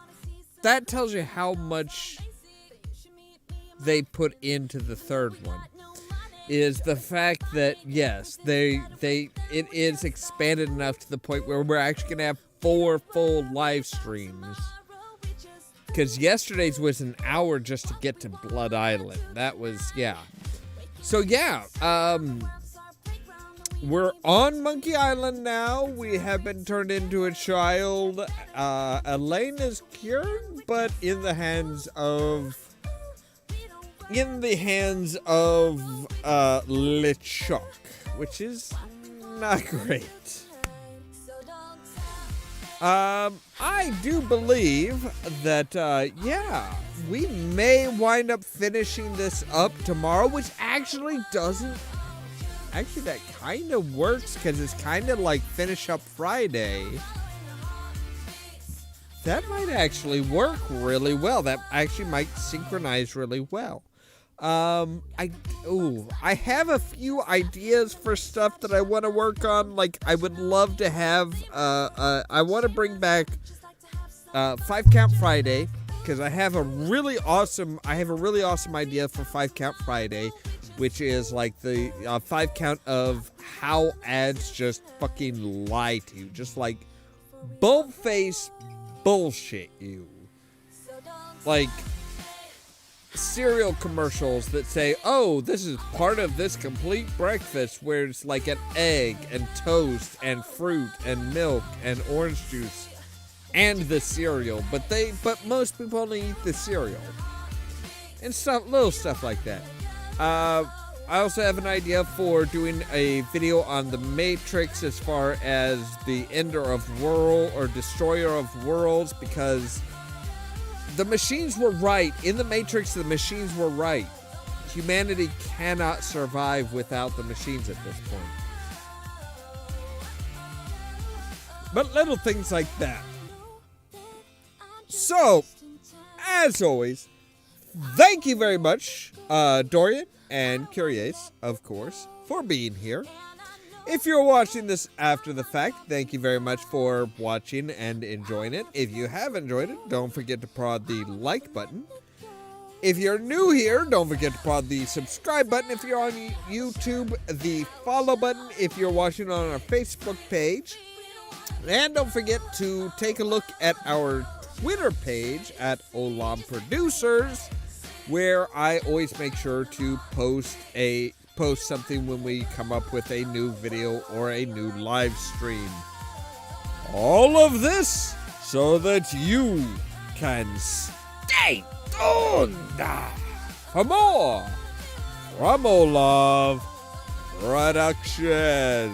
tells you how much they put into the 3rd one. Is the fact that, yes, it is expanded enough to the point where we're actually going to have 4 full live streams. Because yesterday's was an hour just to get to Blood Island. That was, yeah. So, yeah, we're on Monkey Island now. We have been turned into a child. Elaine is cured, but in the hands of LeChuck, which is not great. I do believe that, yeah, we may wind up finishing this up tomorrow, which actually doesn't, actually that kind of works because it's kind of like Finish Up Friday. That might actually work really well. That actually might synchronize really well. I have a few ideas for stuff that I want to work on. Like, I would love to have, I want to bring back, 5 Count Friday, because I have a really awesome idea for 5 Count Friday, which is like the 5 count of how ads just fucking lie to you. Just like, bold-face bullshit you. Like, cereal commercials that say, oh, this is part of this complete breakfast where it's like an egg and toast and fruit and milk and orange juice and the cereal, but most people only eat the cereal and stuff, little stuff like that. I also have an idea for doing a video on the Matrix as far as the ender of world or destroyer of worlds, because the machines were right. In the Matrix, the machines were right. Humanity cannot survive without the machines at this point. But little things like that. So, as always, thank you very much, Dorian and Curious, of course, for being here. If you're watching this after the fact, thank you very much for watching and enjoying it. If you have enjoyed it, don't forget to prod the like button. If you're new here, don't forget to prod the subscribe button. If you're on YouTube, the follow button. If you're watching on our Facebook page. And don't forget to take a look at our Twitter page at Olam Producers, where I always make sure to post something when we come up with a new video or a new live stream. All of this so that you can stay tuned for more from Olam Productions.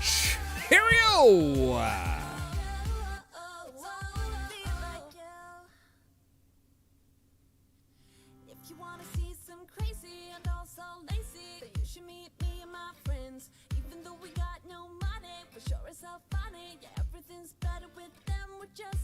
Cheerio! Funny, yeah, everything's better with them. We're just